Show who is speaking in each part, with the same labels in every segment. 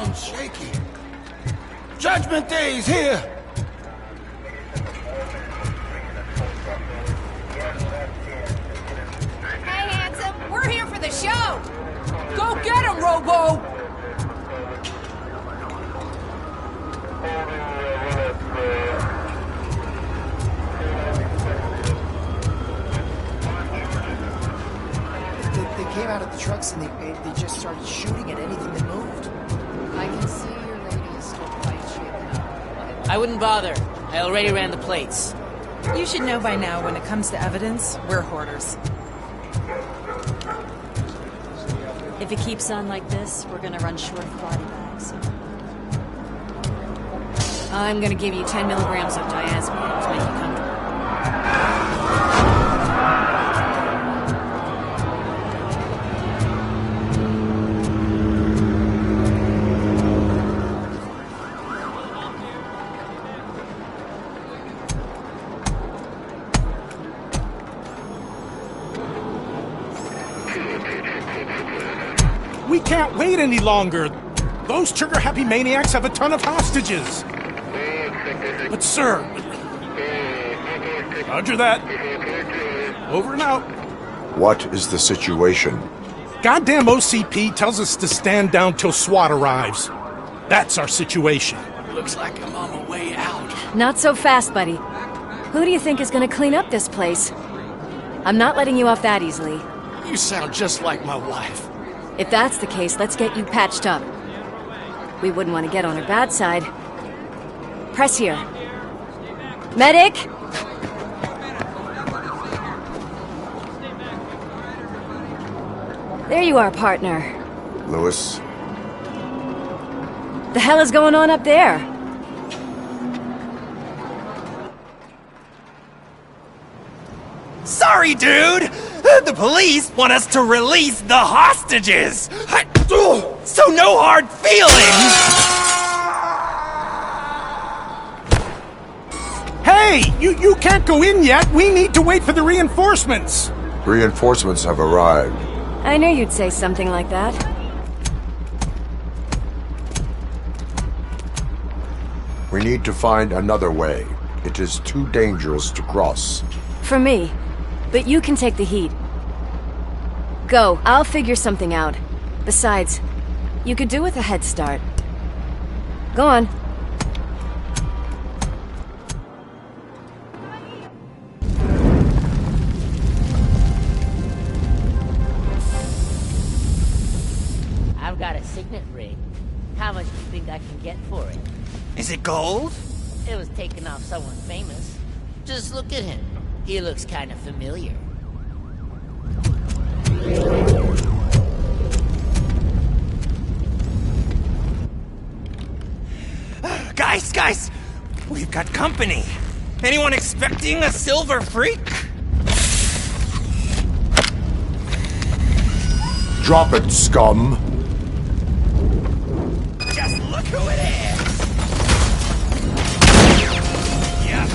Speaker 1: ground shaky. Judgment Day is here!
Speaker 2: Hey, handsome, we're here for the show! Go get him, Robo!
Speaker 3: They came out of the trucks and they just started shooting at anything that moved.
Speaker 2: I can see your lady is still quite shaken up.
Speaker 4: I wouldn't bother. I already ran the plates.
Speaker 5: You should know by now, when it comes to evidence, we're hoarders.
Speaker 6: If it keeps on like this, we're gonna run short of body bags.
Speaker 2: I'm gonna give you 10 milligrams of diazepam to make you comfortable.
Speaker 7: We can't wait any longer. Those trigger-happy maniacs have a ton of hostages. But sir... Roger that. Over and out.
Speaker 8: What is the situation?
Speaker 7: Goddamn OCP tells us to stand down till SWAT arrives. That's our situation.
Speaker 1: Looks like I'm on my way out.
Speaker 6: Not so fast, buddy. Who do you think is gonna clean up this place? I'm not letting you off that easily.
Speaker 1: You sound just like my wife.
Speaker 6: If that's the case, let's get you patched up. We wouldn't want to get on her bad side. Press here. Medic! There you are, partner.
Speaker 8: Lewis?
Speaker 6: The hell is going on up there?
Speaker 9: Sorry, dude! The police want us to release the hostages! So no hard feelings!
Speaker 7: Hey! You can't go in yet! We need to wait for the reinforcements!
Speaker 8: Reinforcements have arrived.
Speaker 6: I knew you'd say something like that.
Speaker 8: We need to find another way. It is too dangerous to cross.
Speaker 6: For me. But you can take the heat. Go, I'll figure something out. Besides, you could do with a head start. Go on.
Speaker 4: I've got a signet ring. How much do you think I can get for it?
Speaker 9: Is it gold?
Speaker 4: It was taken off someone famous. Just look at him. He looks kind of familiar.
Speaker 9: Guys! We've got company. Anyone expecting a silver freak?
Speaker 8: Drop it, scum!
Speaker 9: Just look who it is! Yeah.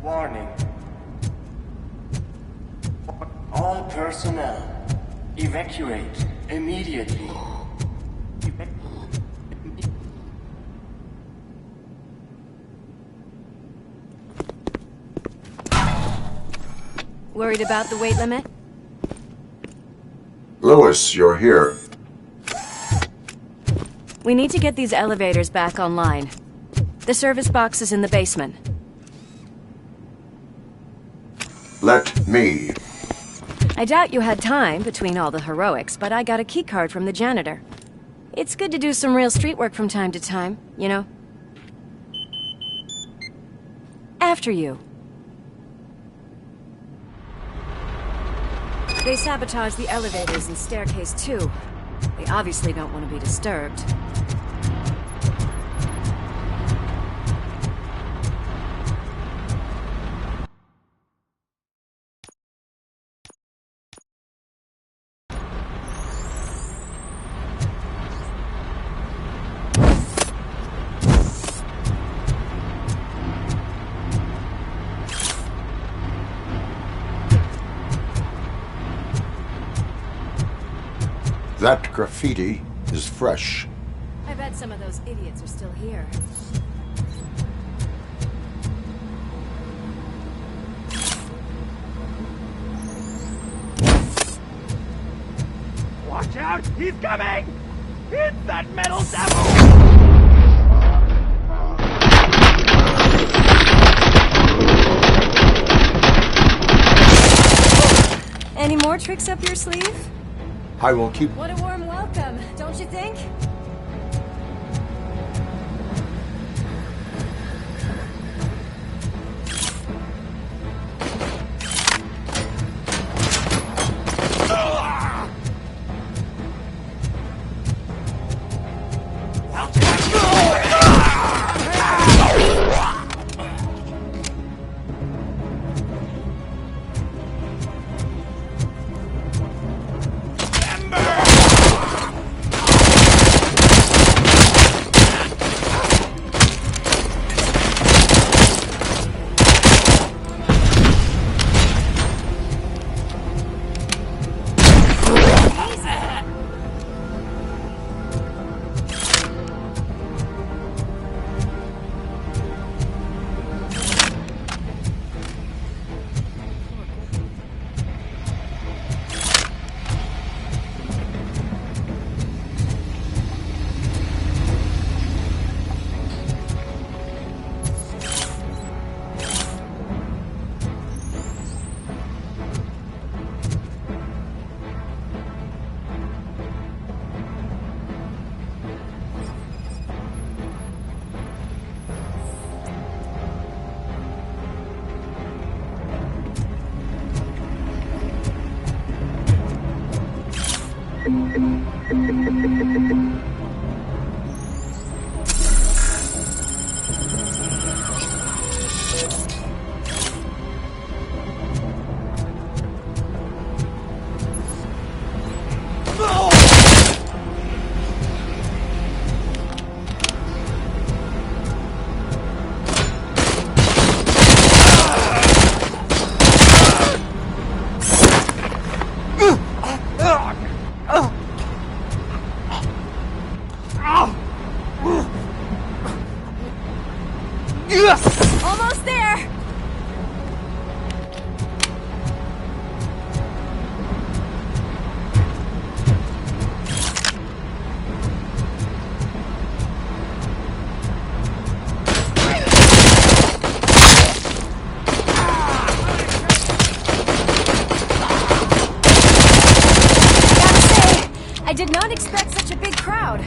Speaker 10: Warning. All personnel, evacuate immediately.
Speaker 6: Worried about the weight limit?
Speaker 8: Lewis, you're here.
Speaker 6: We need to get these elevators back online. The service box is in the basement.
Speaker 8: Let me.
Speaker 6: I doubt you had time between all the heroics, but I got a keycard from the janitor. It's good to do some real street work from time to time, you know? After you. They sabotaged the elevators and staircase too. They obviously don't want to be disturbed.
Speaker 8: That graffiti is fresh.
Speaker 6: I bet some of those idiots are still here.
Speaker 9: Watch out! He's coming! It's that metal devil!
Speaker 6: Any more tricks up your sleeve?
Speaker 8: I will keep...
Speaker 6: What a warm welcome, don't you think? Almost there! I did not expect such a big crowd.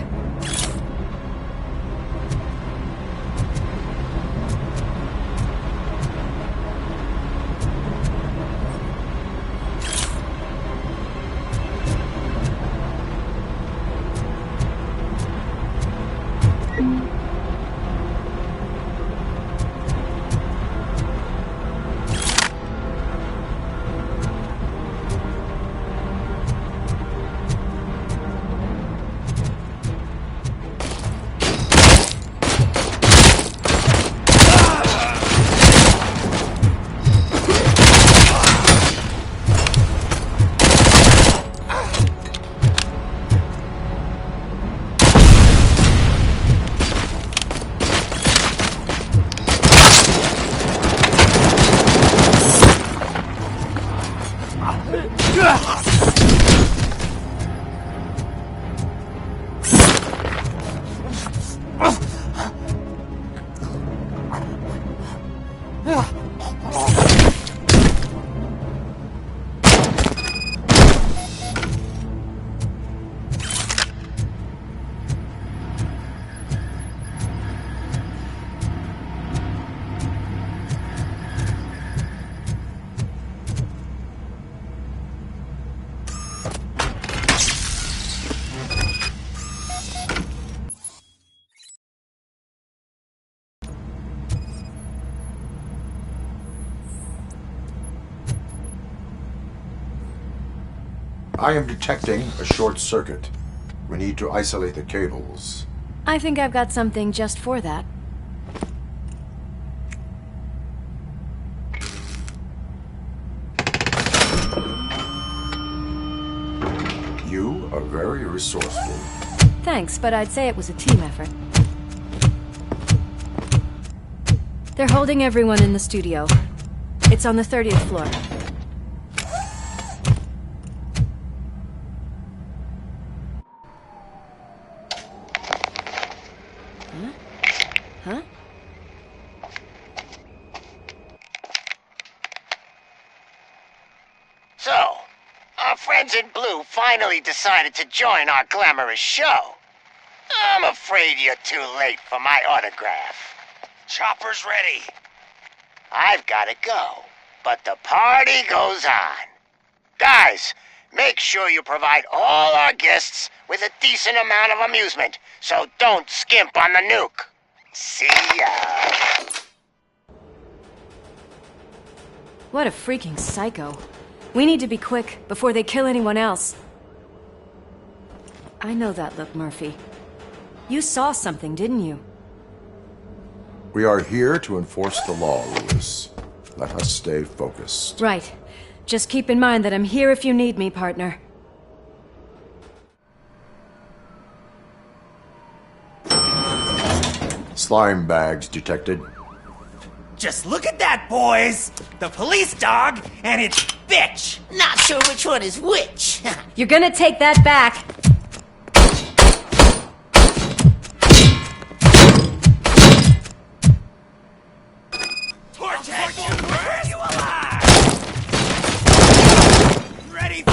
Speaker 8: I am detecting a short circuit. We need to isolate the cables.
Speaker 6: I think I've got something just for that.
Speaker 8: You are very resourceful.
Speaker 6: Thanks, but I'd say it was a team effort. They're holding everyone in the studio. It's on the 30th floor. Huh?
Speaker 11: So, our friends in blue finally decided to join our glamorous show. I'm afraid you're too late for my autograph.
Speaker 9: Chopper's ready.
Speaker 11: I've gotta go, but the party goes on. Guys, make sure you provide all our guests with a decent amount of amusement, so don't skimp on the nuke. See ya.
Speaker 6: What a freaking psycho. We need to be quick before they kill anyone else. I know that look, Murphy. You saw something, didn't you?
Speaker 8: We are here to enforce the law, Lewis. Let us stay focused.
Speaker 6: Right. Just keep in mind that I'm here if you need me, partner.
Speaker 8: Slime bags detected.
Speaker 9: Just look at that, boys! The police dog and its bitch!
Speaker 4: Not sure which one is which.
Speaker 6: You're gonna take that back.
Speaker 9: Torch will burn you alive! Ready for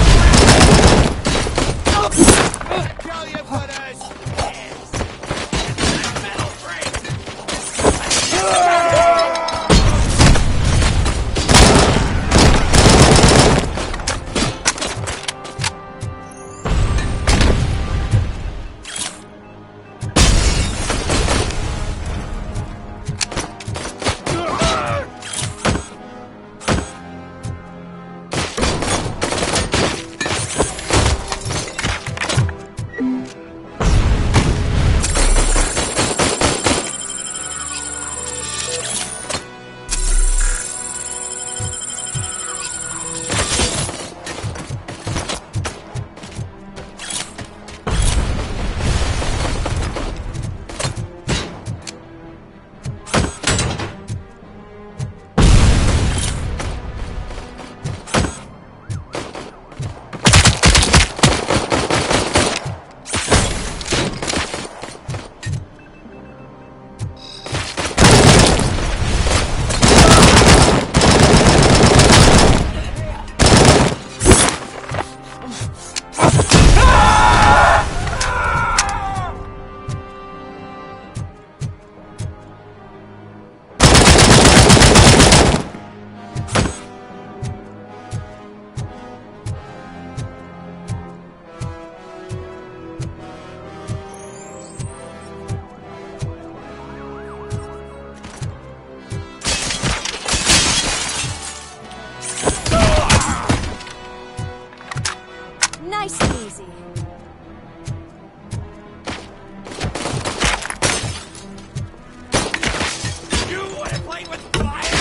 Speaker 1: Kill you, butters!
Speaker 9: metal break!
Speaker 6: Nice and easy.
Speaker 9: You wanna play with fire?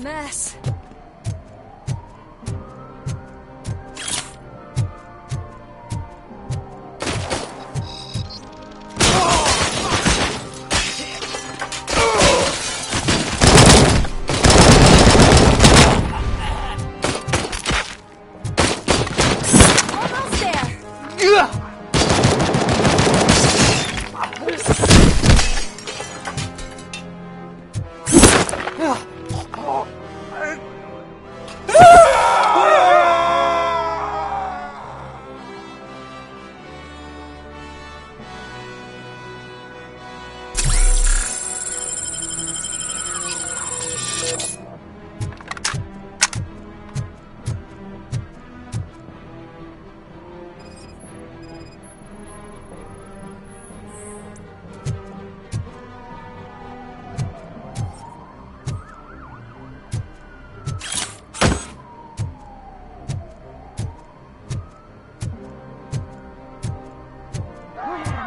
Speaker 6: mess.
Speaker 2: Almost there.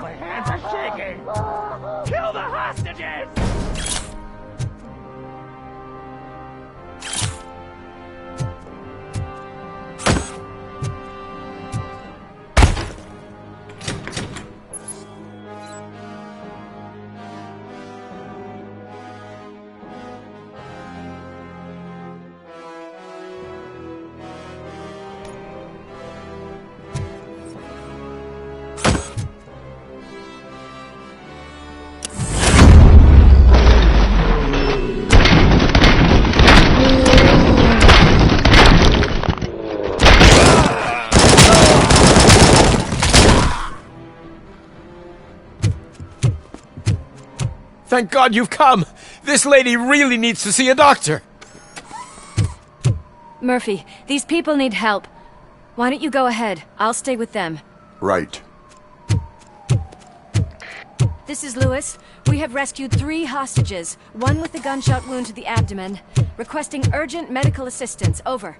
Speaker 9: My hands are shaking! Kill the hostages!
Speaker 1: Thank God you've come! This lady really needs to see a doctor!
Speaker 6: Murphy, these people need help. Why don't you go ahead? I'll stay with them.
Speaker 8: Right.
Speaker 6: This is Lewis. We have rescued 3 hostages, one with a gunshot wound to the abdomen. Requesting urgent medical assistance. Over.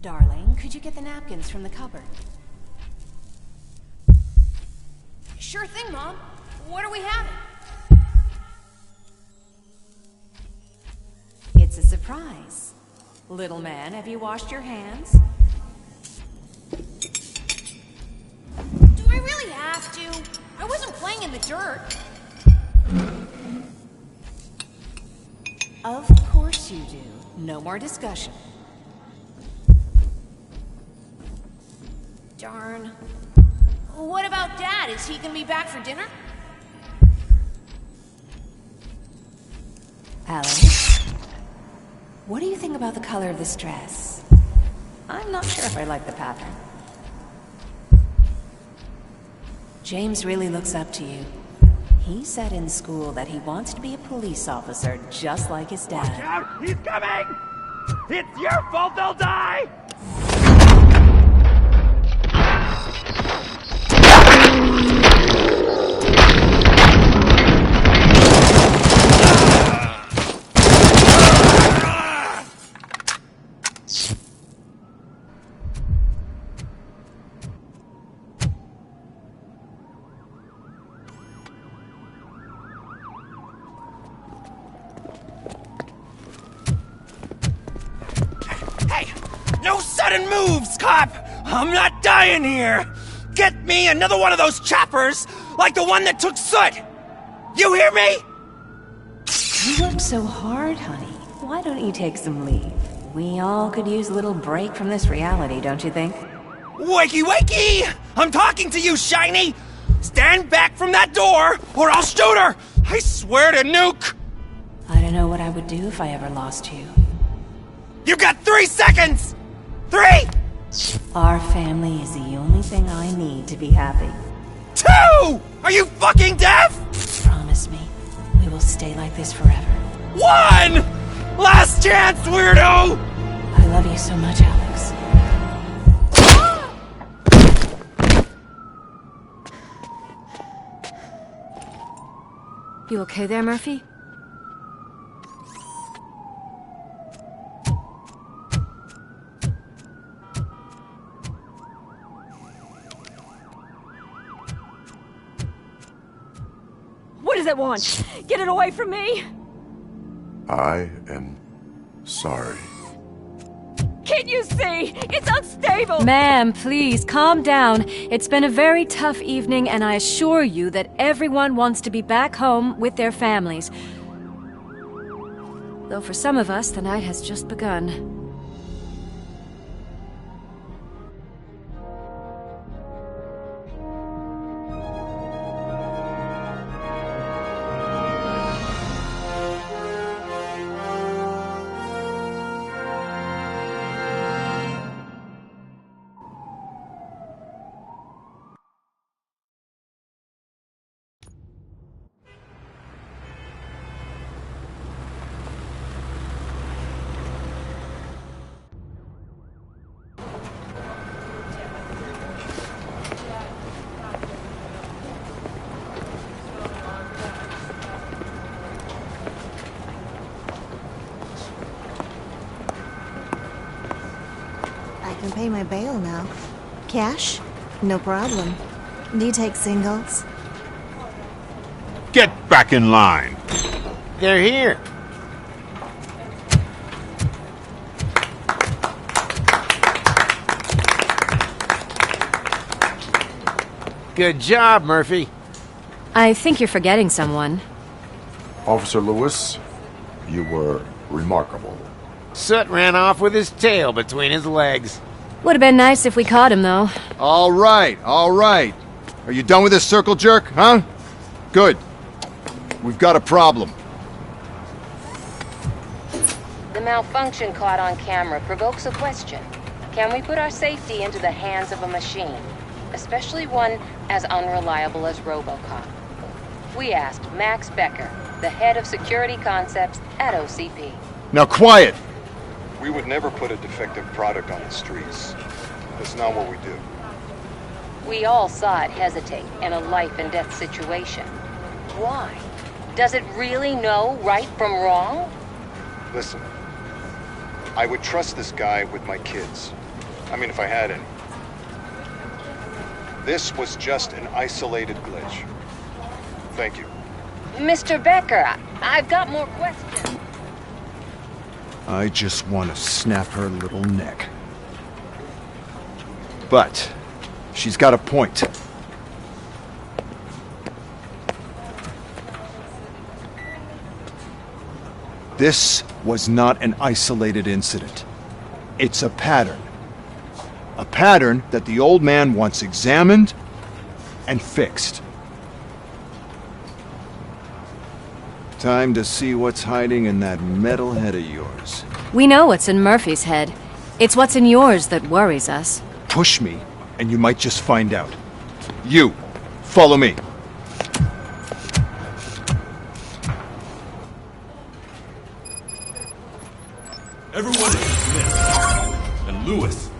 Speaker 2: Darling, could you get the napkins from the cupboard? Sure thing, Mom. What are we having? It's a surprise. Little man, have you washed your hands? Do I really have to? I wasn't playing in the dirt. Of course you do. No more discussion. Darn. What about Dad? Is he gonna be back for dinner? Alice? What do you think about the color of this dress? I'm not sure if I like the pattern. James really looks up to you. He said in school that he wants to be a police officer just like his dad.
Speaker 9: Watch out! He's coming! It's your fault they'll die! No sudden moves, cop! I'm not dying here! Get me another one of those choppers, like the one that took Soot! You hear me?
Speaker 2: You work so hard, honey. Why don't you take some leave? We all could use a little break from this reality, don't you think?
Speaker 9: Wakey wakey! I'm talking to you, Shiny! Stand back from that door, or I'll shoot her! I swear to nuke!
Speaker 2: I don't know what I would do if I ever lost you.
Speaker 9: You got 3 seconds! 3!
Speaker 2: Our family is the only thing I need to be happy.
Speaker 9: 2! Are you fucking deaf?
Speaker 2: Promise me, we will stay like this forever.
Speaker 9: 1! Last chance, weirdo!
Speaker 2: I love you so much, Alex.
Speaker 6: You okay there, Murphy?
Speaker 12: What does it want? Get it away from me!
Speaker 8: I am sorry.
Speaker 12: Can't you see? It's unstable!
Speaker 6: Ma'am, please, calm down. It's been a very tough evening, and I assure you that everyone wants to be back home with their families. Though for some of us, the night has just begun.
Speaker 13: I can pay my bail now. Cash? No problem. Do you take singles?
Speaker 14: Get back in line.
Speaker 1: They're here. Good job, Murphy.
Speaker 6: I think you're forgetting someone.
Speaker 8: Officer Lewis, you were remarkable.
Speaker 1: Soot ran off with his tail between his legs.
Speaker 6: Would have been nice if we caught him, though.
Speaker 15: All right. Are you done with this circle jerk, huh? Good. We've got a problem.
Speaker 16: The malfunction caught on camera provokes a question. Can we put our safety into the hands of a machine? Especially one as unreliable as ROBOCop. We asked Max Becker, the head of security concepts at OCP.
Speaker 15: Now quiet!
Speaker 17: We would never put a defective product on the streets. That's not what we do.
Speaker 16: We all saw it hesitate in a life-and-death situation. Why? Does it really know right from wrong?
Speaker 17: Listen, I would trust this guy with my kids. I mean, if I had any. This was just an isolated glitch. Thank you.
Speaker 16: Mr. Becker, I've got more questions.
Speaker 15: I just want to snap her little neck. But she's got a point. This was not an isolated incident. It's a pattern. A pattern that the old man wants examined and fixed. Time to see what's hiding in that metal head of yours.
Speaker 6: We know what's in Murphy's head. It's what's in yours that worries us.
Speaker 15: Push me, and you might just find out. You, follow me.
Speaker 18: Everyone is dismissed. And Lewis,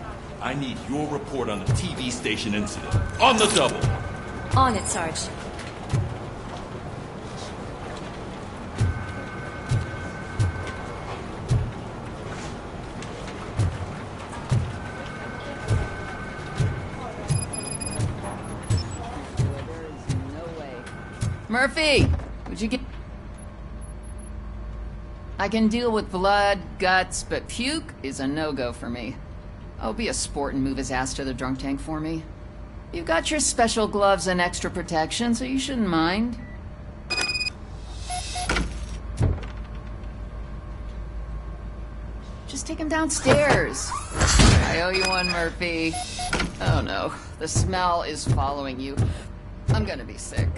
Speaker 18: I need your report on the TV station incident. On the double.
Speaker 6: On it, Sarge.
Speaker 19: Murphy, would you get... I can deal with blood, guts, but puke is a no-go for me. Oh, be a sport and move his ass to the drunk tank for me. You've got your special gloves and extra protection, so you shouldn't mind. Just take him downstairs. I owe you one, Murphy. Oh no, the smell is following you. I'm gonna be sick.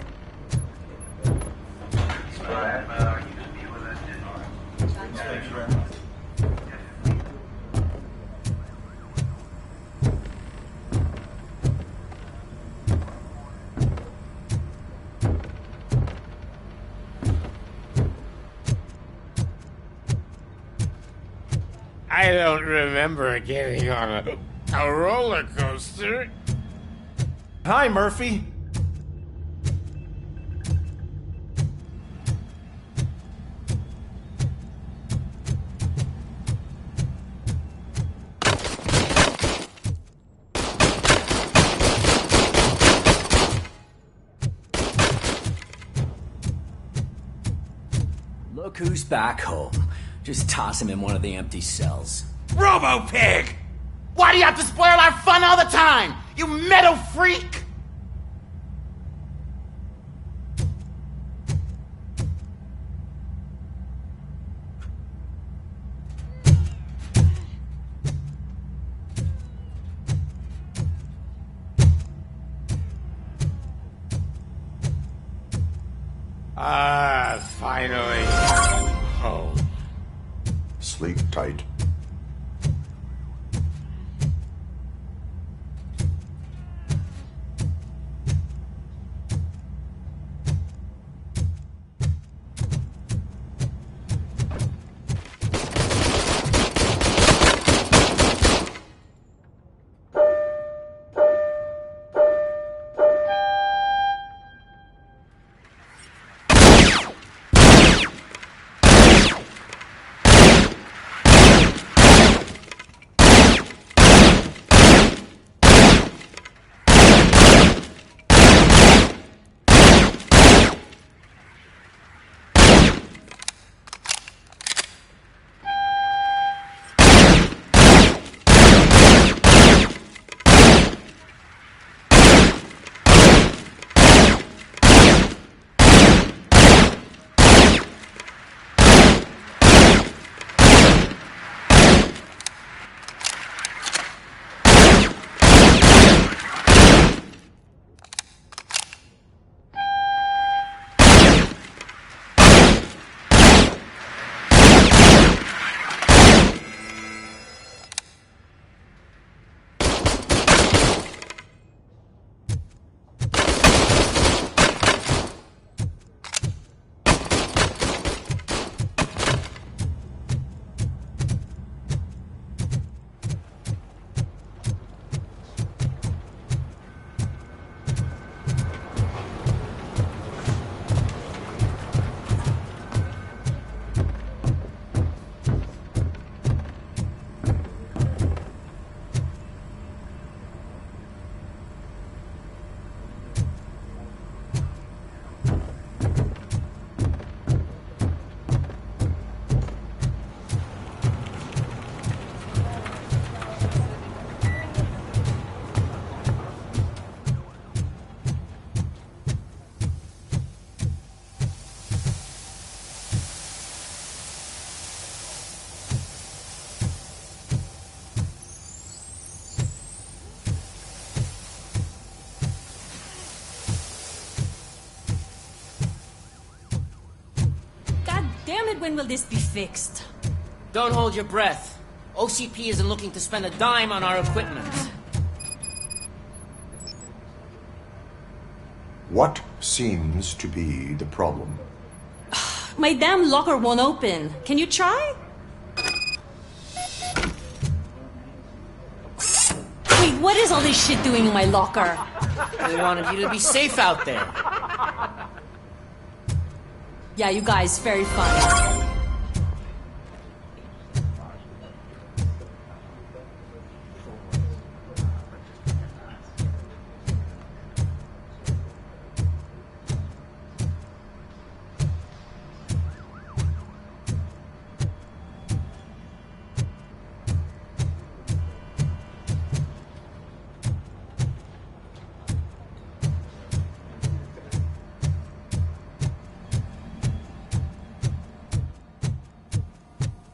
Speaker 1: I don't remember getting on a roller coaster.
Speaker 7: Hi, Murphy.
Speaker 20: Look who's back home. Just toss him in one of the empty cells.
Speaker 9: Robo-Pig!
Speaker 20: Why do you have to spoil our fun all the time? You metal freak!
Speaker 1: Finally. Home.
Speaker 8: Sleep tight.
Speaker 12: Damn it, when will this be fixed?
Speaker 20: Don't hold your breath. OCP isn't looking to spend a dime on our equipment.
Speaker 8: What seems to be the problem?
Speaker 12: My damn locker won't open. Can you try? Wait, what is all this shit doing in my locker?
Speaker 20: We wanted you to be safe out there.
Speaker 12: Yeah, you guys, very funny.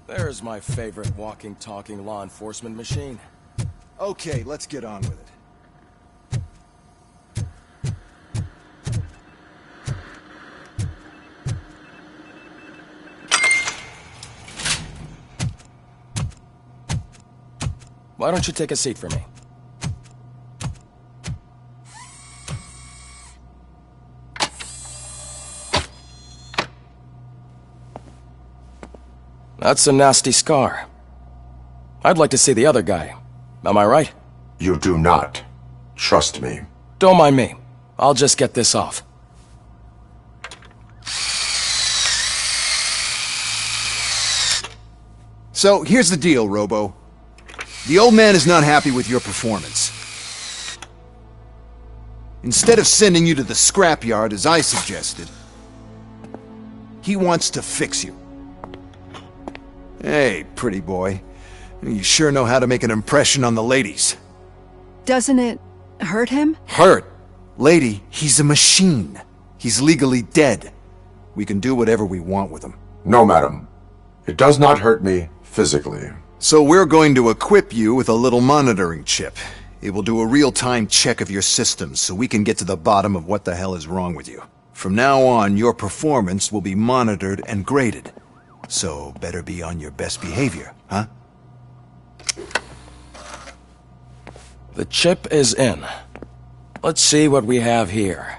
Speaker 21: There's my favorite walking, talking law enforcement machine.
Speaker 15: Okay, let's get on with it.
Speaker 21: Why don't you take a seat for me? That's a nasty scar. I'd like to see the other guy. Am I right?
Speaker 8: You do not. Trust me.
Speaker 21: Don't mind me. I'll just get this off.
Speaker 15: So, here's the deal, Robo. The old man is not happy with your performance. Instead of sending you to the scrapyard, as I suggested, he wants to fix you. Hey, pretty boy. You sure know how to make an impression on the ladies.
Speaker 5: Doesn't it hurt him?
Speaker 15: Hurt? Lady, he's a machine. He's legally dead. We can do whatever we want with him.
Speaker 8: No, madam. It does not hurt me physically.
Speaker 15: So we're going to equip you with a little monitoring chip. It will do a real-time check of your systems so we can get to the bottom of what the hell is wrong with you. From now on, your performance will be monitored and graded. So better be on your best behavior, huh?
Speaker 21: The chip is in. Let's see what we have here.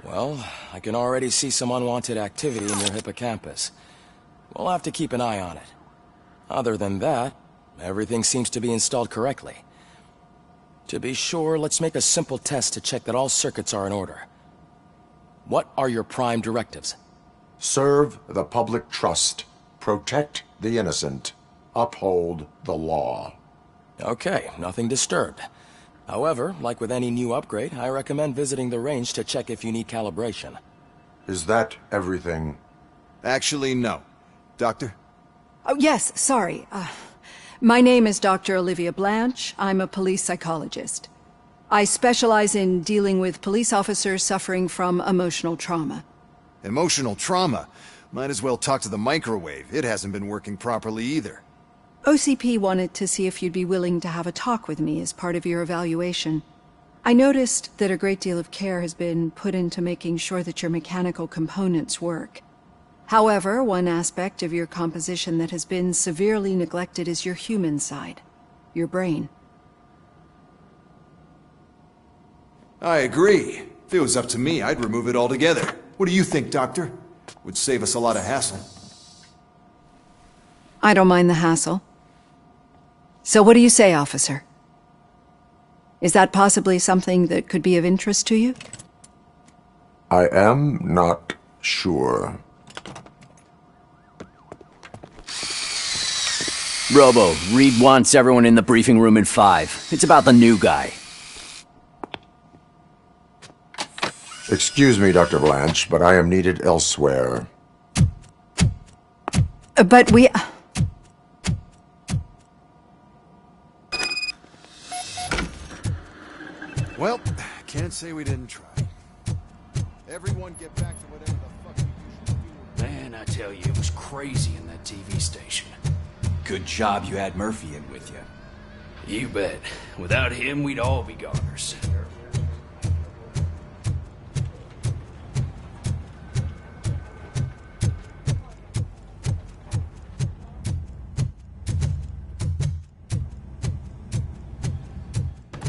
Speaker 21: Well, I can already see some unwanted activity in your hippocampus. We'll have to keep an eye on it. Other than that, everything seems to be installed correctly. To be sure, let's make a simple test to check that all circuits are in order. What are your prime directives?
Speaker 8: Serve the public trust. Protect the innocent. Uphold the law.
Speaker 21: Okay, nothing disturbed. However, like with any new upgrade, I recommend visiting the range to check if you need calibration.
Speaker 8: Is that everything?
Speaker 15: Actually, no. Doctor?
Speaker 5: Oh, yes, sorry. My name is Dr. Olivia Blanche. I'm a police psychologist. I specialize in dealing with police officers suffering from emotional trauma.
Speaker 15: Emotional trauma? Might as well talk to the microwave. It hasn't been working properly either.
Speaker 5: OCP wanted to see if you'd be willing to have a talk with me as part of your evaluation. I noticed that a great deal of care has been put into making sure that your mechanical components work. However, one aspect of your composition that has been severely neglected is your human side, your brain.
Speaker 15: I agree. If it was up to me, I'd remove it altogether. What do you think, Doctor? Would save us a lot of hassle.
Speaker 5: I don't mind the hassle. So what do you say, officer? Is that possibly something that could be of interest to you?
Speaker 8: I am not sure.
Speaker 3: Robo, Reed wants everyone in the briefing room in 5. It's about the new guy.
Speaker 8: Excuse me, Dr. Blanche, but I am needed elsewhere.
Speaker 5: But we...
Speaker 15: Well, can't say we didn't try. Everyone get back to whatever the fuck we usually do.
Speaker 22: Man, I tell you, it was crazy in that TV station. Good job you had Murphy in with you. You bet. Without him, we'd all be goners.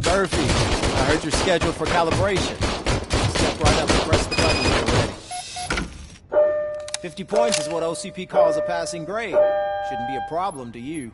Speaker 23: Murphy, I heard you're scheduled for calibration.
Speaker 10: Walk right up and press the button when you're ready. 50 points is what OCP calls a passing grade. Shouldn't be a problem to you.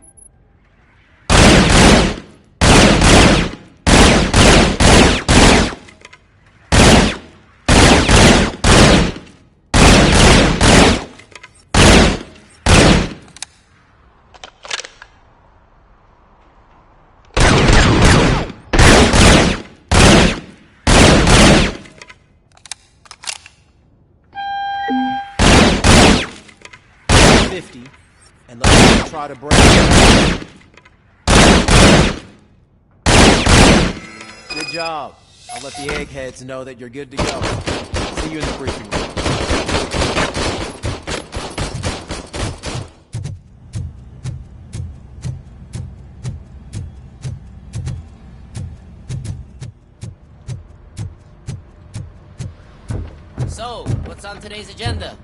Speaker 10: And let's try to break it. Good job. I'll let the eggheads know that you're good to go. See you in the briefing room.
Speaker 20: So, what's on today's agenda?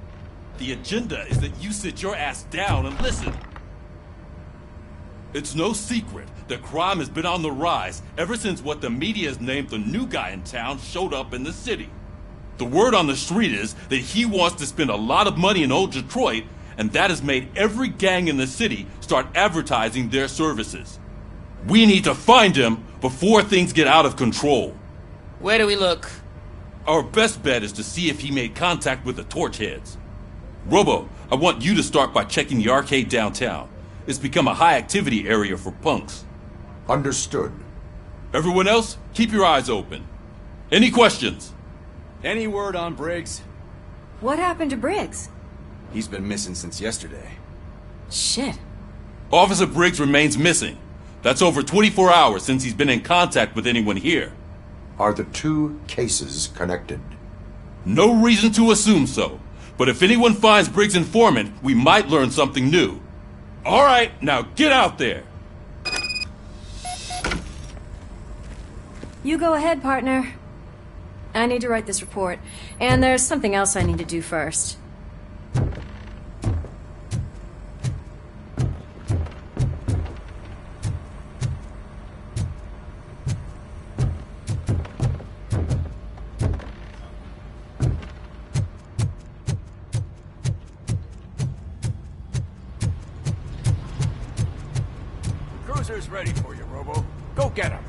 Speaker 18: The agenda is that you sit your ass down and listen. It's no secret that crime has been on the rise ever since what the media has named the new guy in town showed up in the city. The word on the street is that he wants to spend a lot of money in old Detroit, and that has made every gang in the city start advertising their services. We need to find him before things get out of control.
Speaker 20: Where do we look?
Speaker 18: Our best bet is to see if he made contact with the Torchheads. Robo, I want you to start by checking the arcade downtown. It's become a high-activity area for punks.
Speaker 8: Understood.
Speaker 18: Everyone else, keep your eyes open. Any questions?
Speaker 10: Any word on Briggs?
Speaker 6: What happened to Briggs?
Speaker 22: He's been missing since yesterday.
Speaker 6: Shit.
Speaker 18: Officer Briggs remains missing. That's over 24 hours since he's been in contact with anyone here.
Speaker 8: Are the two cases connected?
Speaker 18: No reason to assume so. But if anyone finds Briggs' informant, we might learn something new. All right, now get out there.
Speaker 6: You go ahead, partner. I need to write this report, and there's something else I need to do first.
Speaker 22: Cruiser's ready for you, Robo. Go get him.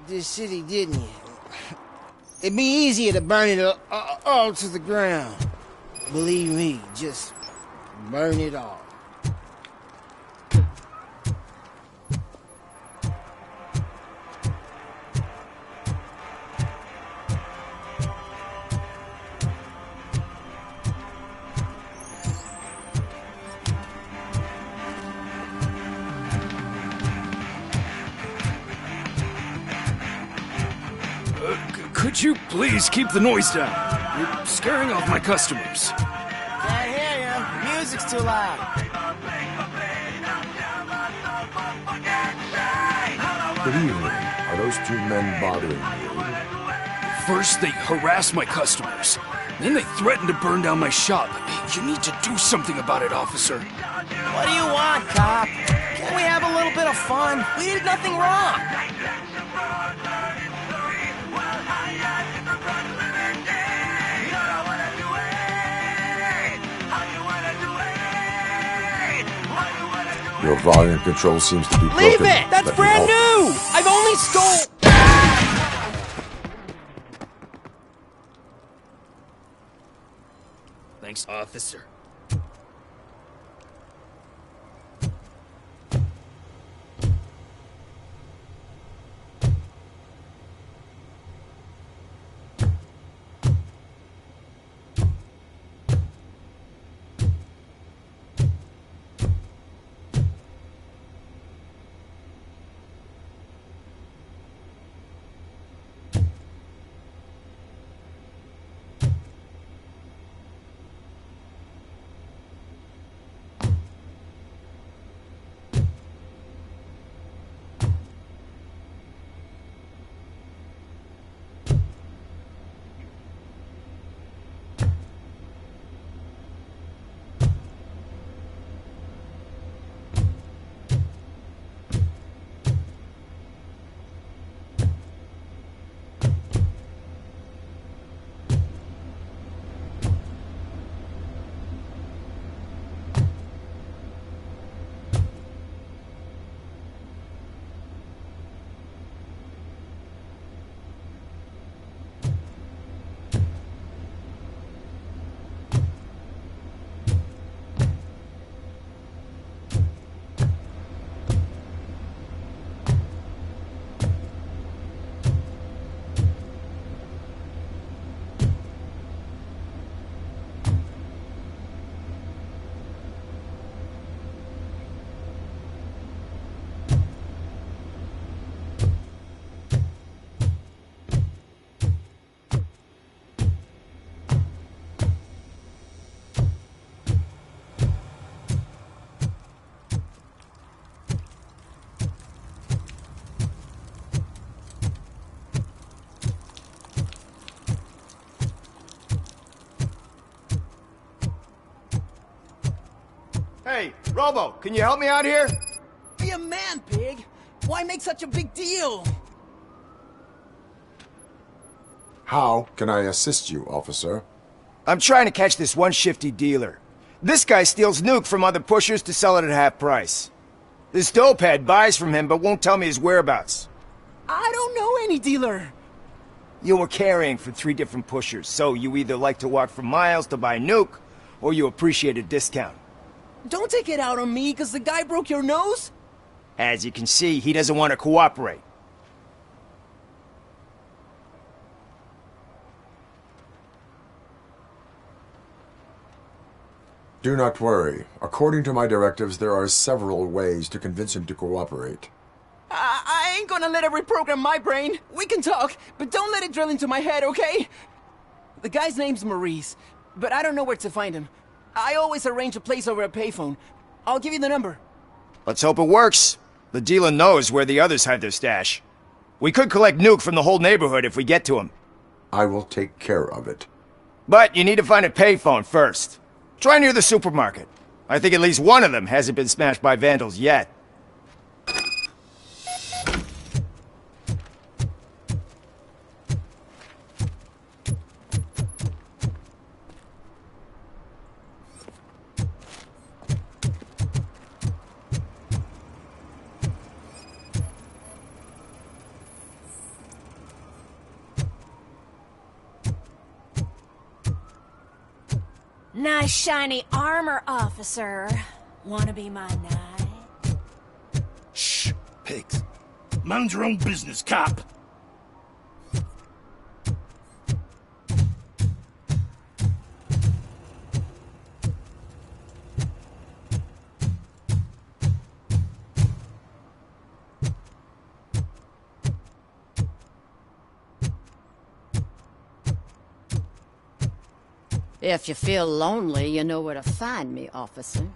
Speaker 11: This city, didn't you? It'd be easier to burn it all to the ground. Believe me, just burn it all.
Speaker 22: Could you please keep the noise down? You're scaring off my customers.
Speaker 11: Can't hear you. Music's too loud.
Speaker 8: Good evening. Are those two men bothering you?
Speaker 22: First, they harass my customers. Then they threaten to burn down my shop. You need to do something about it, officer.
Speaker 11: What do you want, cop? Can't we have a little bit of fun? We did nothing wrong.
Speaker 8: Your volume control seems to be broken.
Speaker 11: Leave it! That's brand new! I've only stole...
Speaker 22: Thanks, officer.
Speaker 2: Hey, Robo, can you help me out here?
Speaker 9: Be a man, Pig. Why make such a big deal?
Speaker 8: How can I assist you, officer?
Speaker 2: I'm trying to catch this one shifty dealer. This guy steals nuke from other pushers to sell it at half price. This dopehead buys from him but won't tell me his whereabouts.
Speaker 9: I don't know any dealer.
Speaker 2: You were carrying for 3 different pushers, so you either like to walk for miles to buy nuke, or you appreciate a discount.
Speaker 9: Don't take it out on me, because the guy broke your nose?
Speaker 2: As you can see, he doesn't want to cooperate.
Speaker 8: Do not worry. According to my directives, there are several ways to convince him to cooperate.
Speaker 9: I ain't gonna let it reprogram my brain. We can talk, but don't let it drill into my head, okay? The guy's name's Maurice, but I don't know where to find him. I always arrange a place over a payphone. I'll give you the number.
Speaker 2: Let's hope it works. The dealer knows where the others hide their stash. We could collect nuke from the whole neighborhood if we get to him.
Speaker 8: I will take care of it.
Speaker 2: But you need to find a payphone first. Try near the supermarket. I think at least one of them hasn't been smashed by vandals yet.
Speaker 4: Nice shiny armor, officer. Wanna be my knight?
Speaker 7: Shh, pigs. Mind your own business, cop.
Speaker 23: If you feel lonely, you know where to find me, officer.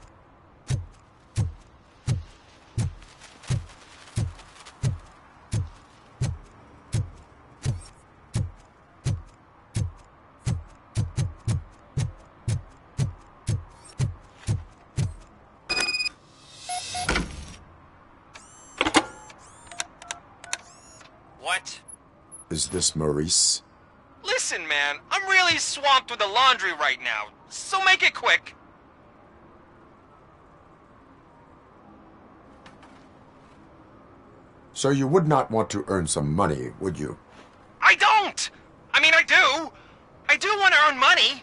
Speaker 9: What?
Speaker 8: Is this Maurice?
Speaker 9: Listen, man, I'm really swamped with the laundry right now, so make it quick.
Speaker 8: So you would not want to earn some money, would you?
Speaker 9: I don't! I mean, I do. I do want to earn money.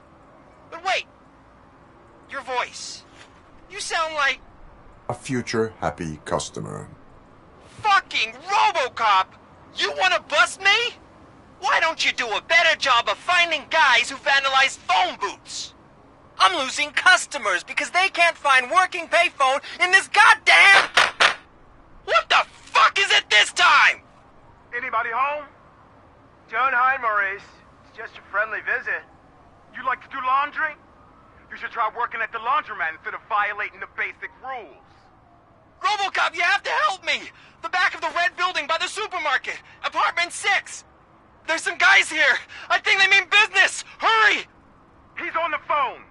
Speaker 9: But wait. Your voice. You sound like...
Speaker 8: A future happy customer.
Speaker 9: fucking RoboCop! You want to bust me? Why don't you do a better job of finding guys who vandalize phone booths? I'm losing customers because they can't find working payphone in this goddamn... What the fuck is it this time?
Speaker 24: Anybody home? Don't hide, Maurice. It's just a friendly visit. You like to do laundry? You should try working at the laundromat instead of violating the basic rules.
Speaker 9: RoboCop, you have to help me! The back of the red building by the supermarket. Apartment 6. There's some guys here. I think they mean business. Hurry!
Speaker 24: He's on the phone.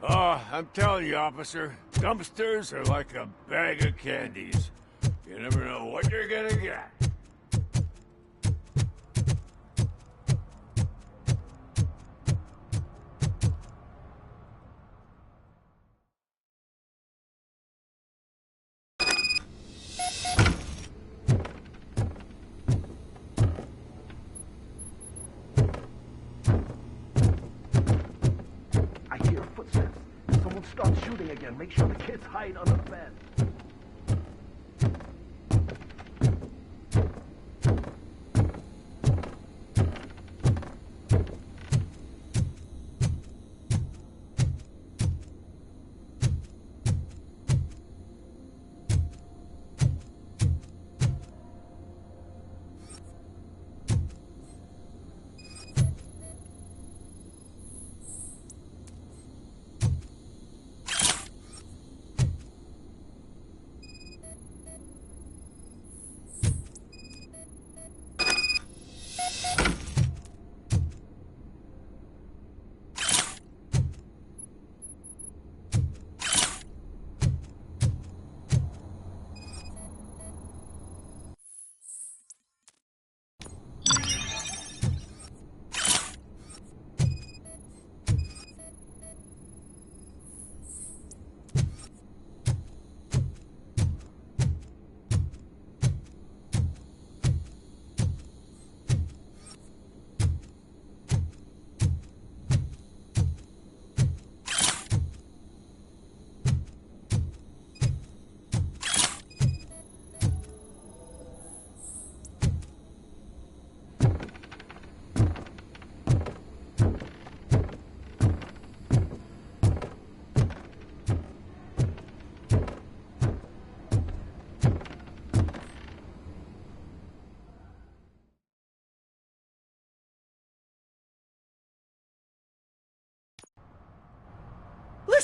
Speaker 1: Oh, I'm telling you, officer, dumpsters are like a bag of candies. You never know what you're gonna get.
Speaker 25: Start shooting again. Make sure the kids hide under the bed.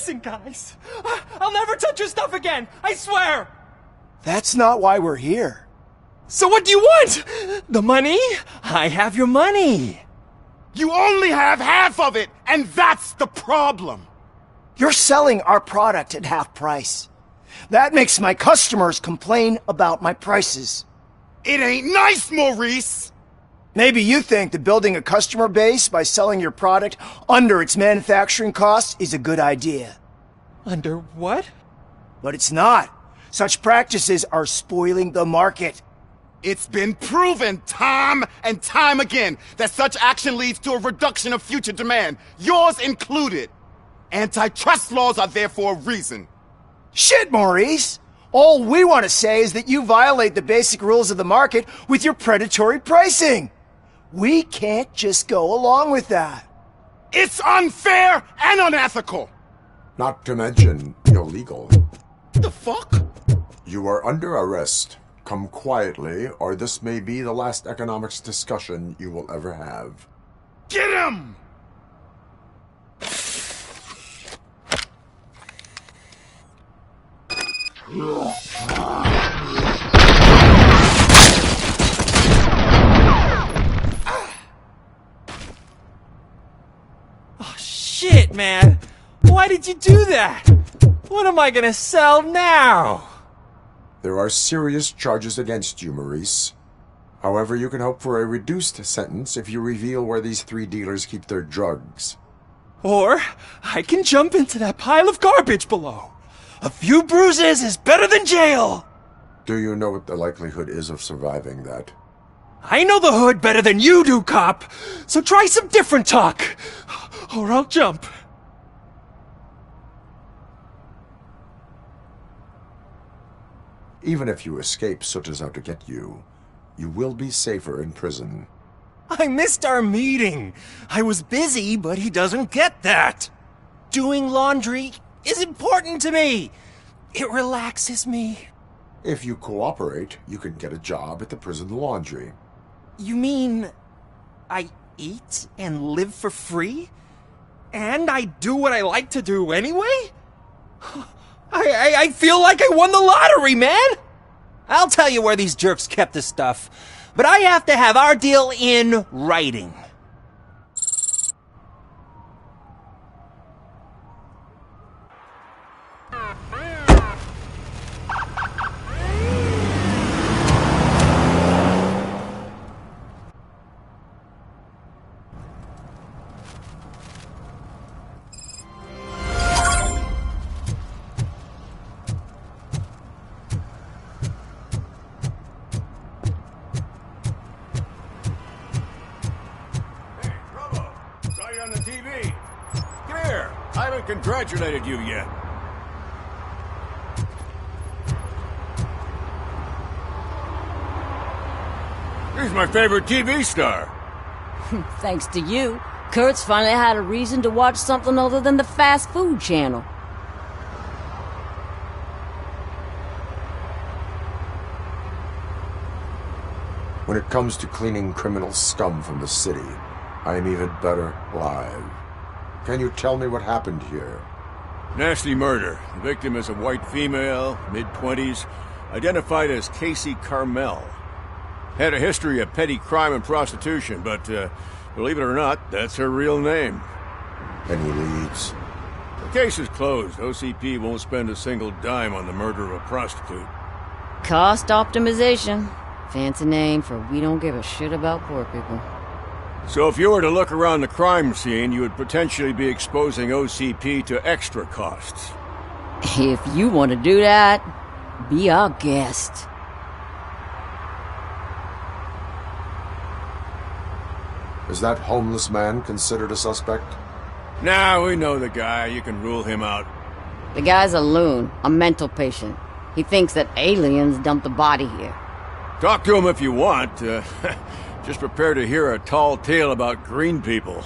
Speaker 13: Listen, guys. I'll never touch your stuff again. I swear.
Speaker 2: That's not why we're here.
Speaker 13: So what do you want? The money? I have your money.
Speaker 14: You only have half of it, and that's the problem.
Speaker 2: You're selling our product at half price. That makes my customers complain about my prices.
Speaker 14: It ain't nice, Maurice!
Speaker 2: Maybe you think that building a customer base by selling your product under its manufacturing costs is a good idea.
Speaker 13: Under what?
Speaker 2: But it's not. Such practices are spoiling the market.
Speaker 14: It's been proven time and time again that such action leads to a reduction of future demand, yours included. Antitrust laws are there for a reason.
Speaker 2: Shit, Maurice! All we want to say is that you violate the basic rules of the market with your predatory pricing. We can't just go along with that.
Speaker 14: It's unfair and unethical!
Speaker 8: Not to mention illegal.
Speaker 14: The fuck?
Speaker 8: You are under arrest. Come quietly, or this may be the last economics discussion you will ever have.
Speaker 14: Get him!
Speaker 13: Oh, shit, man. Why did you do that? What am I gonna sell now?
Speaker 8: There are serious charges against you, Maurice. However, you can hope for a reduced sentence if you reveal where these 3 dealers keep their drugs.
Speaker 13: Or I can jump into that pile of garbage below. A few bruises is better than jail.
Speaker 8: Do you know what the likelihood is of surviving that?
Speaker 13: I know the hood better than you do, cop. So try some different talk, or I'll jump.
Speaker 8: Even if you escape Soot is out to get you, you will be safer in prison.
Speaker 13: I missed our meeting. I was busy, but he doesn't get that. Doing laundry is important to me. It relaxes me.
Speaker 8: If you cooperate, you can get a job at the prison laundry.
Speaker 13: You mean I eat and live for free? And I do what I like to do anyway? I feel like I won the lottery, man! I'll tell you where these jerks kept the stuff, but I have to have our deal in writing.
Speaker 1: On the TV. Come here. I haven't congratulated you yet. He's my favorite TV star.
Speaker 23: Thanks to you, Kurt's finally had a reason to watch something other than the fast food channel.
Speaker 8: When it comes to cleaning criminal scum from the city, I am even better live. Can you tell me what happened here?
Speaker 1: Nasty murder. The victim is a white female, mid-20s, identified as Casey Carmel. Had a history of petty crime and prostitution, but believe it or not, that's her real name.
Speaker 8: Any leads?
Speaker 1: The case is closed. OCP won't spend a single dime on the murder of a prostitute.
Speaker 23: Cost optimization. Fancy name for we don't give a shit about poor people.
Speaker 1: So if you were to look around the crime scene, you would potentially be exposing OCP to extra costs.
Speaker 23: If you want to do that, be our guest.
Speaker 8: Is that homeless man considered a suspect?
Speaker 1: Nah, we know the guy. You can rule him out.
Speaker 23: The guy's a loon, a mental patient. He thinks that aliens dumped the body here.
Speaker 1: Talk to him if you want. Just prepare to hear a tall tale about green people.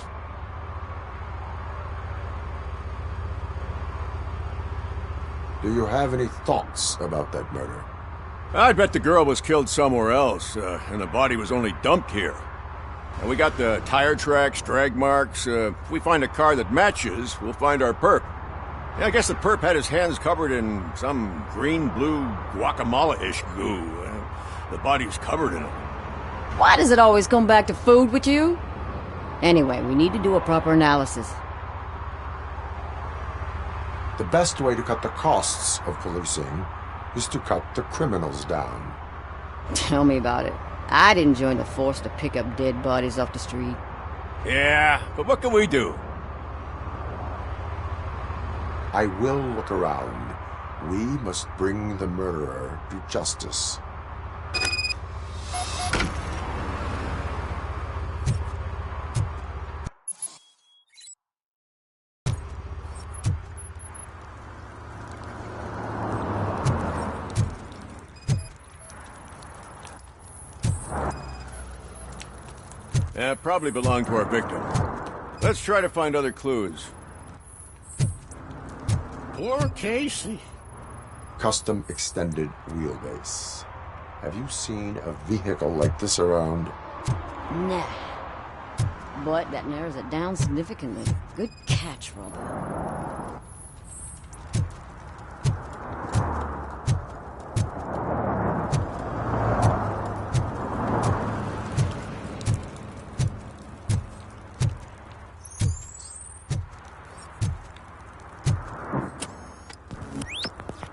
Speaker 8: Do you have any thoughts about that murder?
Speaker 1: I bet the girl was killed somewhere else, and the body was only dumped here. And we got the tire tracks, drag marks. If we find a car that matches, we'll find our perp. Yeah, I guess the perp had his hands covered in some green-blue guacamole-ish goo. The body's covered in it.
Speaker 23: Why does it always come back to food with you? Anyway, we need to do a proper analysis.
Speaker 8: The best way to cut the costs of policing is to cut the criminals down.
Speaker 23: Tell me about it. I didn't join the force to pick up dead bodies off the street.
Speaker 1: Yeah, but what can we do?
Speaker 8: I will look around. We must bring the murderer to justice.
Speaker 1: Probably belonged to our victim. Let's try to find other clues.
Speaker 7: Poor Casey.
Speaker 8: Custom extended wheelbase. Have you seen a vehicle like this around?
Speaker 23: Nah. But that narrows it down significantly. Good catch, Robo.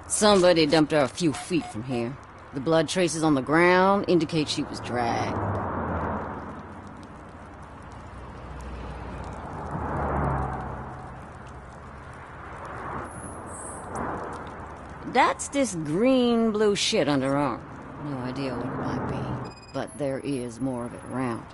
Speaker 23: Somebody dumped her a few feet from here. The blood traces on the ground indicate she was dragged. That's this green-blue shit under her arm. No idea what it might be, but there is more of it around.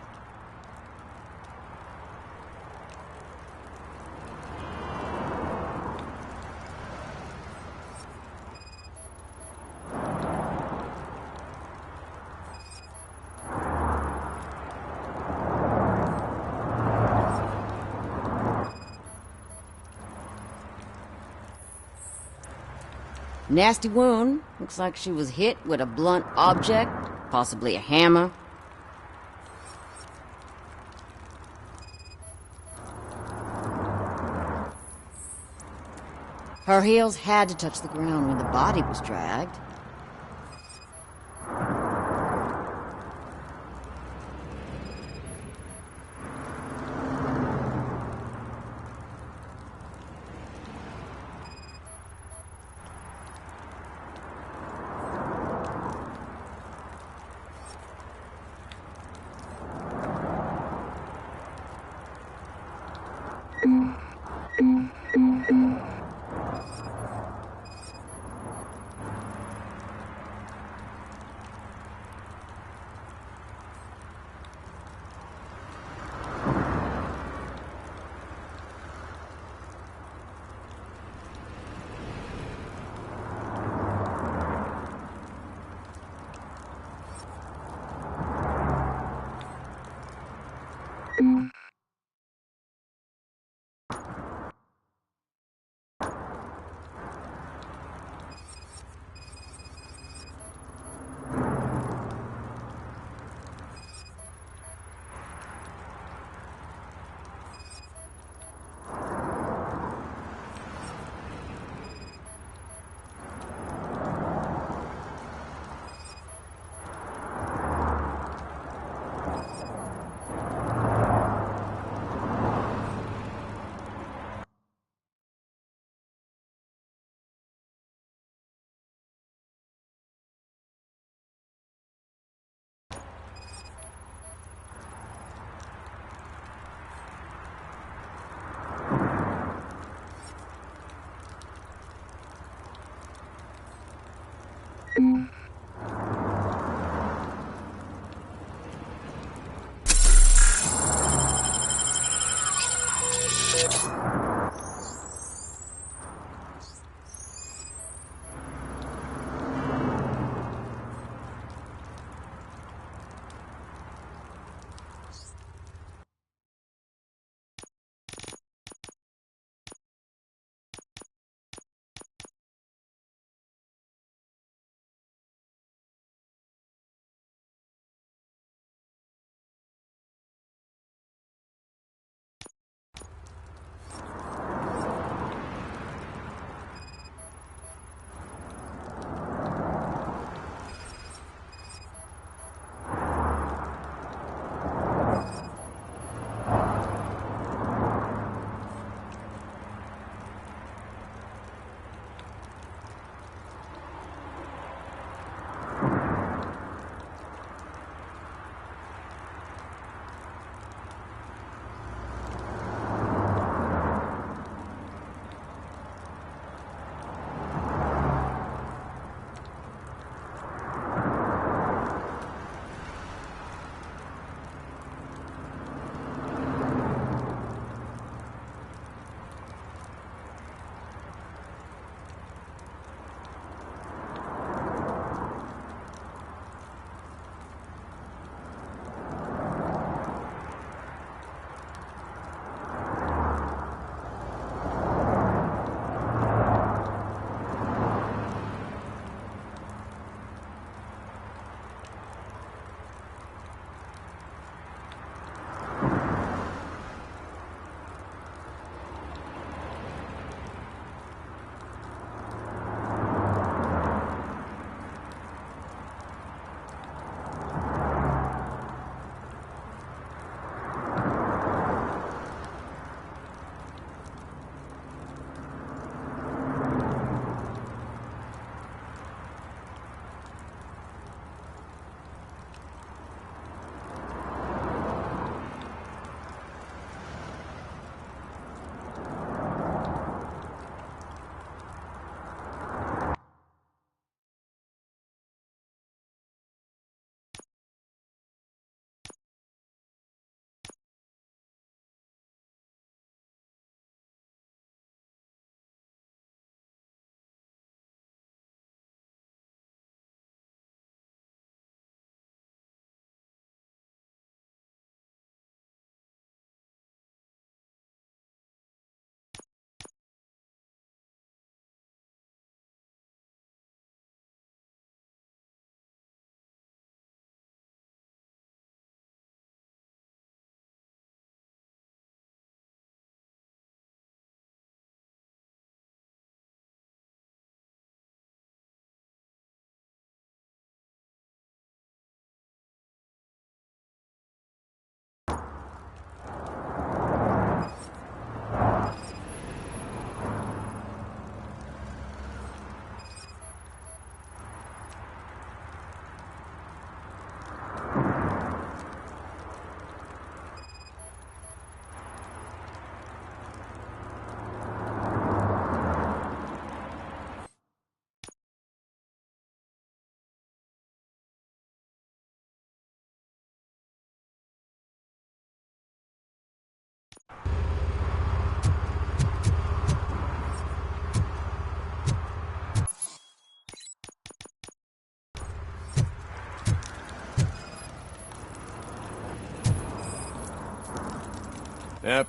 Speaker 23: Nasty wound. Looks like she was hit with a blunt object, possibly a hammer. Her heels had to touch the ground when the body was dragged.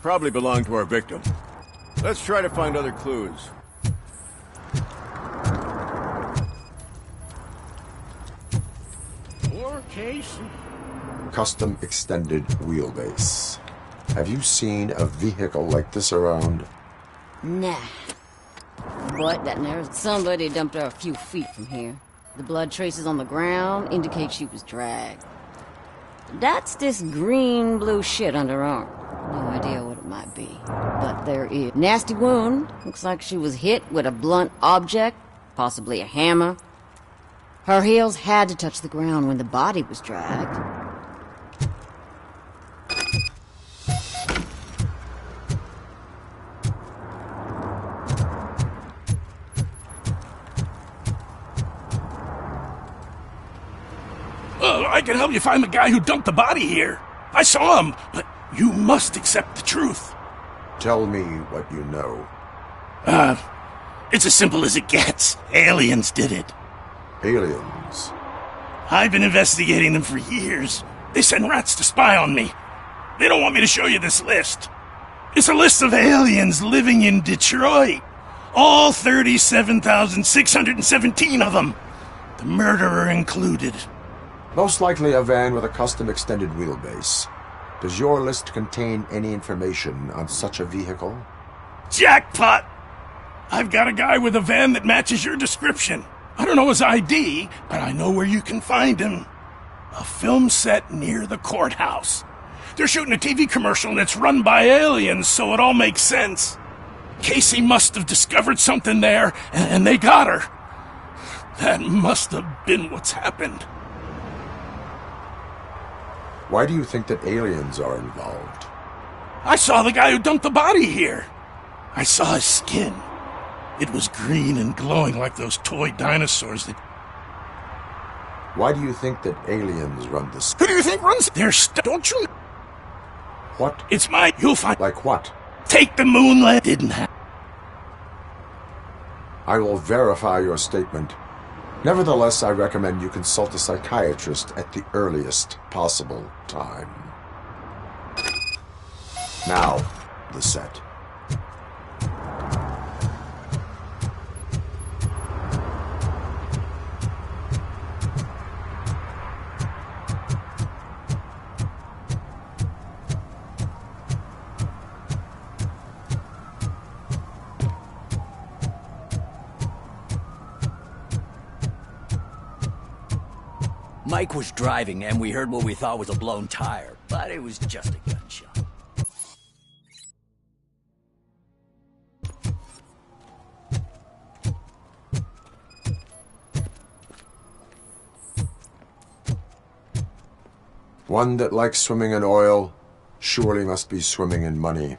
Speaker 1: Probably belonged to our victim. Let's try to find other clues.
Speaker 25: Poor Casey.
Speaker 8: Custom extended wheelbase. Have you seen a vehicle like this around?
Speaker 23: Nah. But somebody dumped her a few feet from here. The blood traces on the ground indicate she was dragged. That's this green-blue shit under her arm. No idea what it might be. But there is. Nasty wound. Looks like she was hit with a blunt object, possibly a hammer. Her heels had to touch the ground when the body was dragged.
Speaker 7: I can help you find the guy who dumped the body here. I saw him, but you must accept the truth.
Speaker 8: Tell me what you know.
Speaker 7: It's as simple as it gets. Aliens did it.
Speaker 8: Aliens?
Speaker 7: I've been investigating them for years. They send rats to spy on me. They don't want me to show you this list. It's a list of aliens living in Detroit. All 37,617 of them. The murderer included.
Speaker 8: Most likely a van with a custom extended wheelbase. Does your list contain any information on such a vehicle?
Speaker 7: Jackpot! I've got a guy with a van that matches your description. I don't know his ID, but I know where you can find him. A film set near the courthouse. They're shooting a TV commercial and it's run by aliens, so it all makes sense. Casey must have discovered something there, and they got her. That must have been what's happened.
Speaker 8: Why do you think that aliens are involved?
Speaker 7: I saw the guy who dumped the body here. I saw his skin. It was green and glowing like those toy dinosaurs that...
Speaker 8: Why do you think that aliens run this?
Speaker 7: Who do you think runs their don't you...
Speaker 8: What?
Speaker 7: It's mine. You'll find...
Speaker 8: Like what?
Speaker 7: Take the moonlight. Didn't happen.
Speaker 8: I will verify your statement. Nevertheless, I recommend you consult a psychiatrist at the earliest possible time. Now, the set.
Speaker 3: Mike was driving, and we heard what we thought was a blown tire, but it was just a gunshot.
Speaker 8: One that likes swimming in oil surely must be swimming in money.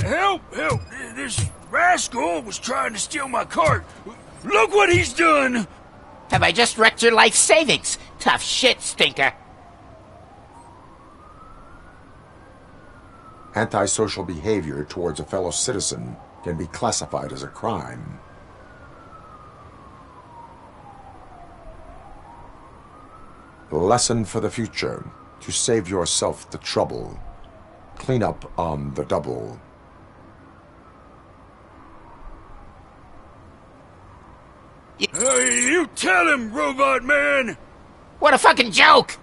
Speaker 7: Help! Help! This rascal was trying to steal my cart. Look what he's done!
Speaker 12: Have I just wrecked your life savings? Tough shit, stinker.
Speaker 8: Antisocial behavior towards a fellow citizen can be classified as a crime. Lesson for the future. To save yourself the trouble. Clean up on the double.
Speaker 7: Hey, you tell him, Robot Man!
Speaker 12: What a fucking joke!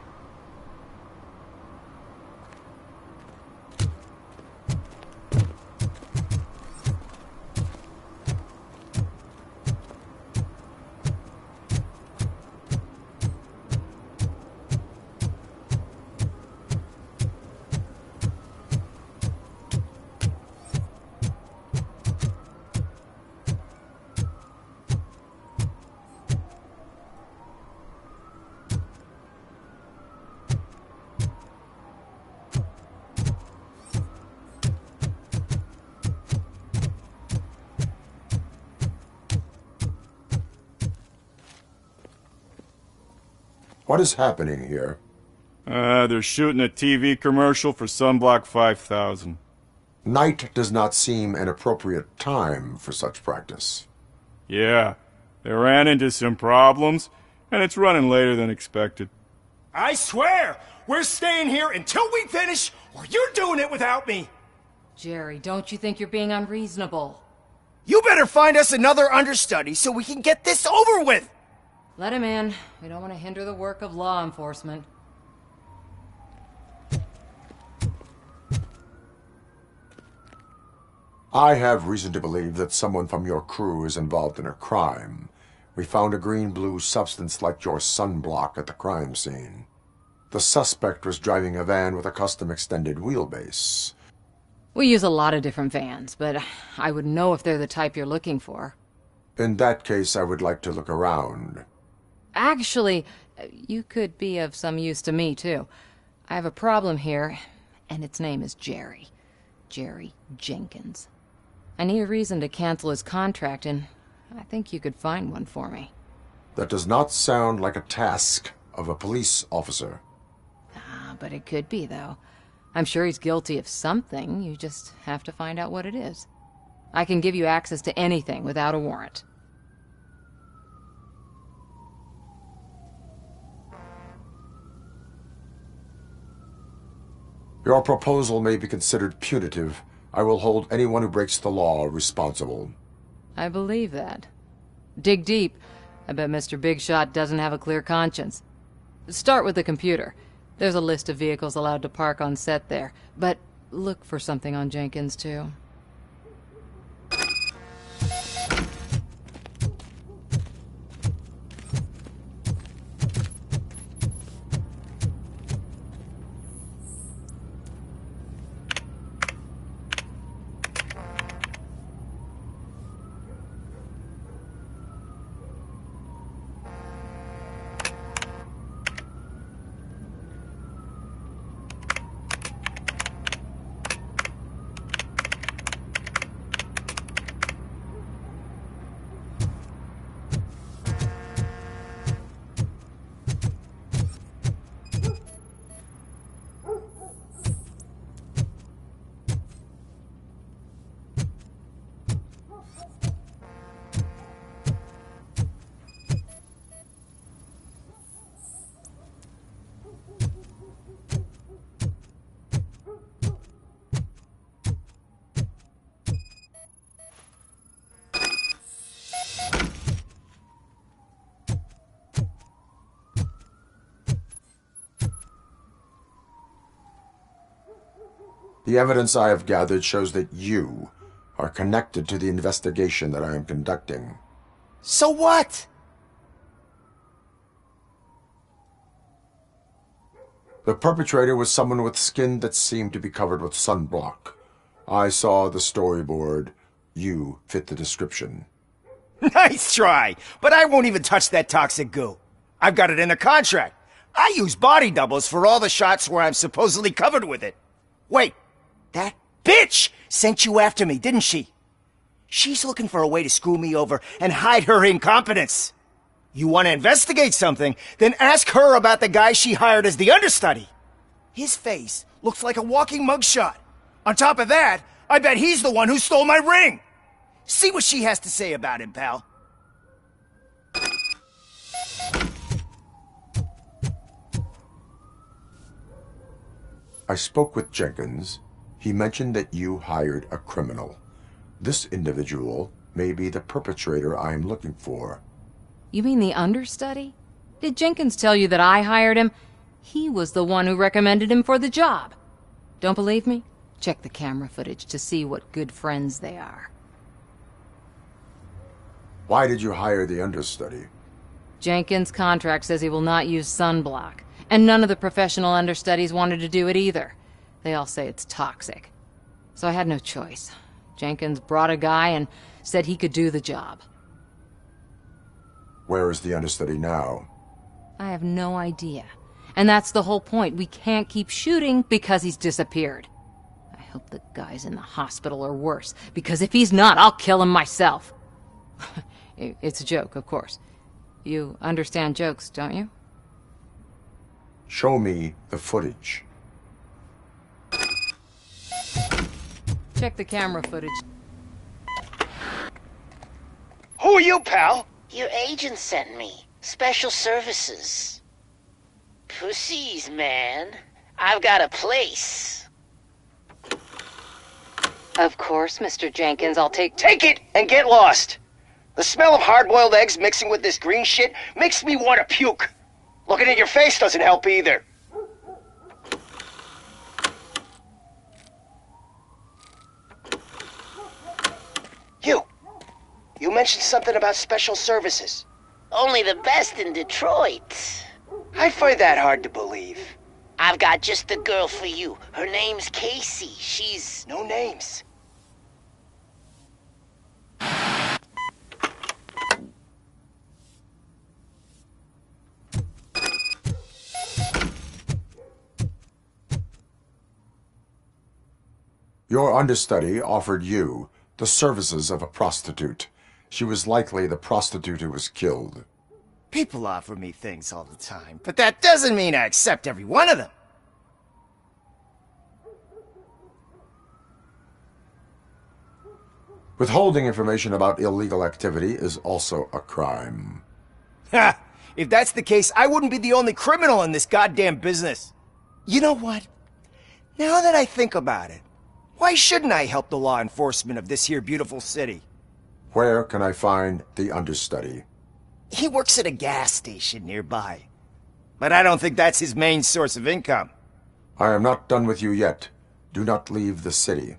Speaker 8: What is happening here?
Speaker 16: They're shooting a TV commercial for Sunblock 5000.
Speaker 8: Night does not seem an appropriate time for such practice.
Speaker 5: Yeah, they ran into some problems, and it's running later than expected.
Speaker 2: I swear, we're staying here until we finish, or you're doing it without me.
Speaker 16: Jerry, don't you think you're being unreasonable?
Speaker 2: You better find us another understudy so we can get this over with.
Speaker 16: Let him in. We don't want to hinder the work of law enforcement.
Speaker 8: I have reason to believe that someone from your crew is involved in a crime. We found a green-blue substance like your sunblock at the crime scene. The suspect was driving a van with a custom extended wheelbase.
Speaker 16: We use a lot of different vans, but I wouldn't know if they're the type you're looking for.
Speaker 8: In that case, I would like to look around.
Speaker 16: Actually, you could be of some use to me, too. I have a problem here, and its name is Jerry. Jerry Jenkins. I need a reason to cancel his contract, and I think you could find one for me.
Speaker 8: That does not sound like a task of a police officer.
Speaker 16: But it could be, though. I'm sure he's guilty of something. You just have to find out what it is. I can give you access to anything without a warrant.
Speaker 8: Your proposal may be considered punitive. I will hold anyone who breaks the law responsible.
Speaker 16: I believe that. Dig deep. I bet Mr. Big Shot doesn't have a clear conscience. Start with the computer. There's a list of vehicles allowed to park on set there, but look for something on Jenkins, too.
Speaker 8: The evidence I have gathered shows that you are connected to the investigation that I am conducting.
Speaker 2: So what?
Speaker 8: The perpetrator was someone with skin that seemed to be covered with sunblock. I saw the storyboard. You fit the description.
Speaker 2: Nice try, but I won't even touch that toxic goo. I've got it in a contract. I use body doubles for all the shots where I'm supposedly covered with it. Wait, that bitch sent you after me, didn't she? She's looking for a way to screw me over and hide her incompetence. You want to investigate something, then ask her about the guy she hired as the understudy. His face looks like a walking mugshot. On top of that, I bet he's the one who stole my ring. See what she has to say about him, pal.
Speaker 8: I spoke with Jenkins. He mentioned that you hired a criminal. This individual may be the perpetrator I am looking for.
Speaker 16: You mean the understudy? Did Jenkins tell you that I hired him? He was the one who recommended him for the job. Don't believe me? Check the camera footage to see what good friends they are.
Speaker 8: Why did you hire the understudy?
Speaker 16: Jenkins' contract says he will not use sunblock, and none of the professional understudies wanted to do it either. They all say it's toxic. So I had no choice. Jenkins brought a guy and said he could do the job.
Speaker 8: Where is the understudy now?
Speaker 16: I have no idea. And that's the whole point. We can't keep shooting because he's disappeared. I hope the guy's in the hospital or worse, because if he's not, I'll kill him myself. It's a joke, of course. You understand jokes, don't you?
Speaker 8: Show me the footage.
Speaker 16: Check the camera footage.
Speaker 2: Who are you, pal?
Speaker 12: Your agent sent me. Special services. Pussies, man. I've got a place.
Speaker 6: Of course, Mr. Jenkins, I'll take...
Speaker 2: Take it and get lost. The smell of hard-boiled eggs mixing with this green shit makes me want to puke. Looking at your face doesn't help either. You mentioned something about special services.
Speaker 12: Only the best in Detroit.
Speaker 2: I find that hard to believe.
Speaker 12: I've got just the girl for you. Her name's Casey. She's...
Speaker 2: No names.
Speaker 8: Your understudy offered you the services of a prostitute. She was likely the prostitute who was killed.
Speaker 2: People offer me things all the time, but that doesn't mean I accept every one of them.
Speaker 8: Withholding information about illegal activity is also a crime.
Speaker 2: Ha! If that's the case, I wouldn't be the only criminal in this goddamn business. You know what? Now that I think about it, why shouldn't I help the law enforcement of this here beautiful city?
Speaker 8: Where can I find the understudy?
Speaker 2: He works at a gas station nearby. But I don't think that's his main source of income.
Speaker 8: I am not done with you yet. Do not leave the city.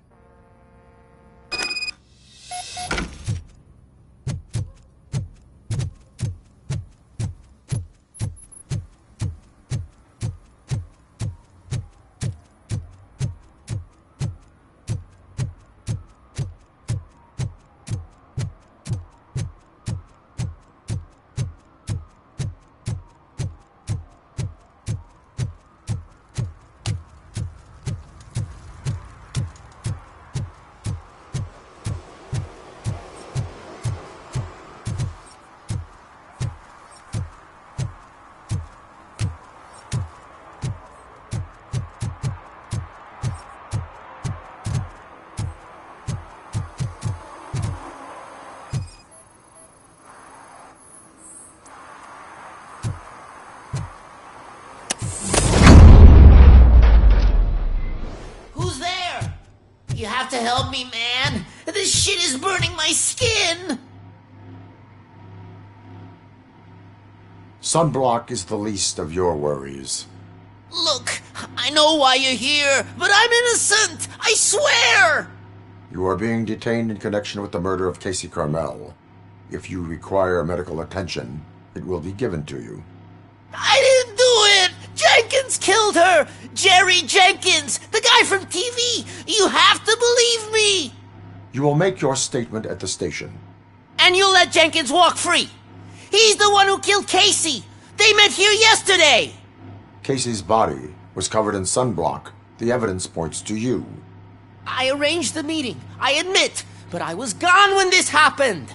Speaker 12: You have to help me, man. This shit is burning my skin.
Speaker 8: Sunblock is the least of your worries.
Speaker 12: Look, I know why you're here, but I'm innocent. I swear.
Speaker 8: You are being detained in connection with the murder of Casey Carmel. If you require medical attention, it will be given to you.
Speaker 12: I didn't do it! Jenkins killed her! Jerry Jenkins! The guy from TV! You have to believe me!
Speaker 8: You will make your statement at the station.
Speaker 12: And you'll let Jenkins walk free! He's the one who killed Casey! They met here yesterday!
Speaker 8: Casey's body was covered in sunblock. The evidence points to you.
Speaker 12: I arranged the meeting, I admit, but I was gone when this happened!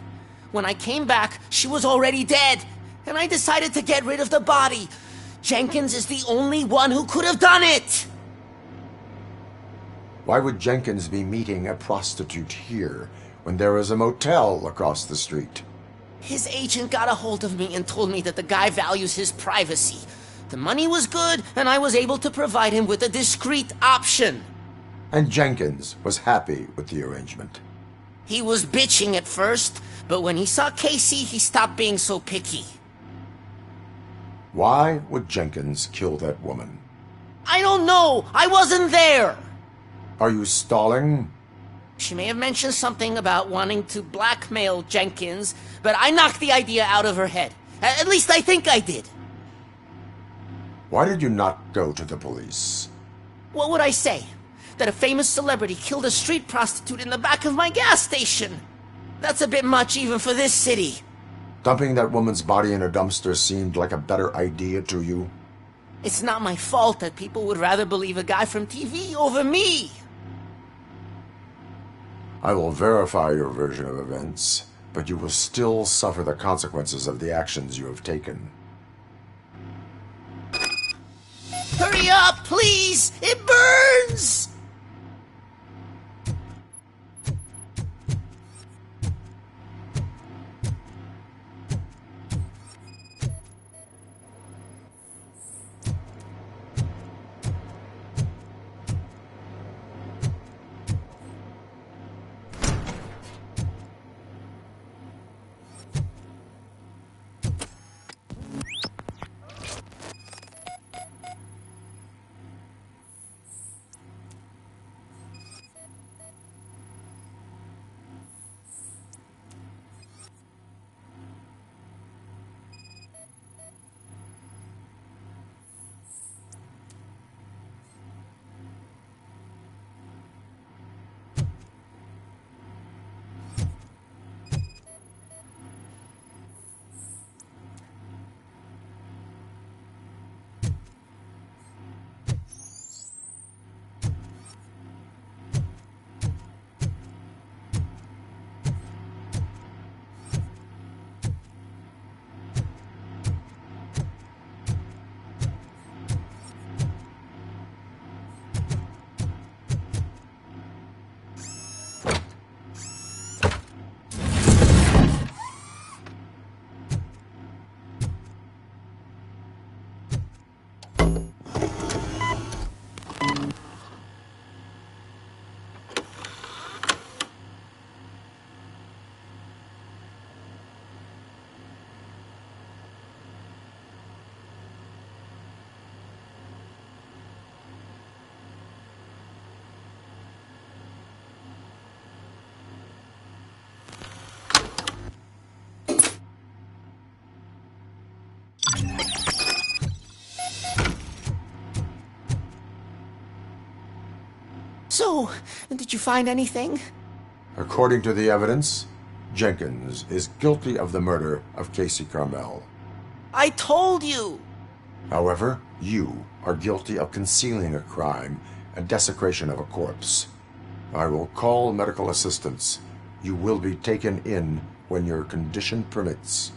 Speaker 12: When I came back, she was already dead, and I decided to get rid of the body. Jenkins is the only one who could have done it!
Speaker 8: Why would Jenkins be meeting a prostitute here when there is a motel across the street?
Speaker 12: His agent got a hold of me and told me that the guy values his privacy. The money was good, and I was able to provide him with a discreet option.
Speaker 8: And Jenkins was happy with the arrangement.
Speaker 12: He was bitching at first, but when he saw Casey, he stopped being so picky.
Speaker 8: Why would Jenkins kill that woman?
Speaker 12: I don't know! I wasn't there!
Speaker 8: Are you stalling?
Speaker 12: She may have mentioned something about wanting to blackmail Jenkins, but I knocked the idea out of her head. At least I think I did.
Speaker 8: Why did you not go to the police?
Speaker 12: What would I say? That a famous celebrity killed a street prostitute in the back of my gas station? That's a bit much even for this city.
Speaker 8: Dumping that woman's body in a dumpster seemed like a better idea to you?
Speaker 12: It's not my fault that people would rather believe a guy from TV over me.
Speaker 8: I will verify your version of events, but you will still suffer the consequences of the actions you have taken.
Speaker 12: Hurry up, please! It burns! So, did you find anything?
Speaker 8: According to the evidence, Jenkins is guilty of the murder of Casey Carmel.
Speaker 12: I told you!
Speaker 8: However, you are guilty of concealing a crime and desecration of a corpse. I will call medical assistance. You will be taken in when your condition permits.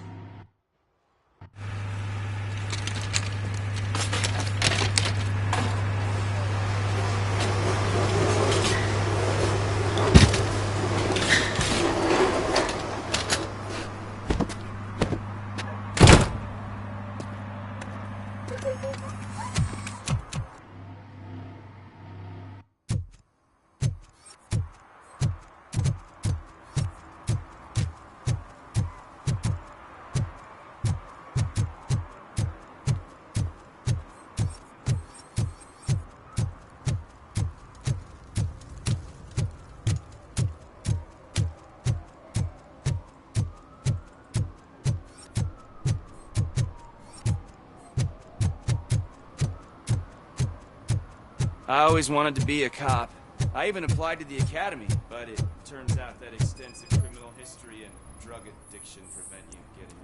Speaker 10: I always wanted to be a cop. I even applied to the academy, but it turns out that extensive criminal history and drug addiction prevent you getting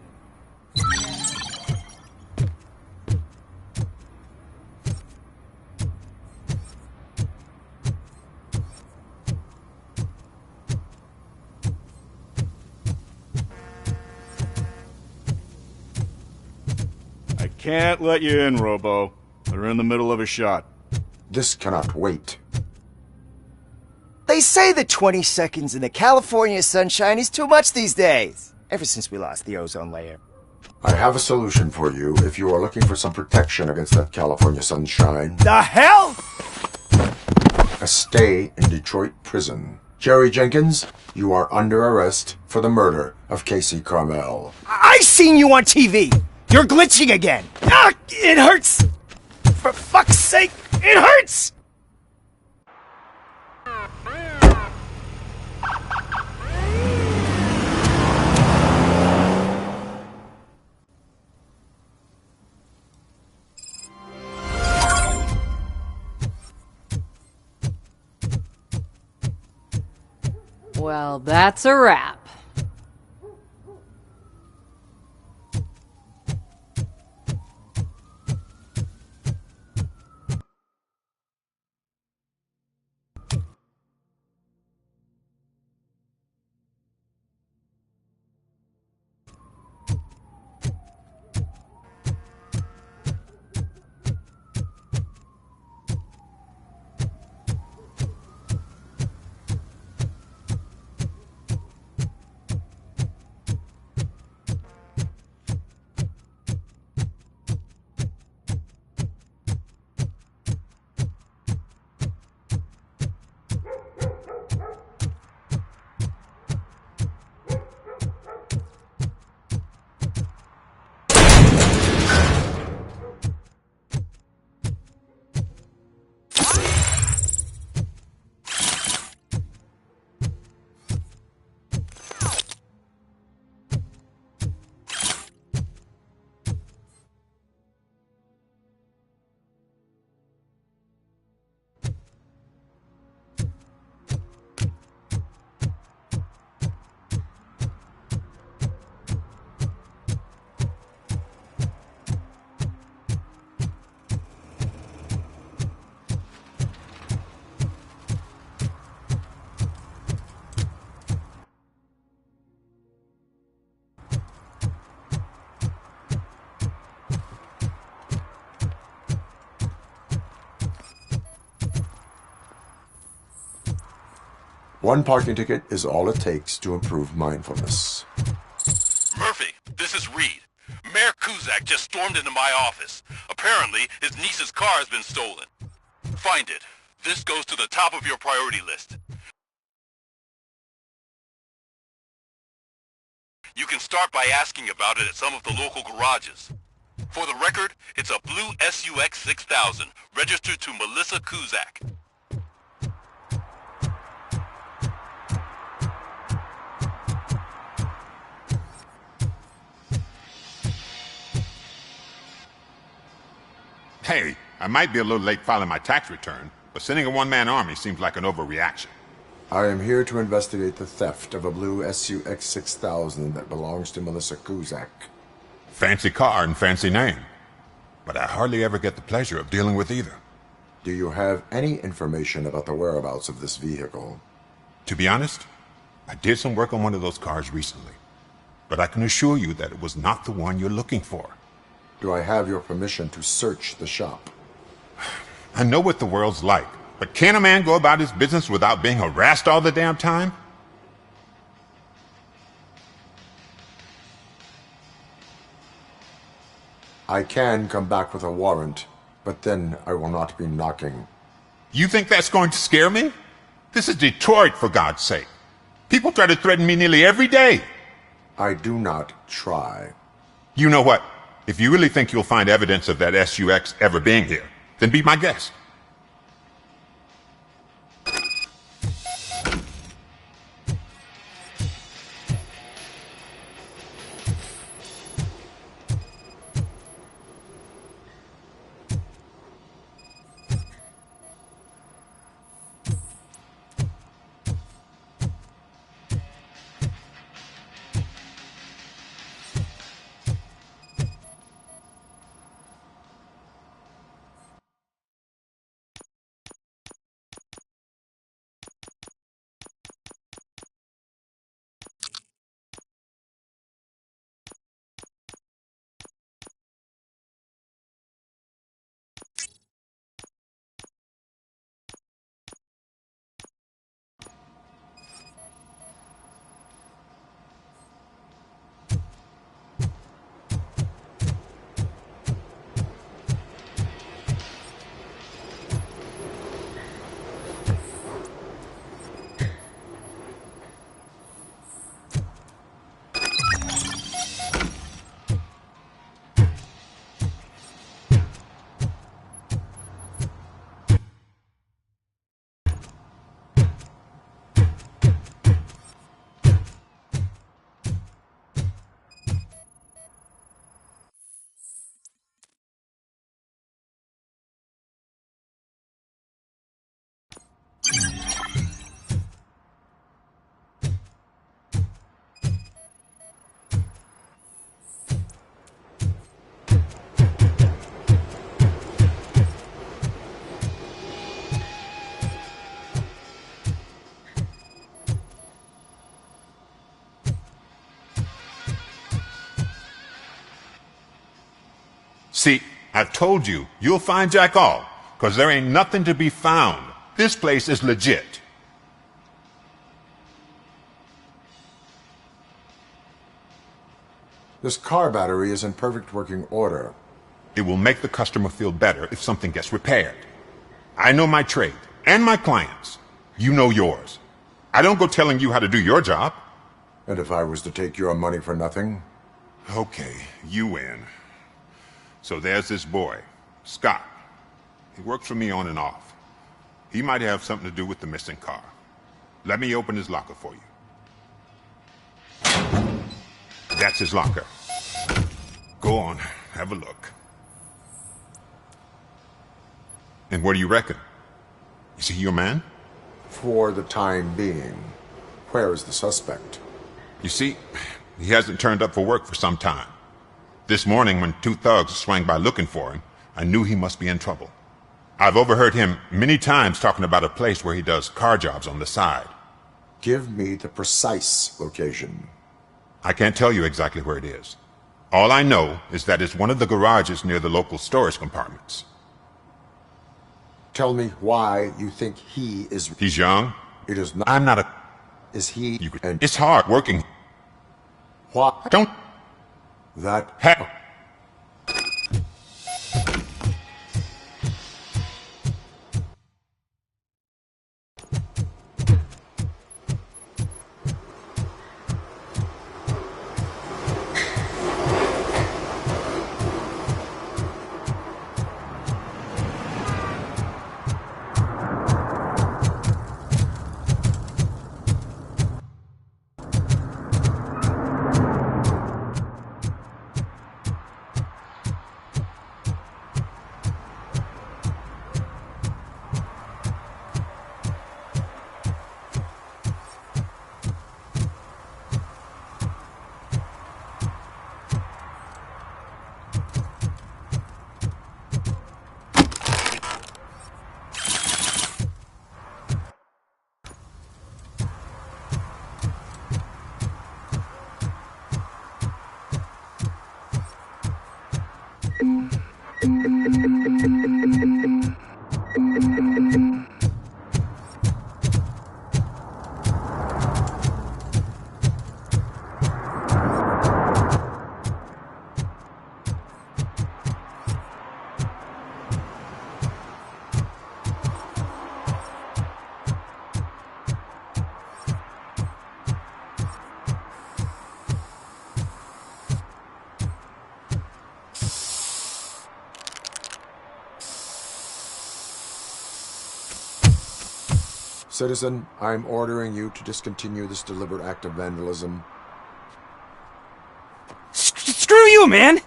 Speaker 10: in.
Speaker 5: I can't let you in, Robo. We're in the middle of a shot.
Speaker 8: This cannot wait.
Speaker 2: They say that 20 seconds in the California sunshine is too much these days. Ever since we lost the ozone layer.
Speaker 8: I have a solution for you if you are looking for some protection against that California sunshine.
Speaker 2: The hell?
Speaker 8: A stay in Detroit prison. Jerry Jenkins, you are under arrest for the murder of Casey Carmel.
Speaker 2: I seen you on TV. You're glitching again. Ah, it hurts. For fuck's sake, it hurts!
Speaker 16: Well, that's a wrap.
Speaker 8: One parking ticket is all it takes to improve mindfulness.
Speaker 18: Murphy, this is Reed. Mayor Kuzak just stormed into my office. Apparently, his niece's car has been stolen. Find it. This goes to the top of your priority list. You can start by asking about it at some of the local garages. For the record, it's a blue SUX 6000, registered to Melissa Kuzak.
Speaker 14: Hey, I might be a little late filing my tax return.
Speaker 15: but sending a one-man army seems like an overreaction.
Speaker 8: I am here to investigate the theft of a blue SUX 6000 that belongs to Melissa Kuzak.
Speaker 15: Fancy car and fancy name, but I hardly ever get the pleasure of dealing with either.
Speaker 8: Do you have any information about the whereabouts of this vehicle?
Speaker 15: To be honest, I did some work on one of those cars recently, but I can assure you that it was not the one you're looking for.
Speaker 8: Do I have your permission to search the shop?
Speaker 15: I know what the world's like, but can a man go about his business without being harassed all the damn time?
Speaker 8: I can come back with a warrant, but then I will not be knocking.
Speaker 15: You think that's going to scare me? This is Detroit, for God's sake. People try to threaten me nearly every day.
Speaker 8: I do not try.
Speaker 15: You know what? If you really think you'll find evidence of that SUX ever being here, then be my guest. See, I've told you, you'll find Jack all, 'cause there ain't nothing to be found. This place is legit.
Speaker 8: This car battery is in perfect working order.
Speaker 15: It will make the customer feel better if something gets repaired. I know my trade, and my clients. You know yours. I don't go telling you how to do your job.
Speaker 8: And if I was to take your money for nothing?
Speaker 15: Okay, you win. So there's this boy, Scott. He works for me on and off. He might have something to do with the missing car. Let me open his locker for you. That's his locker. Go on, have a look. And what do you reckon? Is he your man?
Speaker 8: For the time being. Where is the suspect?
Speaker 15: You see, he hasn't turned up for work for some time. This morning, when two thugs swang by looking for him, I knew he must be in trouble. I've overheard him many times talking about a place where he does car jobs on the side.
Speaker 8: Give me the precise location.
Speaker 15: I can't tell you exactly where it is. All I know is that it's one of the garages near the local storage compartments.
Speaker 8: Tell me why you think he is...
Speaker 15: He's young.
Speaker 8: It is not...
Speaker 15: I'm not a...
Speaker 8: Is he...
Speaker 15: It's hard working.
Speaker 8: What?
Speaker 15: Don't...
Speaker 8: That... Citizen, I'm ordering you to discontinue this deliberate act of vandalism.
Speaker 13: Screw you, man!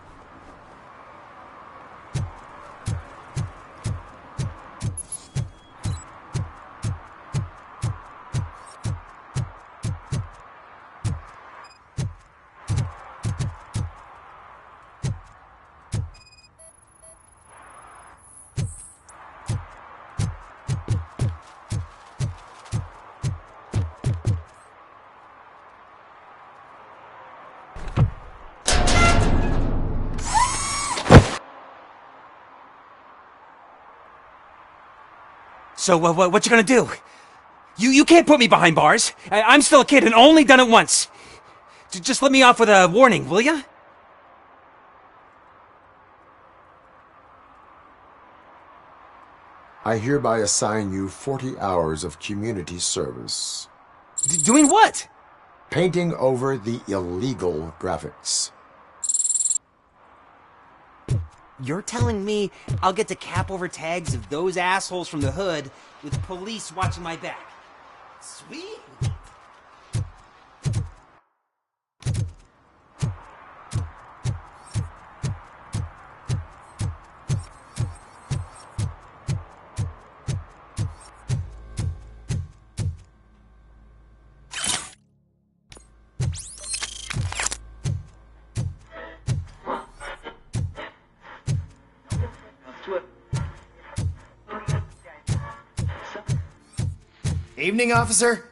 Speaker 13: So, what you gonna do? You can't put me behind bars. I'm still a kid and only done it once. Just let me off with a warning, will ya?
Speaker 8: I hereby assign you 40 hours of community service.
Speaker 13: Doing what?
Speaker 8: Painting over the illegal graphics.
Speaker 13: You're telling me I'll get to cap over tags of those assholes from the hood with police watching my back? Sweet.
Speaker 2: Evening, officer.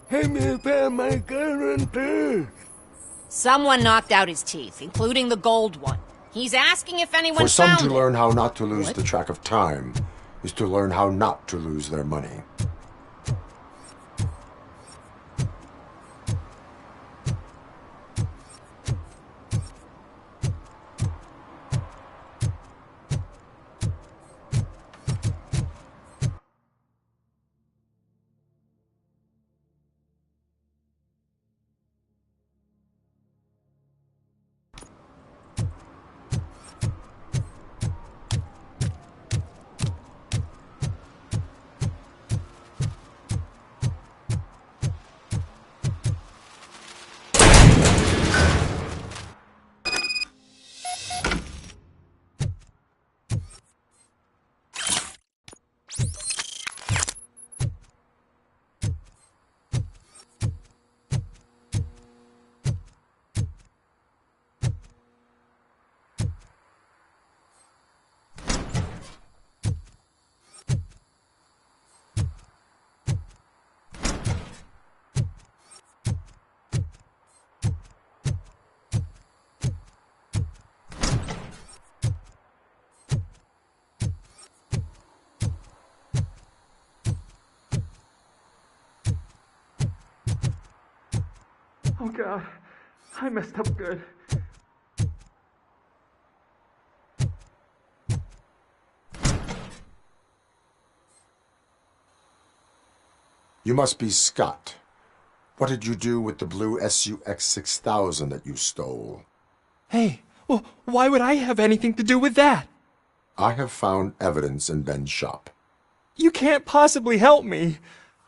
Speaker 4: Hey, me found my guarantee. Someone knocked out his teeth, including the gold one. He's asking if anyone
Speaker 8: For some
Speaker 4: found
Speaker 8: to
Speaker 4: it.
Speaker 8: learn how not to lose the track of time is to learn how not to lose their money.
Speaker 13: Oh God, I messed up good.
Speaker 8: You must be Scott. What did you do with the blue SUX 6000 that you stole?
Speaker 13: Hey, well, why would I have anything to do with that?
Speaker 8: I have found evidence in Ben's shop.
Speaker 13: You can't possibly help me.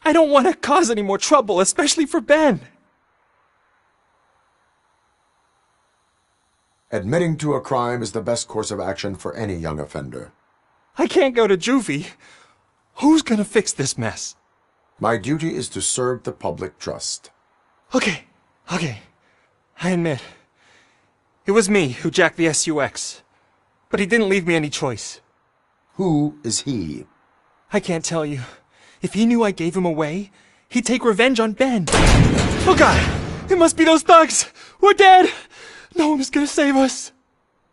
Speaker 13: I don't want to cause any more trouble, especially for Ben.
Speaker 8: Admitting to a crime is the best course of action for any young offender.
Speaker 13: I can't go to juvie. Who's gonna fix this mess?
Speaker 8: My duty is to serve the public trust.
Speaker 13: Okay. I admit. It was me who jacked the SUX. But he didn't leave me any choice.
Speaker 8: Who is he?
Speaker 13: I can't tell you. If he knew I gave him away, he'd take revenge on Ben. Oh God! It must be those thugs! We're dead! No one is gonna save us.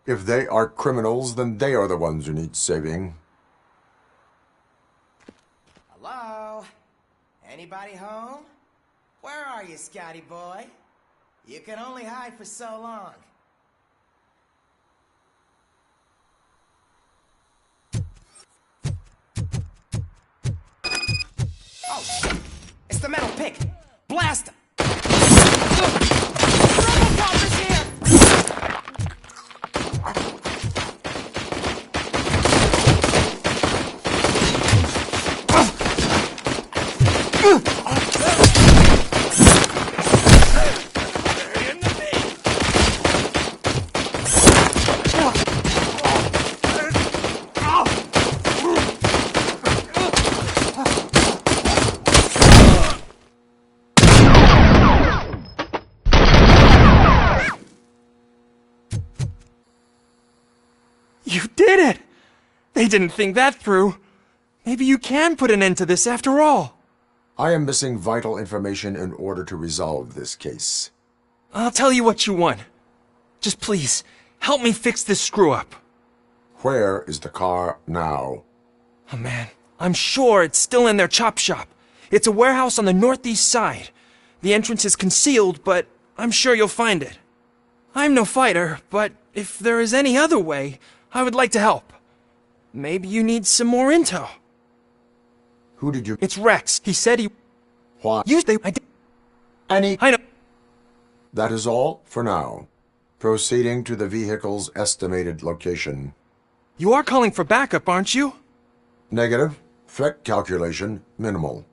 Speaker 8: If they are criminals, then they are the ones who need saving.
Speaker 2: Hello? Anybody home? Where are you, Scotty boy? You can only hide for so long. Oh, shit! It's the metal pick! Blast him! ROBOCOP is here!
Speaker 13: You did it! They didn't think that through. Maybe you can put an end to this after all.
Speaker 8: I am missing vital information in order to resolve this case.
Speaker 13: I'll tell you what you want. Just please, help me fix this screw-up.
Speaker 8: Where is the car now?
Speaker 13: Oh man, I'm sure it's still in their chop shop. It's a warehouse on the northeast side. The entrance is concealed, but I'm sure you'll find it. I'm no fighter, but if there is any other way, I would like to help. Maybe you need some more intel.
Speaker 8: Who did you...
Speaker 13: It's Rex. He said he...
Speaker 8: Why?
Speaker 13: I did... I know...
Speaker 8: That is all for now. Proceeding to the vehicle's estimated location.
Speaker 13: You are calling for backup, aren't you?
Speaker 8: Negative. Threat calculation minimal.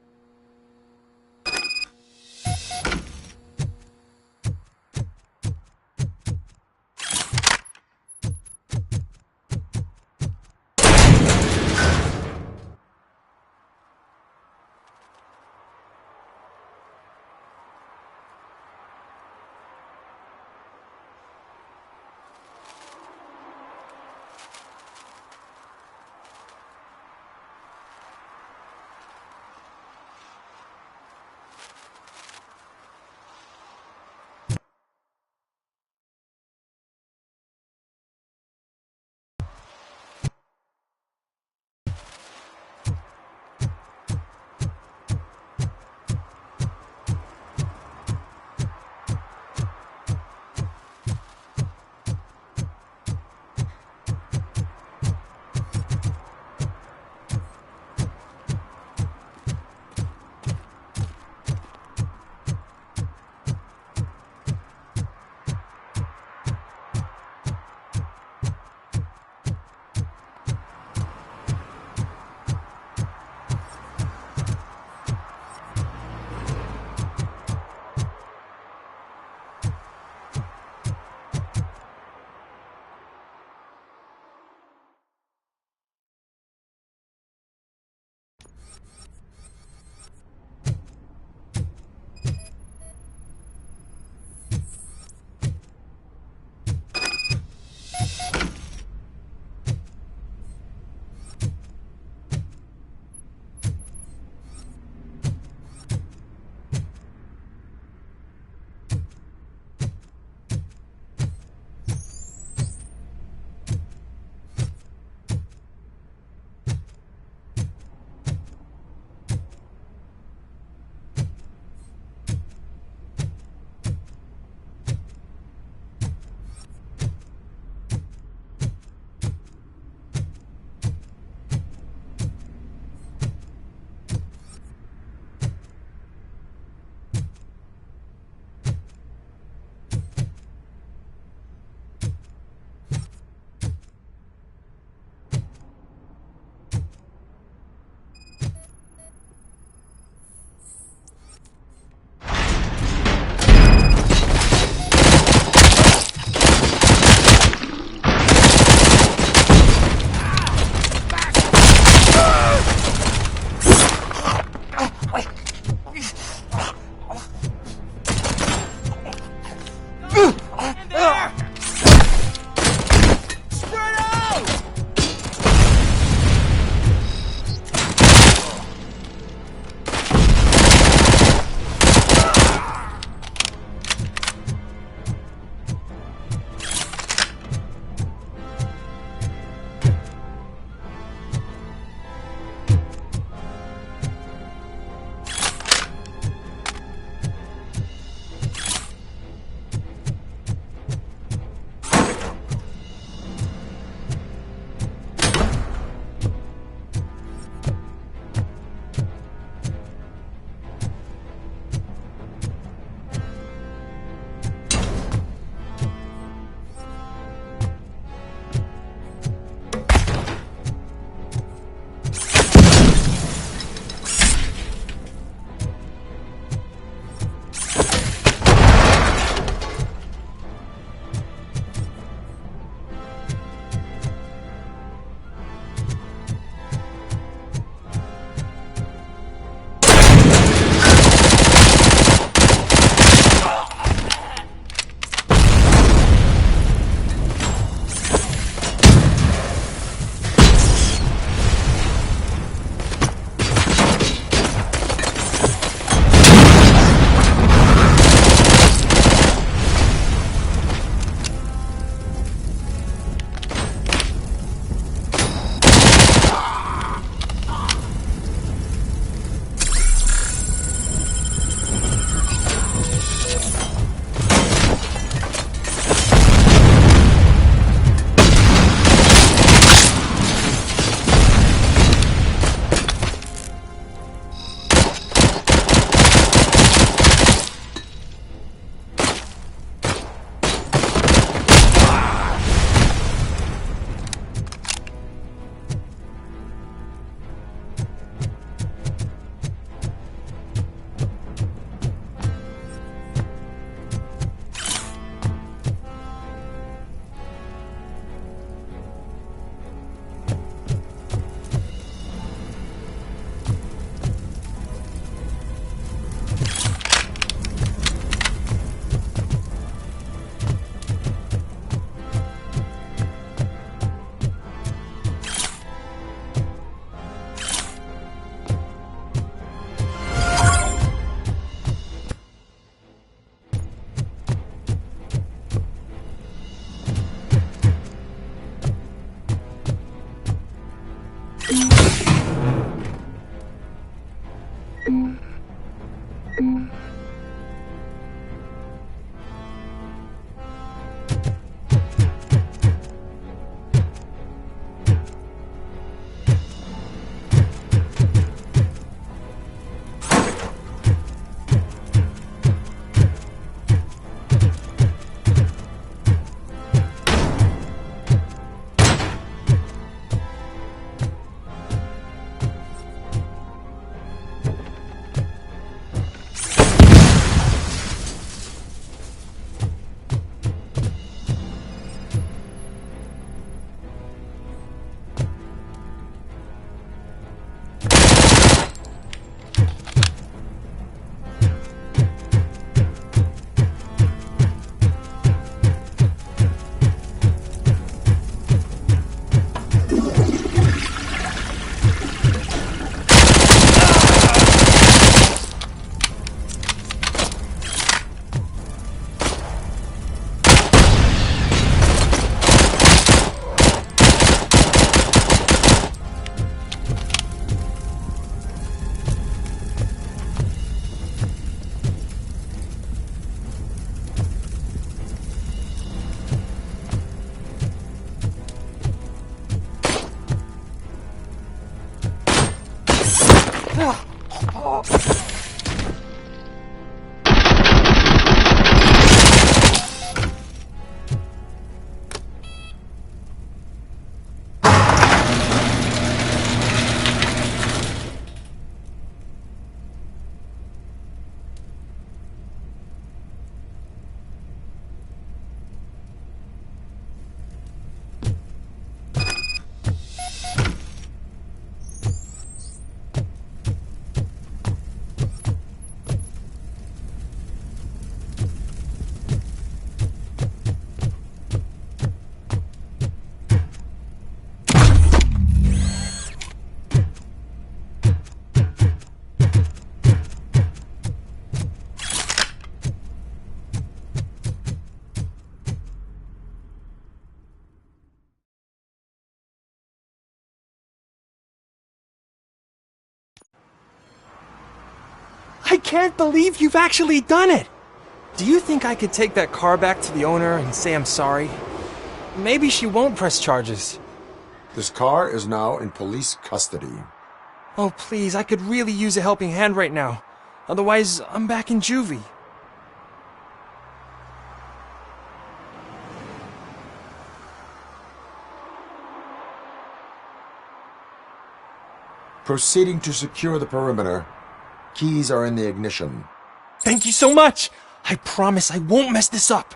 Speaker 13: I can't believe you've actually done it! Do you think I could take that car back to the owner and say I'm sorry? Maybe she won't press charges.
Speaker 8: This car is now in police custody.
Speaker 13: Oh, please, I could really use a helping hand right now. Otherwise, I'm back in juvie.
Speaker 8: Proceeding to secure the perimeter. Keys are in the ignition.
Speaker 13: Thank you so much! I promise I won't mess this up.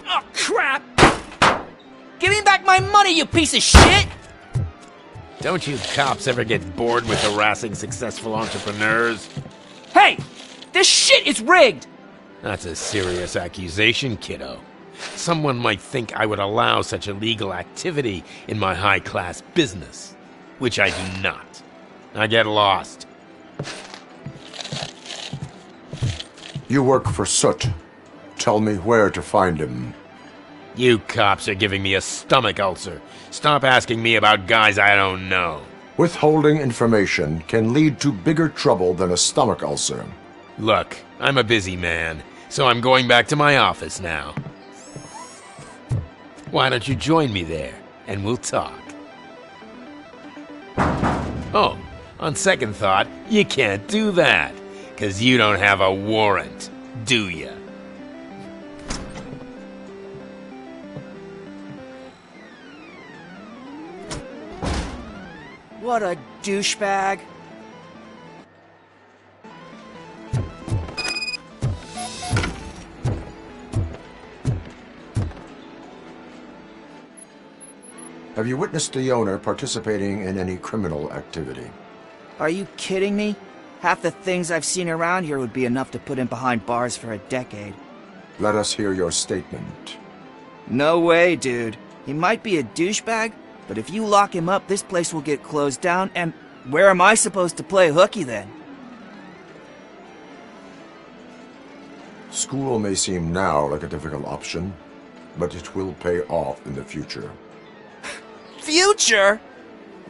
Speaker 12: Oh, crap! Give me back my money, you piece of shit!
Speaker 11: Don't you cops ever get bored with harassing successful entrepreneurs?
Speaker 12: Hey! This shit is rigged!
Speaker 11: That's a serious accusation, kiddo. Someone might think I would allow such illegal activity in my high-class business, which I do not. I get lost.
Speaker 8: You work for Soot. Tell me where to find him.
Speaker 11: You cops are giving me a stomach ulcer. Stop asking me about guys I don't know.
Speaker 8: Withholding information can lead to bigger trouble than a stomach ulcer.
Speaker 11: Look, I'm a busy man, so I'm going back to my office now. Why don't you join me there, and we'll talk. Oh, on second thought, you can't do that, 'cause you don't have a warrant, do ya?
Speaker 12: What a douchebag.
Speaker 8: Have you witnessed the owner participating in any criminal activity?
Speaker 17: Are you kidding me? Half the things I've seen around here would be enough to put him behind bars for a decade.
Speaker 8: Let us hear your statement.
Speaker 17: No way, dude. He might be a douchebag, but if you lock him up, this place will get closed down, and where am I supposed to play hooky then?
Speaker 8: School may seem now like a difficult option, but it will pay off in the future.
Speaker 17: Future?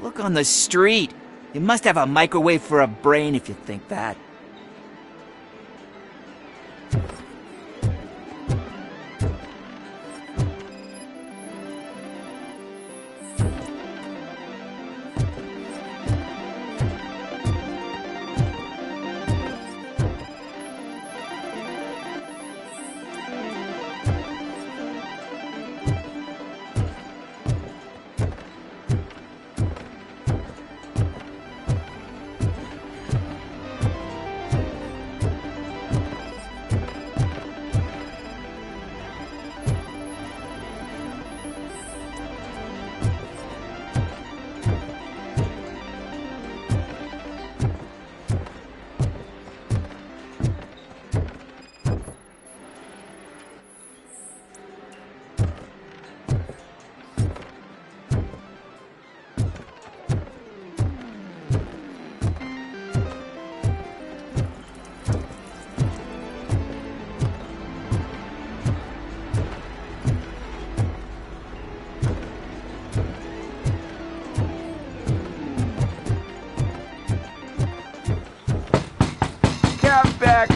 Speaker 17: Look on the street. You must have a microwave for a brain if you think that.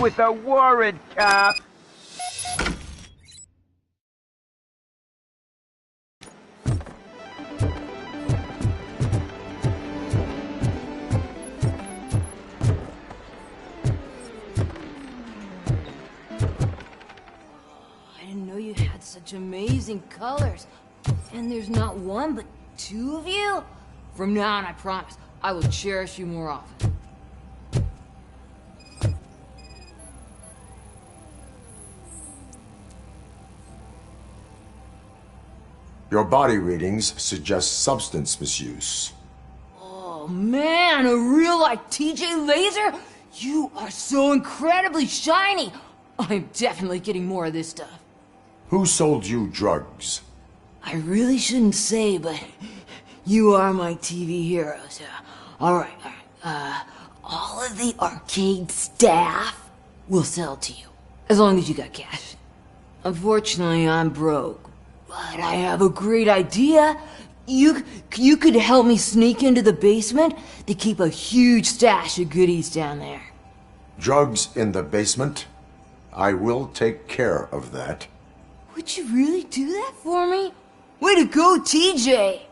Speaker 19: With a warrant, cop!
Speaker 16: got such amazing colors. And there's not one, but two of you? From now on, I promise, I will cherish you more often.
Speaker 8: Your body readings suggest substance misuse.
Speaker 16: Oh man, a real like TJ Laser? You are so incredibly shiny! I'm definitely getting more of this stuff.
Speaker 8: Who sold you drugs?
Speaker 16: I really shouldn't say, but you are my TV heroes. Alright. All of the arcade staff will sell to you, as long as you got cash. Unfortunately, I'm broke. But I have a great idea. You could help me sneak into the basement. They keep a huge stash of goodies down there.
Speaker 8: Drugs in the basement? I will take care of that.
Speaker 16: Would you really do that for me? Way to go, TJ!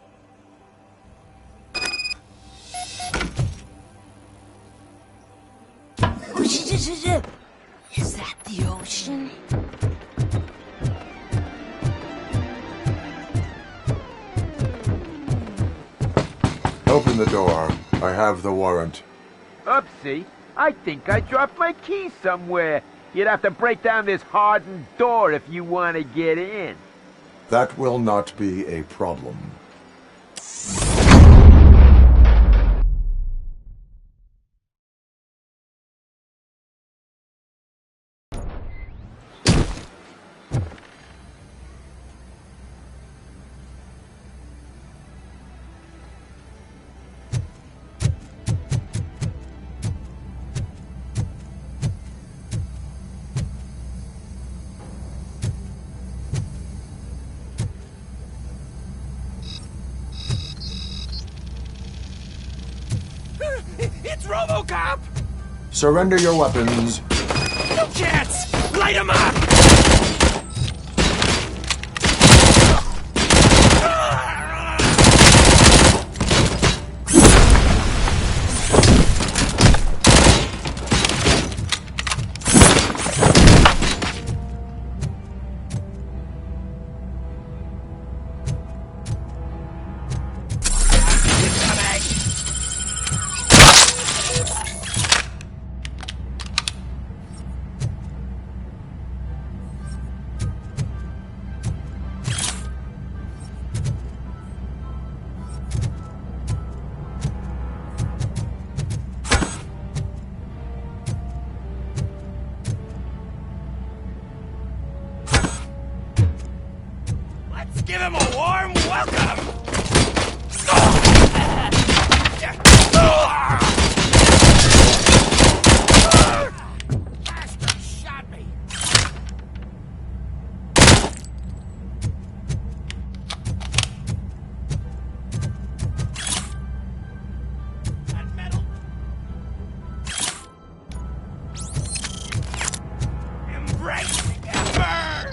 Speaker 16: Is that the ocean?
Speaker 8: Open the door. I have the warrant.
Speaker 19: Oopsie. I think I dropped my key somewhere. You'd have to break down this hardened door if you want to get in.
Speaker 8: That will not be a problem.
Speaker 12: It's RoboCop!
Speaker 8: Surrender your weapons.
Speaker 12: No chance! Light him up! Give him a warm welcome! Bastard shot me! That metal! Embrace Ember!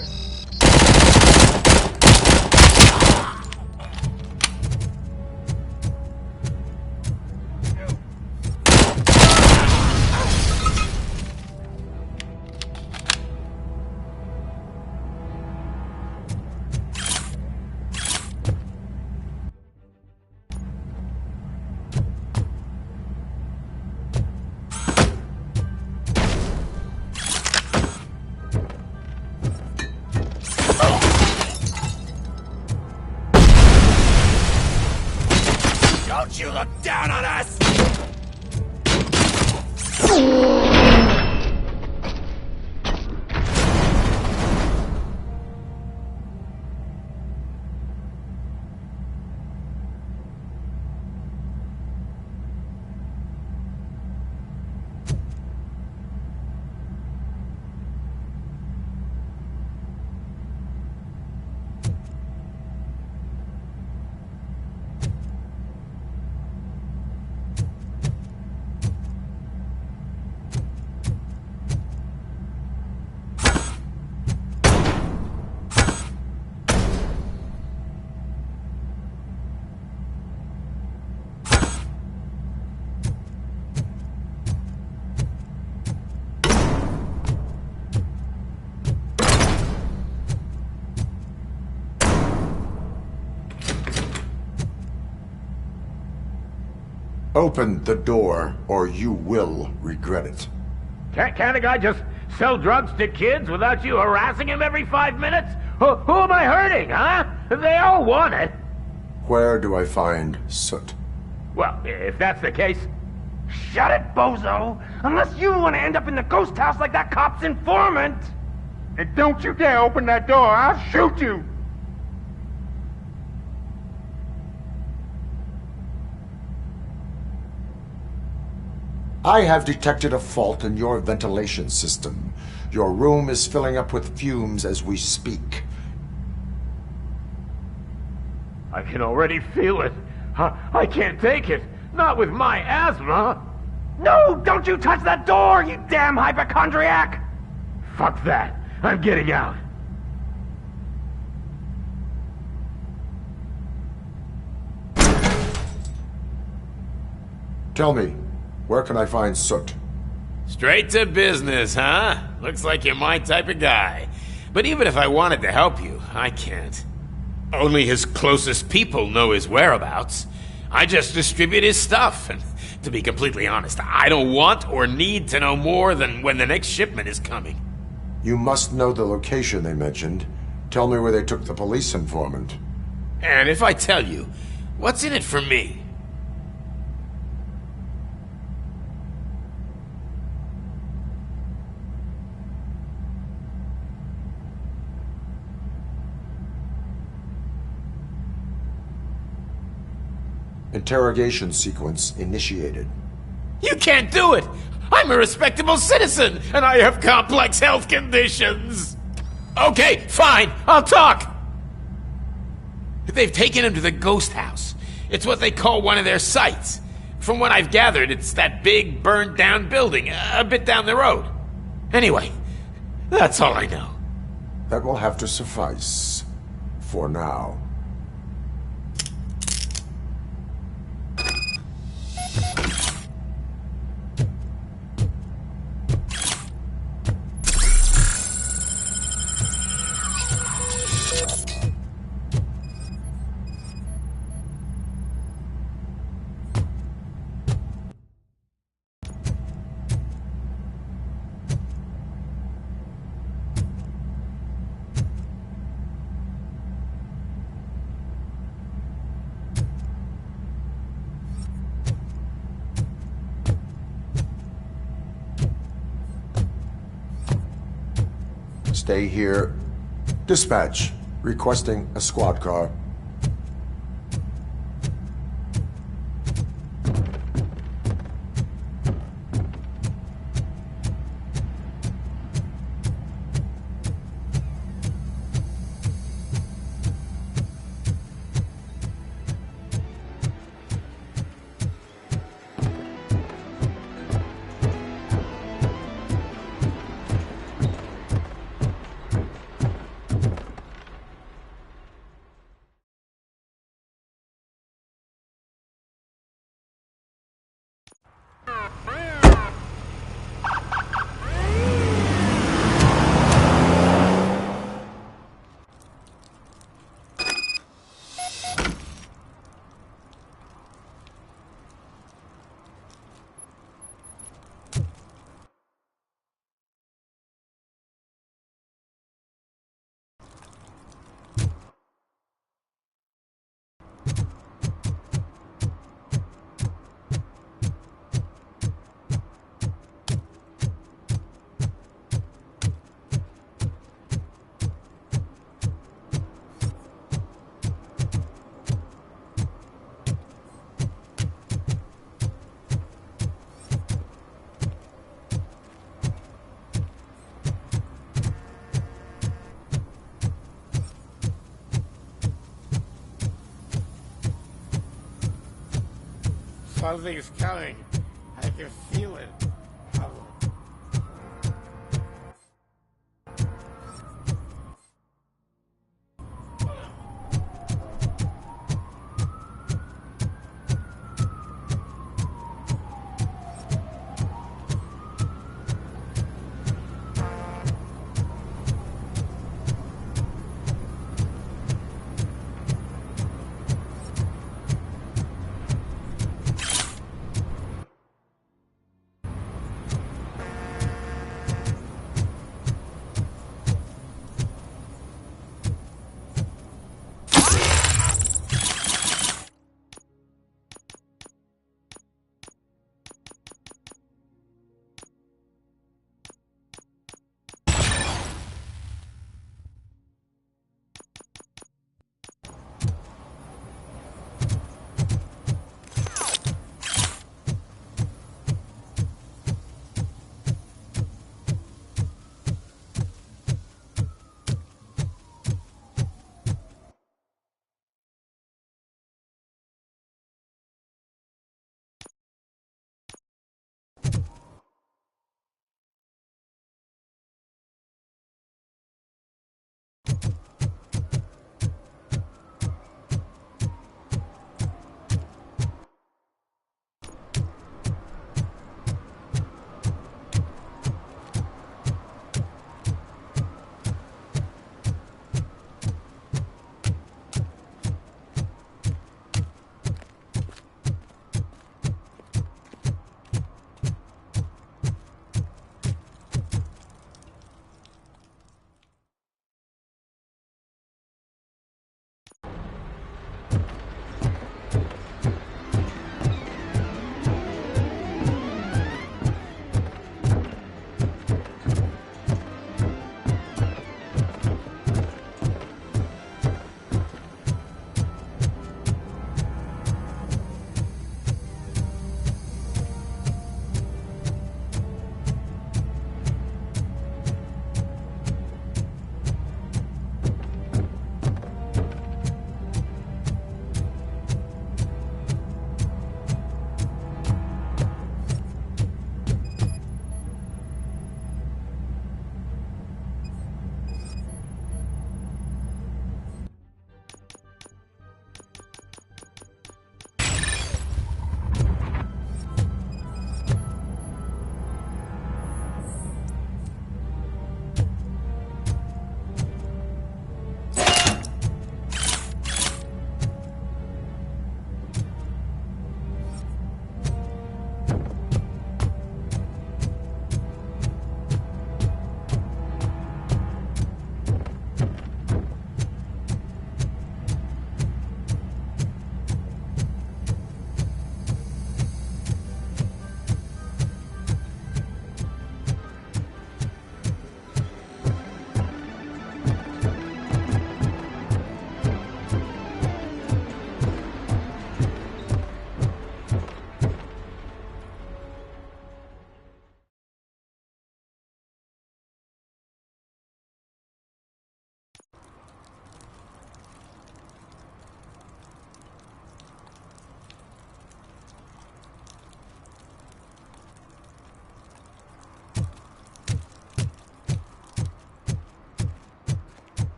Speaker 8: Open the door, or you will regret it.
Speaker 19: Can't a guy just sell drugs to kids without you harassing him every 5 minutes? Who am I hurting, huh? They all want it.
Speaker 8: Where do I find Soot?
Speaker 19: Well, if that's the case... Shut it, bozo! Unless you want to end up in the ghost house like that cop's informant! And don't you dare open that door, I'll shoot you!
Speaker 8: I have detected a fault in your ventilation system. Your room is filling up with fumes as we speak.
Speaker 19: I can already feel it. I can't take it. Not with my asthma. No, don't you touch that door, you damn hypochondriac! Fuck that. I'm getting out.
Speaker 8: Tell me, where can I find Soot?
Speaker 11: Straight to business, huh? Looks like you're my type of guy. But even if I wanted to help you, I can't. Only his closest people know his whereabouts. I just distribute his stuff, and to be completely honest, I don't want or need to know more than when the next shipment is coming.
Speaker 8: You must know the location they mentioned. Tell me where they took the police informant.
Speaker 11: And if I tell you, what's in it for me?
Speaker 8: Interrogation sequence initiated.
Speaker 11: You can't do it! I'm a respectable citizen, and I have complex health conditions! Okay, fine, I'll talk! They've taken him to the ghost house. It's what they call one of their sites. From what I've gathered, it's that big, burned-down building, a bit down the road. Anyway, that's all I know.
Speaker 8: That will have to suffice. For now. Stay here. Dispatch. Requesting a squad car.
Speaker 11: Something's coming. I can feel it.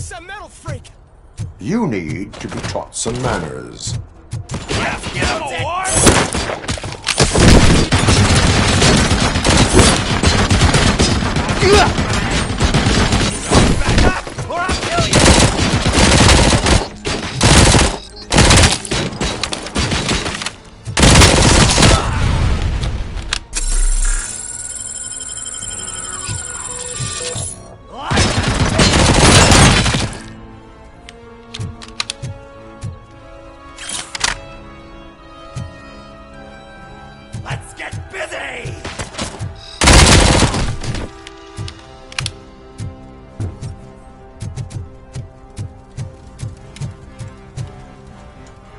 Speaker 2: some metal freak!
Speaker 8: You need to be taught some manners.
Speaker 2: Let's get him, boy! Back up, or I'll kill you! Let's get busy!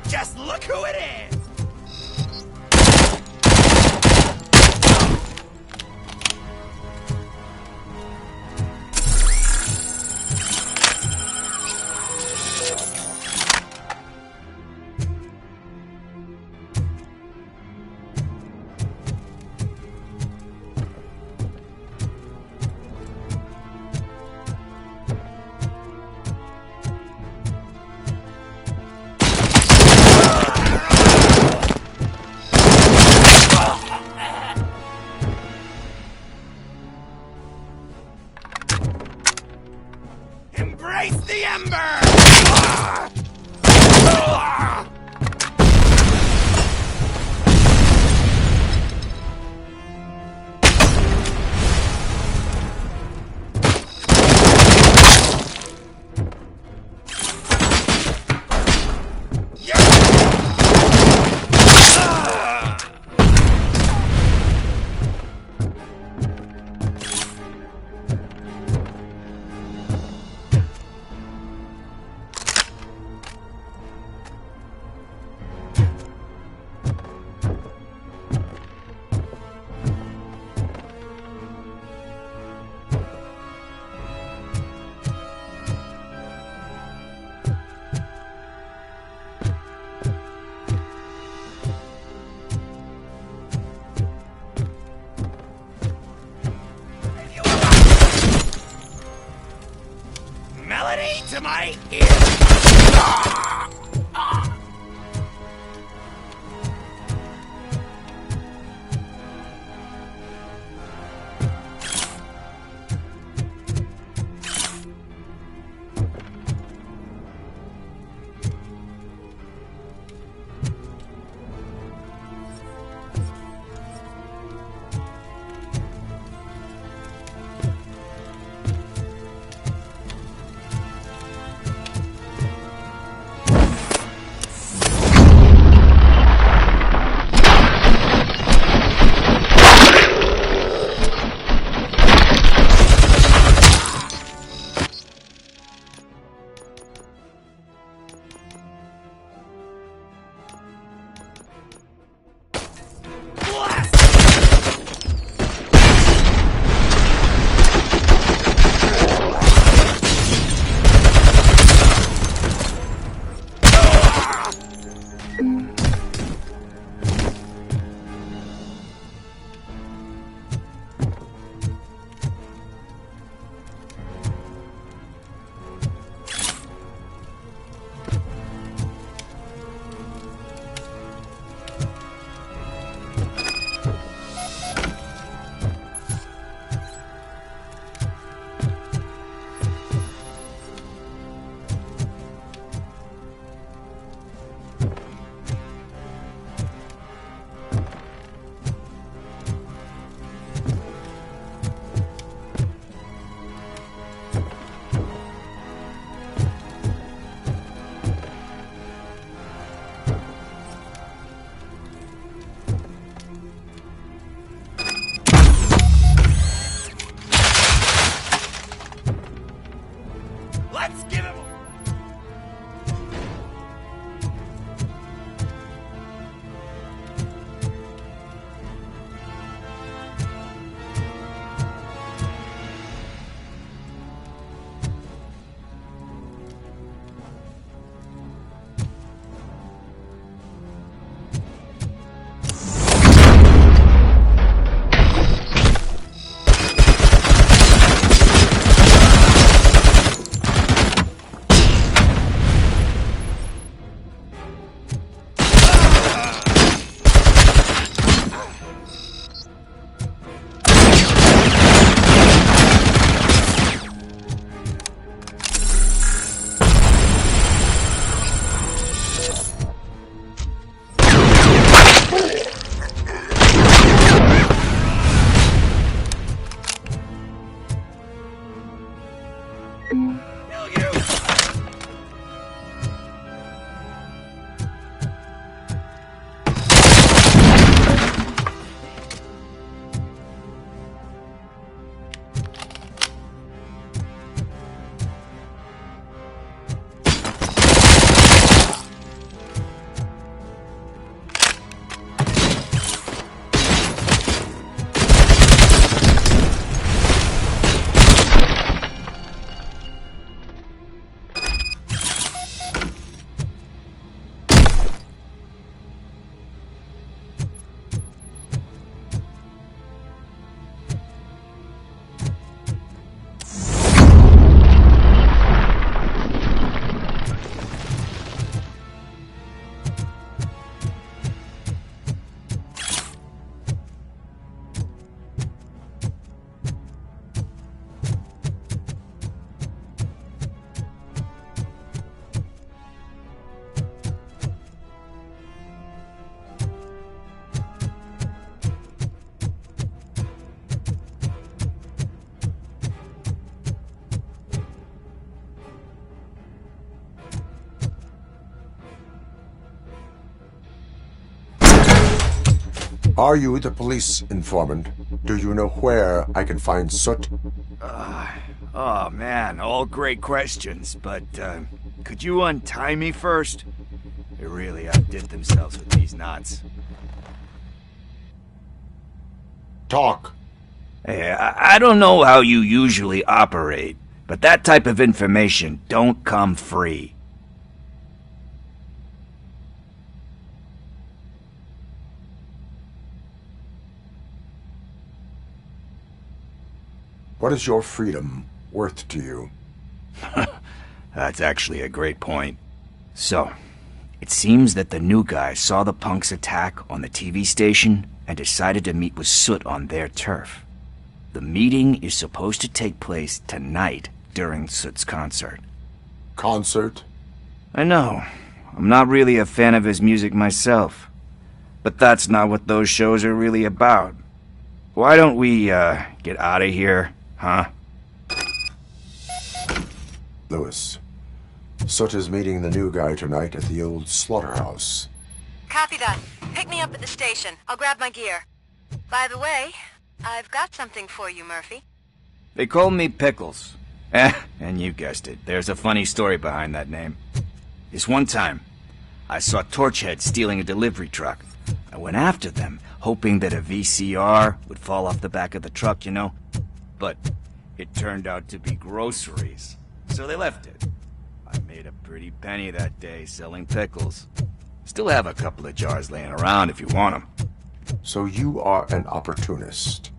Speaker 2: Just look who it is! Embrace the ember! Melody to my ear! Let's give him...
Speaker 8: Are you the police informant? Do you know where I can find Soot?
Speaker 2: Oh man, all great questions, but could you untie me first? They really outdid themselves with these knots.
Speaker 8: Talk.
Speaker 2: Hey, I don't know how you usually operate, but that type of information don't come free.
Speaker 8: What is your freedom worth to you?
Speaker 2: That's actually a great point. So, it seems that the new guy saw the punks' attack on the TV station and decided to meet with Soot on their turf. The meeting is supposed to take place tonight during Soot's concert.
Speaker 8: Concert?
Speaker 2: I know. I'm not really a fan of his music myself. But that's not what those shows are really about. Why don't we, get out of here, huh?
Speaker 8: Lewis, Soot is meeting the new guy tonight at the old slaughterhouse.
Speaker 6: Copy that. Pick me up at the station. I'll grab my gear. By the way, I've got something for you, Murphy.
Speaker 2: They call me Pickles. And you guessed it, there's a funny story behind that name. This one time, I saw Torchhead stealing a delivery truck. I went after them, hoping that a VCR would fall off the back of the truck, you know? But it turned out to be groceries, so they left it. I made a pretty penny that day selling pickles. Still have a couple of jars laying around if you want them.
Speaker 8: So you are an opportunist.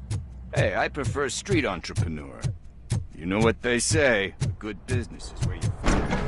Speaker 2: Hey, I prefer street entrepreneur. You know what they say, a good business is where you find it.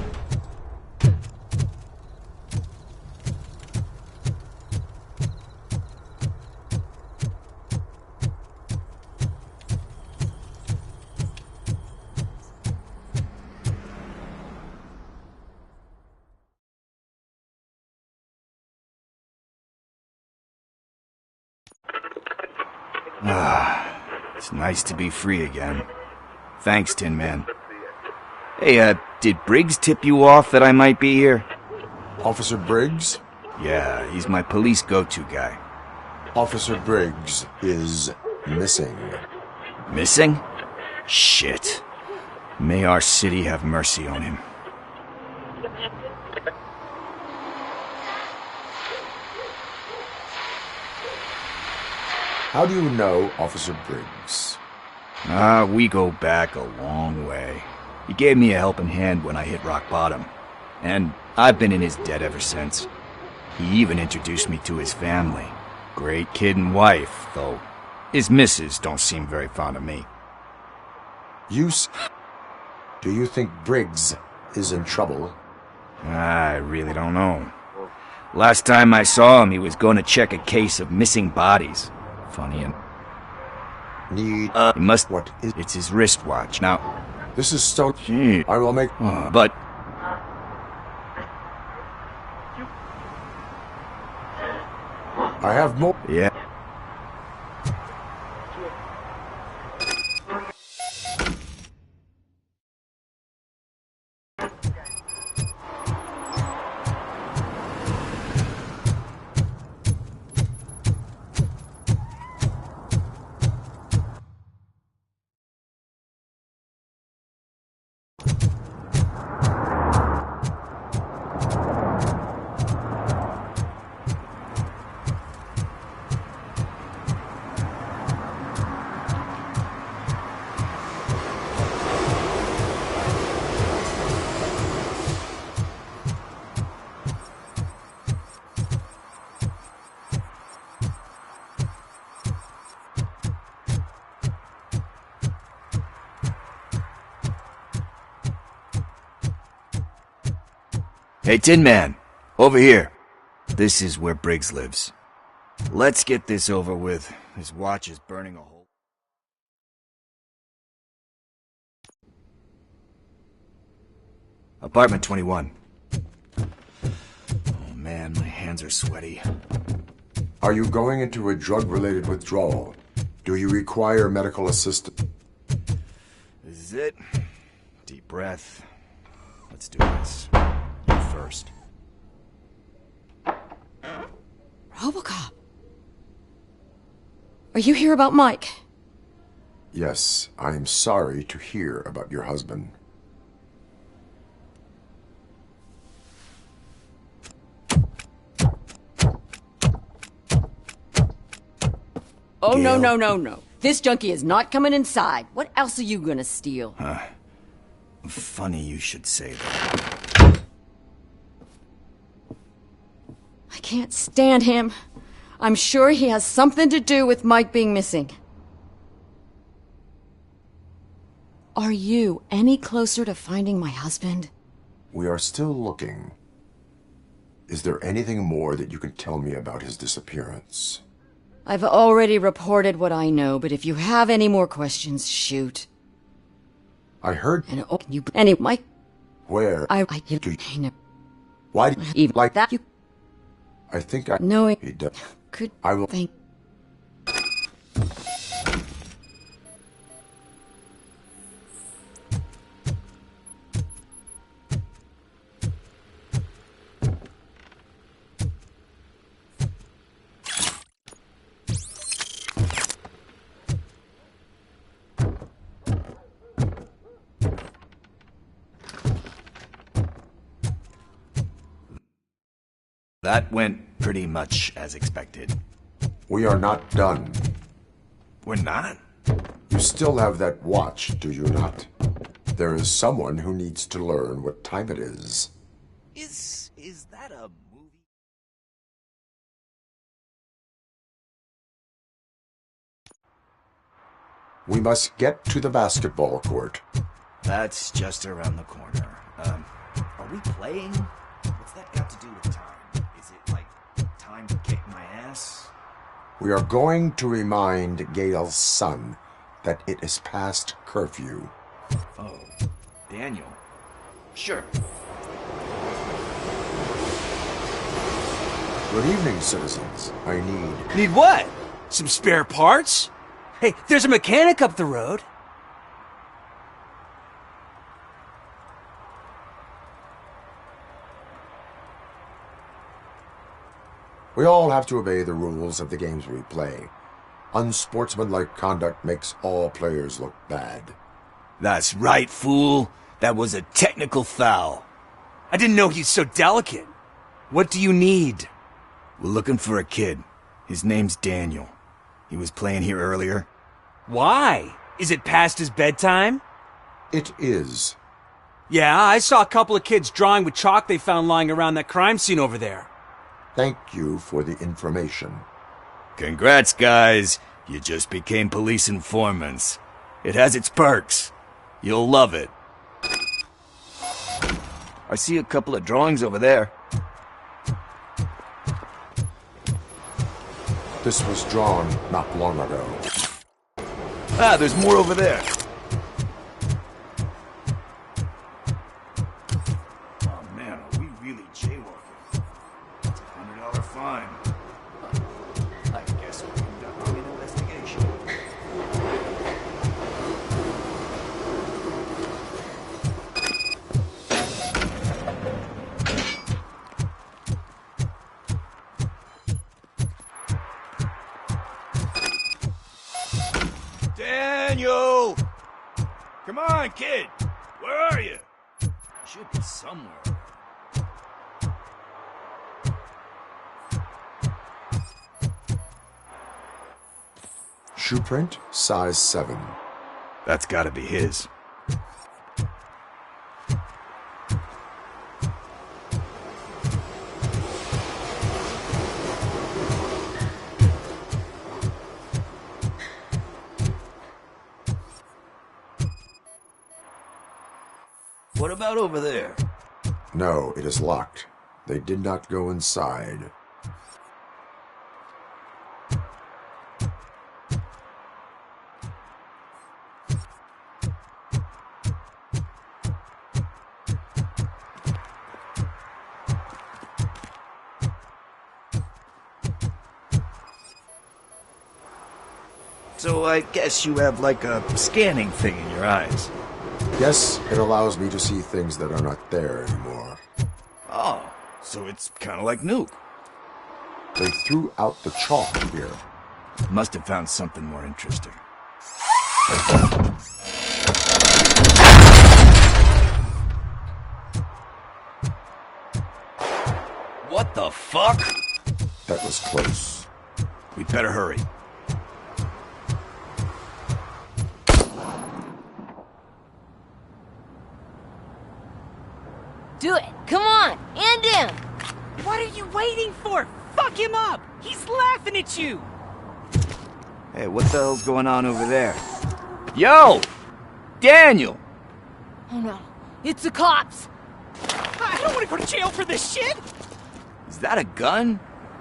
Speaker 2: It's nice to be free again. Thanks, Tin Man. Hey, did Briggs tip you off that I might be here?
Speaker 8: Officer Briggs?
Speaker 2: Yeah, he's my police go-to guy.
Speaker 8: Officer Briggs is missing.
Speaker 2: Missing? Shit. May our city have mercy on him.
Speaker 8: How do you know Officer Briggs?
Speaker 2: We go back a long way. He gave me a helping hand when I hit rock bottom. And I've been in his debt ever since. He even introduced me to his family. Great kid and wife, though his missus don't seem very fond of me.
Speaker 8: Do you think Briggs is in trouble?
Speaker 2: I really don't know. Last time I saw him, he was going to check a case of missing bodies. Funny and...
Speaker 8: Need...
Speaker 2: he must...
Speaker 8: What is...
Speaker 2: It's his wristwatch. Now...
Speaker 8: This is Stone...
Speaker 2: Gee.
Speaker 8: I will make...
Speaker 2: but...
Speaker 8: I have more...
Speaker 2: Yeah. Hey, Tin Man, over here. This is where Briggs lives. Let's get this over with. His watch is burning a hole. Apartment 21. Oh man, my hands are sweaty.
Speaker 8: Are you going into a drug-related withdrawal? Do you require medical assistance?
Speaker 2: This is it. Deep breath. Let's do this. You first.
Speaker 4: RoboCop.
Speaker 9: Are you here about Mike?
Speaker 8: Yes, I am sorry to hear about your husband.
Speaker 23: Oh, no. This junkie is not coming inside. What else are you gonna steal?
Speaker 2: Funny you should say that.
Speaker 23: I can't stand him. I'm sure he has something to do with Mike being missing. Are you any closer to finding my husband?
Speaker 8: We are still looking. Is there anything more that you can tell me about his disappearance?
Speaker 23: I've already reported what I know, but if you have any more questions, shoot.
Speaker 8: I heard.
Speaker 23: Mike.
Speaker 8: Where?
Speaker 23: I
Speaker 8: Why do you
Speaker 23: even
Speaker 8: like
Speaker 23: that? You
Speaker 8: I think I
Speaker 23: know it.
Speaker 8: He does.
Speaker 23: Could
Speaker 8: I will
Speaker 23: think.
Speaker 2: That went pretty much as expected.
Speaker 8: We are not done.
Speaker 2: We're not?
Speaker 8: You still have that watch, do you not? There is someone who needs to learn what time it is.
Speaker 2: Is that a movie?
Speaker 8: We must get to the basketball court.
Speaker 2: That's just around the corner. Are we playing? What's that got to do with time? Is it like time to kick my ass?
Speaker 8: We are going to remind Gail's son that it is past curfew.
Speaker 2: Oh, Daniel. Sure.
Speaker 8: Good evening, citizens. I need...
Speaker 17: Need what? Some spare parts? Hey, there's a mechanic up the road.
Speaker 8: We all have to obey the rules of the games we play. Unsportsmanlike conduct makes all players look bad.
Speaker 2: That's right, fool. That was a technical foul.
Speaker 17: I didn't know he's so delicate. What do you need?
Speaker 2: We're looking for a kid. His name's Daniel. He was playing here earlier.
Speaker 17: Why? Is it past his bedtime?
Speaker 8: It is.
Speaker 17: Yeah, I saw a couple of kids drawing with chalk they found lying around that crime scene over there.
Speaker 8: Thank you for the information.
Speaker 2: Congrats, guys. You just became police informants. It has its perks. You'll love it. I see a couple of drawings over there.
Speaker 8: This was drawn not long ago.
Speaker 2: Ah, there's more over there. Oh man, are we really jaywalking? It's a $100 fine. I guess we're conducting an investigation. Daniel! Come on, kid! Where are you? Should be somewhere.
Speaker 8: Shoe print, size 7.
Speaker 2: That's gotta be his. What about over there?
Speaker 8: No, it is locked. They did not go inside.
Speaker 2: So I guess you have like a scanning thing in your eyes.
Speaker 8: Yes, it allows me to see things that are not there anymore.
Speaker 2: Oh, so it's kind of like Nuke.
Speaker 8: They threw out the chalk here.
Speaker 2: Must have found something more interesting. What the fuck?
Speaker 8: That was close.
Speaker 2: We better hurry.
Speaker 4: Do it! Come on! End him!
Speaker 13: What are you waiting for? Fuck him up! He's laughing at you!
Speaker 2: Hey, what the hell's going on over there? Yo! Daniel!
Speaker 4: Oh no, it's the cops!
Speaker 13: I don't want to go to jail for this shit!
Speaker 2: Is that a gun?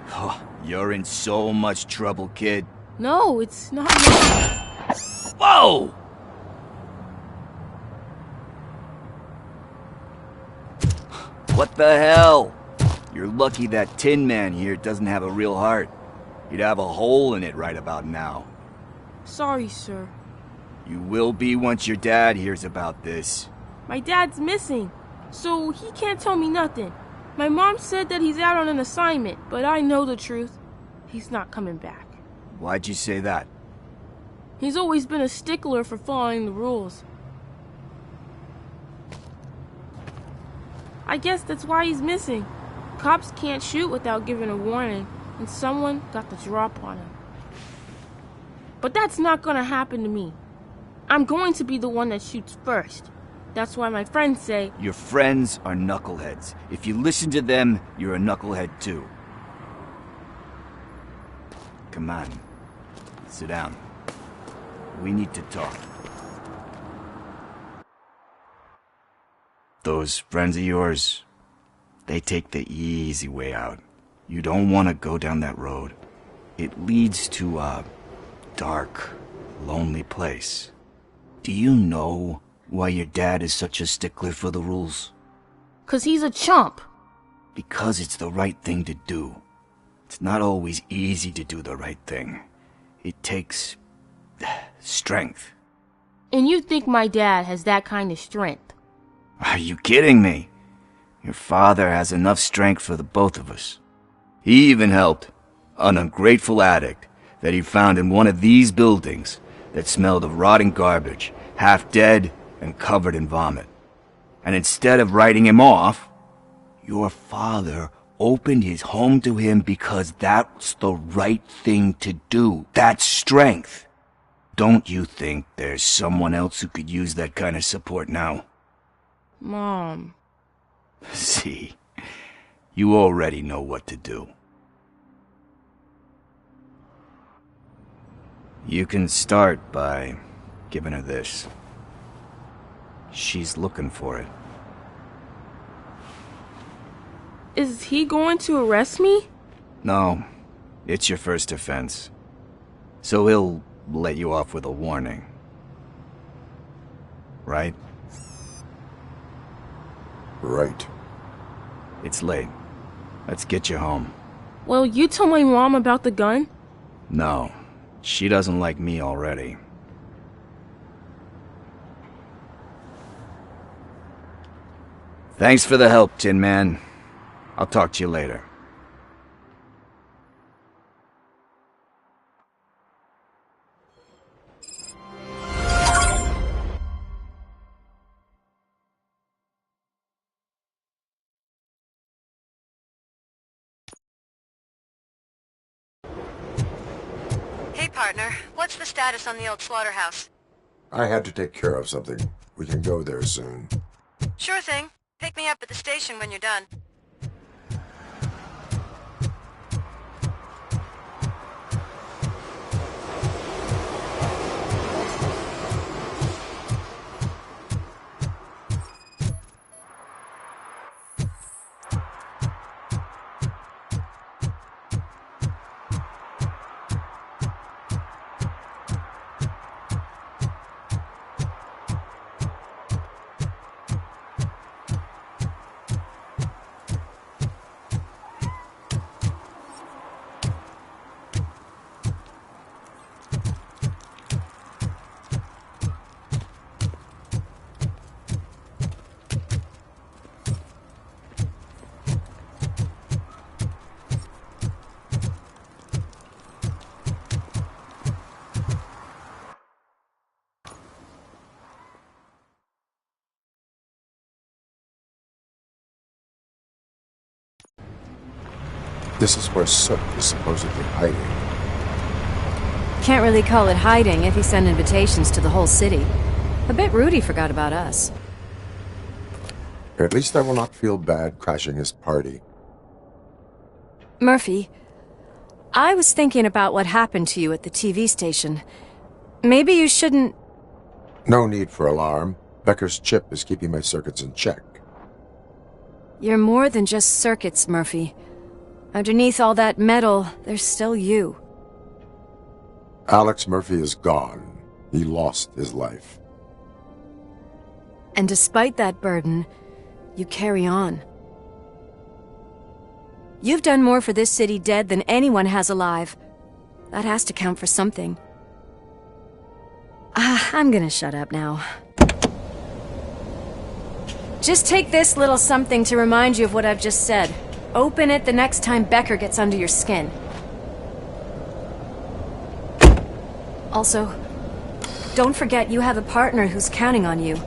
Speaker 2: Oh, you're in so much trouble, kid.
Speaker 4: No, it's not.
Speaker 2: Whoa! What the hell? You're lucky that Tin Man here doesn't have a real heart. He'd have a hole in it right about now.
Speaker 9: Sorry, sir.
Speaker 2: You will be once your dad hears about this.
Speaker 9: My dad's missing, so he can't tell me nothing. My mom said that he's out on an assignment, but I know the truth. He's not coming back.
Speaker 2: Why'd you say that?
Speaker 9: He's always been a stickler for following the rules. I guess that's why he's missing. Cops can't shoot without giving a warning, and someone got the drop on him. But that's not gonna happen to me. I'm going to be the one that shoots first. That's why my friends say...
Speaker 2: Your friends are knuckleheads. If you listen to them, you're a knucklehead too. Come on. Sit down. We need to talk. Those friends of yours, they take the easy way out. You don't want to go down that road. It leads to a dark, lonely place. Do you know why your dad is such a stickler for the rules?
Speaker 9: 'Cause he's a chump.
Speaker 2: Because it's the right thing to do. It's not always easy to do the right thing. It takes strength.
Speaker 9: And you think my dad has that kind of strength?
Speaker 2: Are you kidding me? Your father has enough strength for the both of us. He even helped an ungrateful addict that he found in one of these buildings that smelled of rotting garbage, half dead and covered in vomit. And instead of writing him off, your father opened his home to him because that's the right thing to do. That's strength. Don't you think there's someone else who could use that kind of support now?
Speaker 9: Mom.
Speaker 2: See, you already know what to do. You can start by giving her this. She's looking for it.
Speaker 9: Is he going to arrest me?
Speaker 2: No, it's your first offense. So he'll let you off with a warning. Right?
Speaker 8: Right.
Speaker 2: It's late. Let's get you home.
Speaker 9: Well, you tell my mom about the gun?
Speaker 2: No, she doesn't like me already. Thanks for the help, Tin Man. I'll talk to you later.
Speaker 6: Hey, partner. What's the status on the old slaughterhouse?
Speaker 8: I had to take care of something. We can go there soon.
Speaker 6: Sure thing. Pick me up at the station when you're done.
Speaker 8: This is where Soot is supposedly hiding.
Speaker 6: Can't really call it hiding if he sent invitations to the whole city. A bit rude he forgot about us.
Speaker 8: At least I will not feel bad crashing his party.
Speaker 6: Murphy, I was thinking about what happened to you at the TV station. Maybe you shouldn't...
Speaker 8: No need for alarm. Becker's chip is keeping my circuits in check.
Speaker 6: You're more than just circuits, Murphy. Underneath all that metal, there's still you.
Speaker 8: Alex Murphy is gone. He lost his life.
Speaker 6: And despite that burden, you carry on. You've done more for this city dead than anyone has alive. That has to count for something. I'm gonna shut up now. Just take this little something to remind you of what I've just said. Open it the next time Becker gets under your skin. Also, don't forget you have a partner who's counting on you.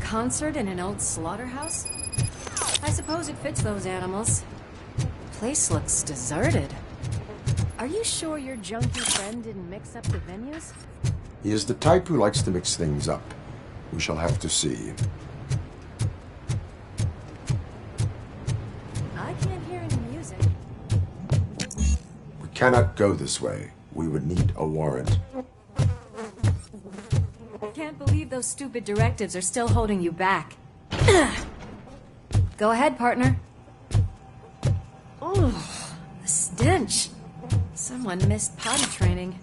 Speaker 6: Concert in an old slaughterhouse? I suppose it fits those animals. Place looks deserted. Are you sure your junkie friend didn't mix up the venues?
Speaker 8: He is the type who likes to mix things up. We shall have to see.
Speaker 6: I can't hear any music.
Speaker 8: We cannot go this way. We would need a warrant.
Speaker 6: Can't believe those stupid directives are still holding you back. Go ahead, partner. Ooh, the stench. Someone missed potty training.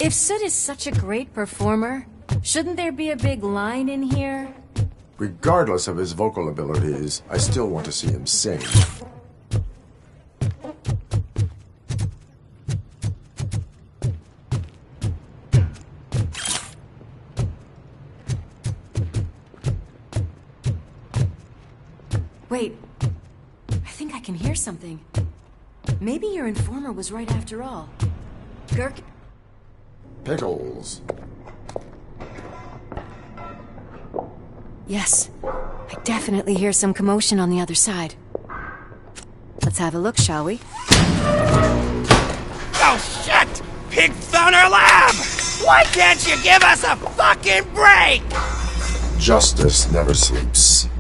Speaker 6: If Soot is such a great performer, shouldn't there be a big line in here?
Speaker 8: Regardless of his vocal abilities, I still want to see him sing.
Speaker 6: Wait, I think I can hear something. Maybe your informer was right after all. Gurk...
Speaker 8: Pickles.
Speaker 6: Yes, I definitely hear some commotion on the other side. Let's have a look, shall we?
Speaker 2: Oh, shit! Pig found our lab! Why can't you give us a fucking break?
Speaker 8: Justice never sleeps.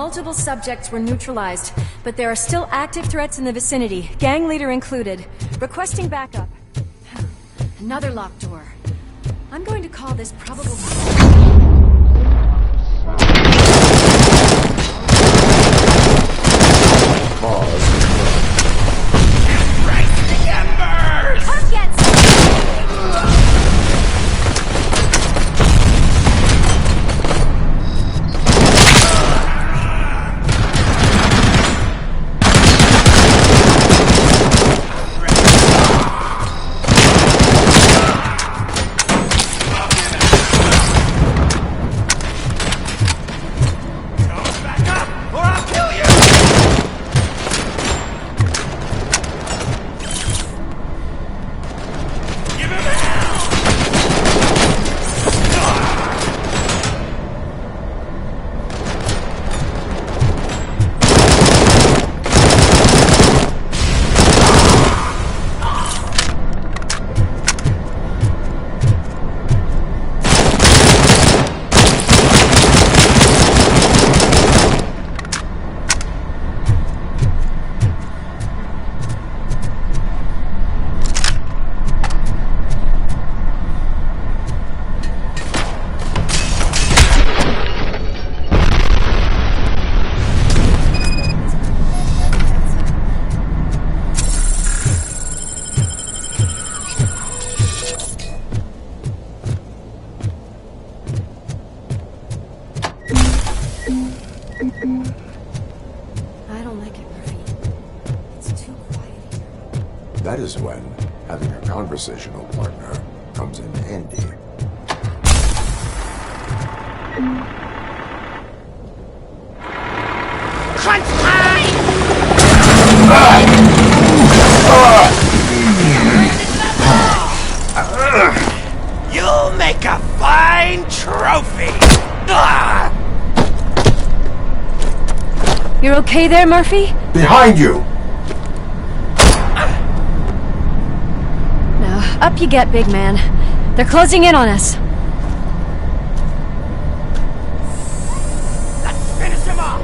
Speaker 6: Multiple subjects were neutralized, but there are still active threats in the vicinity, gang leader included. Requesting backup. Another locked door. I'm going to call this probable... Come get I don't like it, Murphy. It's too quiet here.
Speaker 8: That is when having a conversational partner comes in handy.
Speaker 2: Crunch time! You'll make a fine trophy!
Speaker 6: You're okay there, Murphy?
Speaker 8: Behind you!
Speaker 6: Now, up you get, big man. They're closing in on us.
Speaker 2: Let's finish him off!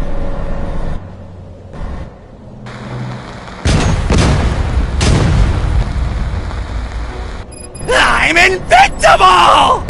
Speaker 2: I'm invincible!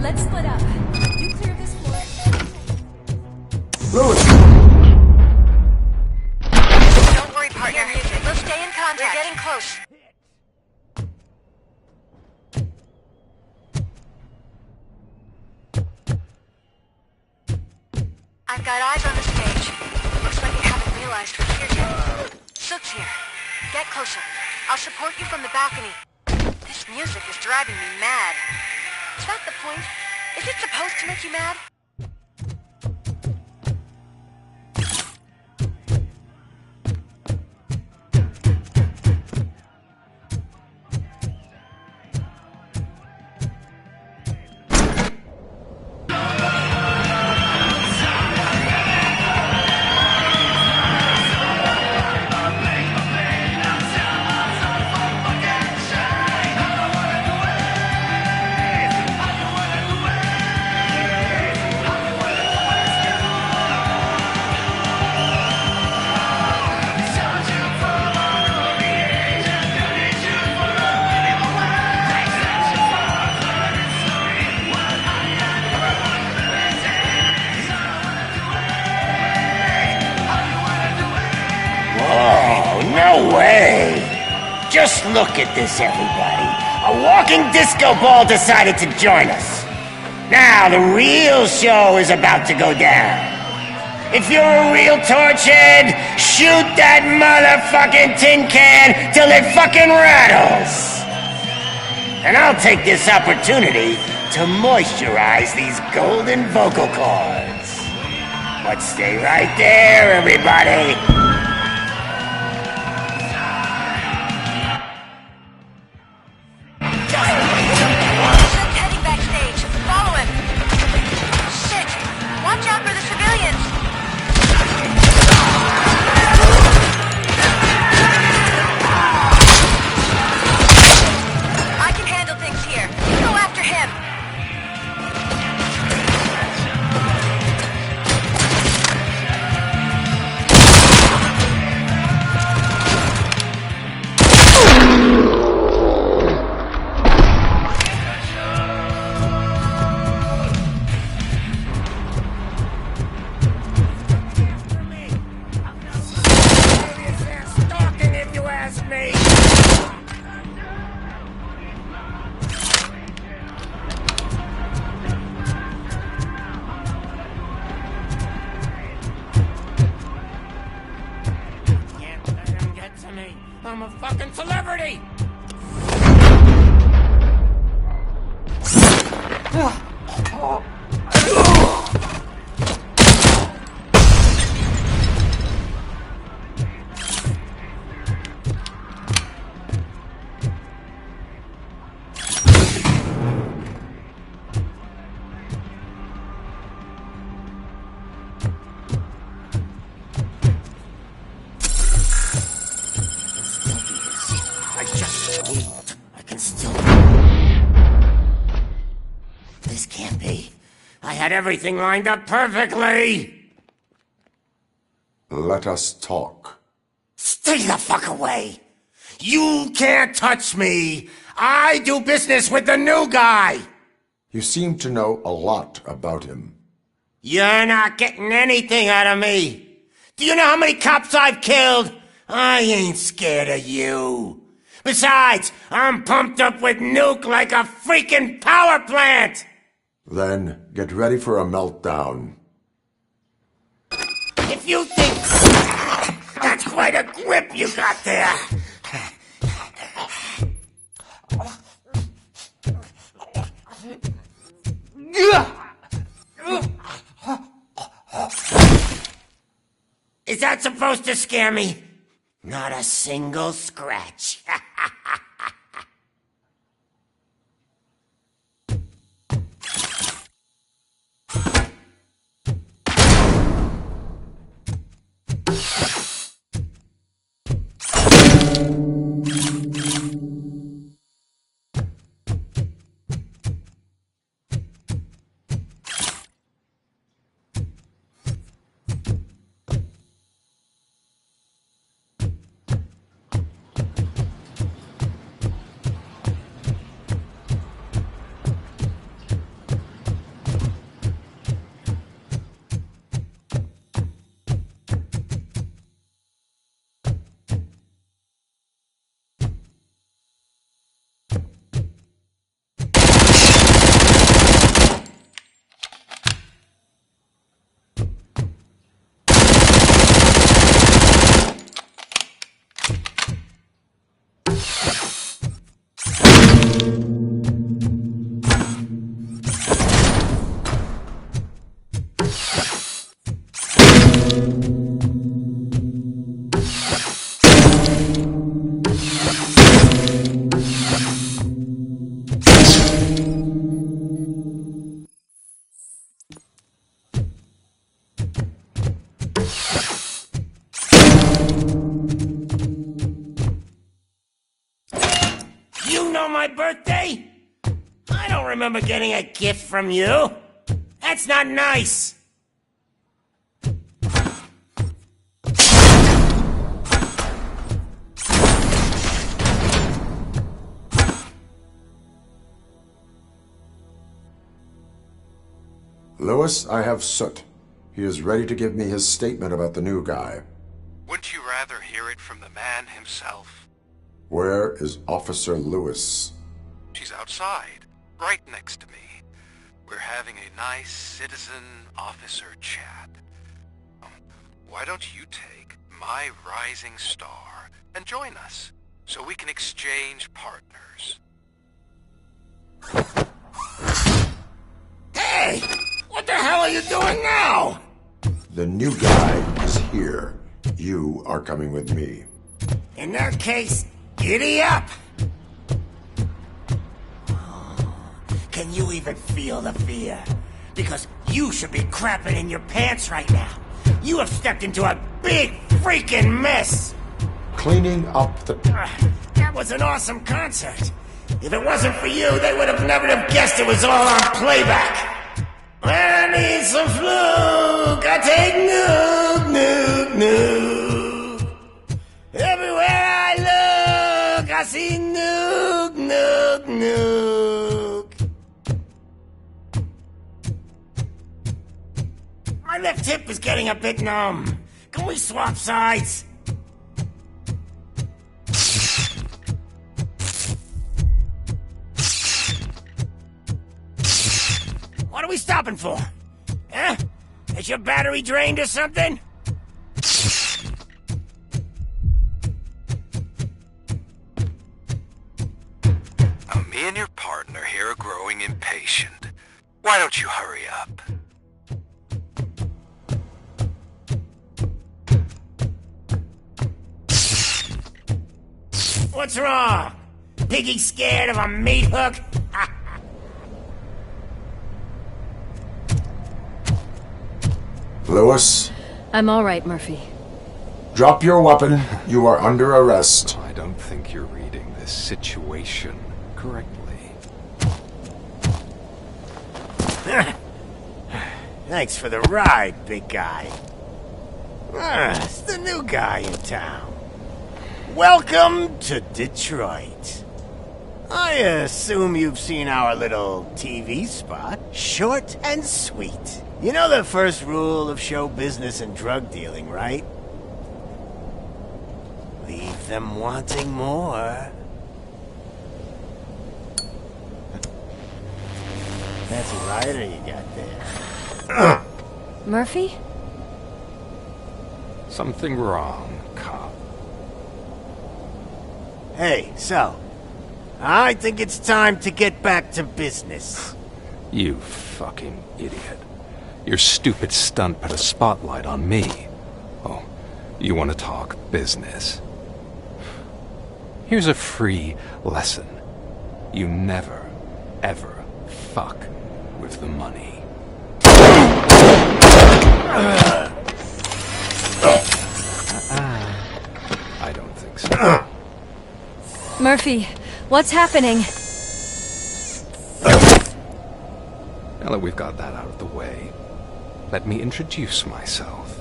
Speaker 6: Let's split up. You clear this floor.
Speaker 8: Lewis!
Speaker 6: Don't worry, partner. We'll stay in contact. We're getting close. I've got eyes on the stage. Looks like you haven't realized we're here yet. Sook's here. Get closer. I'll support you from the balcony. This music is driving me mad. Is that the point? Is it supposed to make you mad?
Speaker 1: Just look at this, everybody. A walking disco ball decided to join us. Now, the real show is about to go down. If you're a real torchhead, shoot that motherfucking tin can till it fucking rattles. And I'll take this opportunity to moisturize these golden vocal cords. But stay right there, everybody.
Speaker 20: Heading backstage. Follow him. Shit. Watch out for the civilians. I can handle things here. You go after him.
Speaker 1: Stalking, if you ask me. Can't let him get to me. I'm a fucking celebrity. I just believed I can still. This can't be. I had everything lined up perfectly.
Speaker 8: Let us talk.
Speaker 1: Stay the fuck away. You can't touch me. I do business with the new guy.
Speaker 8: You seem to know a lot about him.
Speaker 1: You're not getting anything out of me. Do you know how many cops I've killed? I ain't scared of you. Besides, I'm pumped up with nuke like a freaking power plant.
Speaker 8: Then get ready for a meltdown.
Speaker 1: If you think that's quite a grip you got there. Is that supposed to scare me? Not a single scratch. You know my birthday? I don't remember getting a gift from you. That's not nice.
Speaker 8: Lewis, I have Soot. He is ready to give me his statement about the new guy.
Speaker 21: Wouldn't you rather hear it from the man himself?
Speaker 8: Where is Officer Lewis?
Speaker 3: She's outside, right next to me. We're having a nice citizen-officer chat. Why don't you take my rising star and join us, so we can exchange partners?
Speaker 1: Hey! What the hell are you doing now?
Speaker 8: The new guy is here. You are coming with me.
Speaker 1: In that case, giddy up! Can you even feel the fear? Because you should be crapping in your pants right now. You have stepped into a big freaking mess!
Speaker 8: Cleaning up the...
Speaker 1: That was an awesome concert. If it wasn't for you, they would have never have guessed it was all on playback. When I need some fluke, I take nuke, nuke, nuke. Everywhere I look, I see nuke, nuke, nuke. My left hip is getting a bit numb. Can we swap sides? What are we stopping for? Huh? Is your battery drained or something?
Speaker 3: Me and your partner here are growing impatient. Why don't you hurry up?
Speaker 1: What's wrong? Piggy scared of a meat hook?
Speaker 8: Lewis?
Speaker 16: I'm all right, Murphy.
Speaker 8: Drop your weapon. You are under arrest.
Speaker 21: I don't think you're reading this situation correctly.
Speaker 1: Thanks for the ride, big guy. It's the new guy in town. Welcome to Detroit. I assume you've seen our little TV spot. Short and sweet. You know the first rule of show business and drug dealing, right? Leave them wanting more. That's a rider you got there.
Speaker 16: Murphy?
Speaker 21: Something wrong, cop.
Speaker 1: Hey, so, I think it's time to get back to business.
Speaker 21: You fucking idiot. Your stupid stunt put a spotlight on me. Oh, you want to talk business? Here's a free lesson. You never, ever fuck with the money. I don't think so.
Speaker 16: Murphy, what's happening?
Speaker 21: Now that we've got that out of the way, let me introduce myself.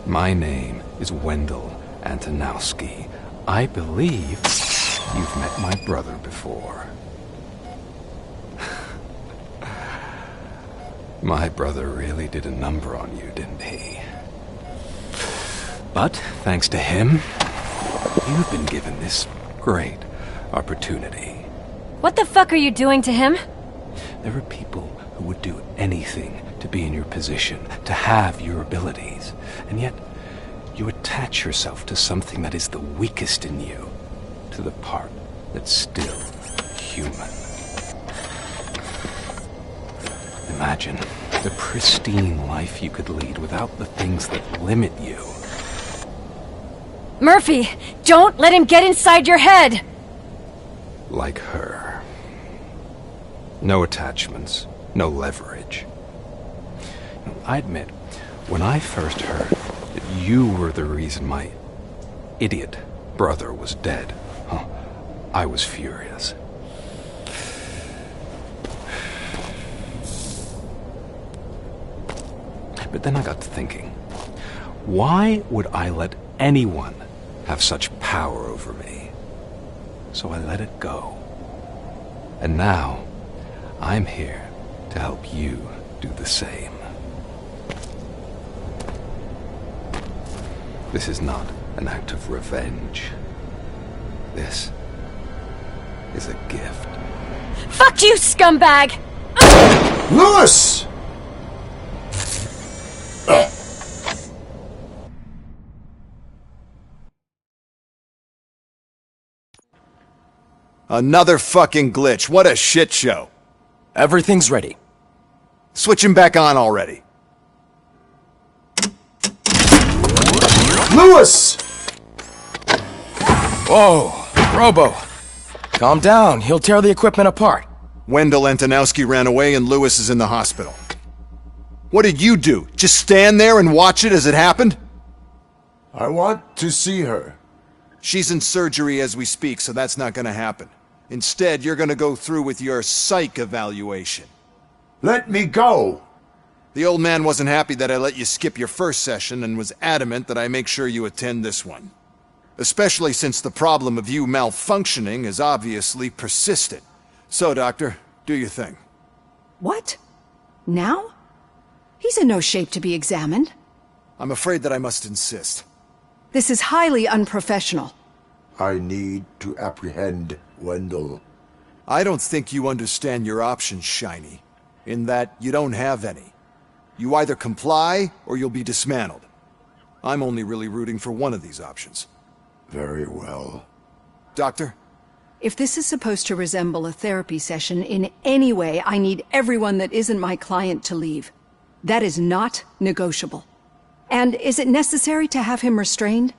Speaker 21: My name is Wendell Antonowski. I believe you've met my brother before. My brother really did a number on you, didn't he? But, thanks to him, you've been given this great opportunity.
Speaker 16: What the fuck are you doing to him?
Speaker 21: There are people who would do anything to be in your position, to have your abilities, and yet you attach yourself to something that is the weakest in you, to the part that's still human. Imagine the pristine life you could lead without the things that limit you.
Speaker 16: Murphy, don't let him get inside your head!
Speaker 21: Like her. No attachments, no leverage. I admit, when I first heard that you were the reason my idiot brother was dead, I was furious. But then I got to thinking, why would I let anyone have such power over me? So I let it go. And now, I'm here to help you do the same. This is not an act of revenge. This is a gift.
Speaker 6: Fuck you, scumbag!
Speaker 8: Lewis!
Speaker 2: Another fucking glitch. What a shit show.
Speaker 7: Everything's ready.
Speaker 2: Switch him back on already.
Speaker 8: Lewis!
Speaker 7: Whoa, Robo. Calm down. He'll tear the equipment apart.
Speaker 2: Wendell Antonowski ran away and Lewis is in the hospital. What did you do? Just stand there and watch it as it happened?
Speaker 8: I want to see her.
Speaker 2: She's in surgery as we speak, so that's not gonna happen. Instead, you're gonna go through with your psych evaluation.
Speaker 8: Let me go!
Speaker 2: The old man wasn't happy that I let you skip your first session and was adamant that I make sure you attend this one. Especially since the problem of you malfunctioning is obviously persistent. So, Doctor, do your thing.
Speaker 10: What? Now? He's in no shape to be examined.
Speaker 2: I'm afraid that I must insist.
Speaker 10: This is highly unprofessional.
Speaker 8: I need to apprehend Wendell.
Speaker 2: I don't think you understand your options, Shiny. In that you don't have any. You either comply or you'll be dismantled. I'm only really rooting for one of these options.
Speaker 8: Very well.
Speaker 2: Doctor?
Speaker 10: If this is supposed to resemble a therapy session in any way, I need everyone that isn't my client to leave. That is not negotiable. And is it necessary to have him restrained?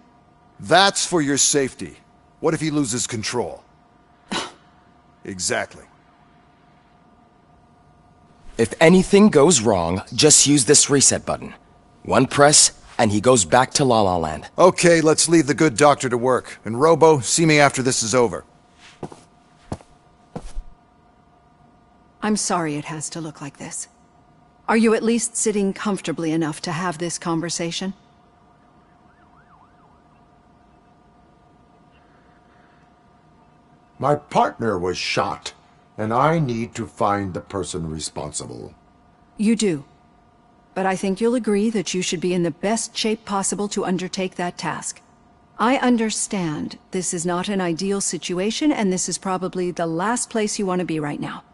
Speaker 2: That's for your safety. What if he loses control? Exactly.
Speaker 7: If anything goes wrong, just use this reset button. One press, and he goes back to La La Land.
Speaker 2: Okay, let's leave the good doctor to work. And Robo, see me after this is over.
Speaker 10: I'm sorry it has to look like this. Are you at least sitting comfortably enough to have this conversation?
Speaker 8: My partner was shot, and I need to find the person responsible.
Speaker 10: You do. But I think you'll agree that you should be in the best shape possible to undertake that task. I understand this is not an ideal situation, and this is probably the last place you want to be right now.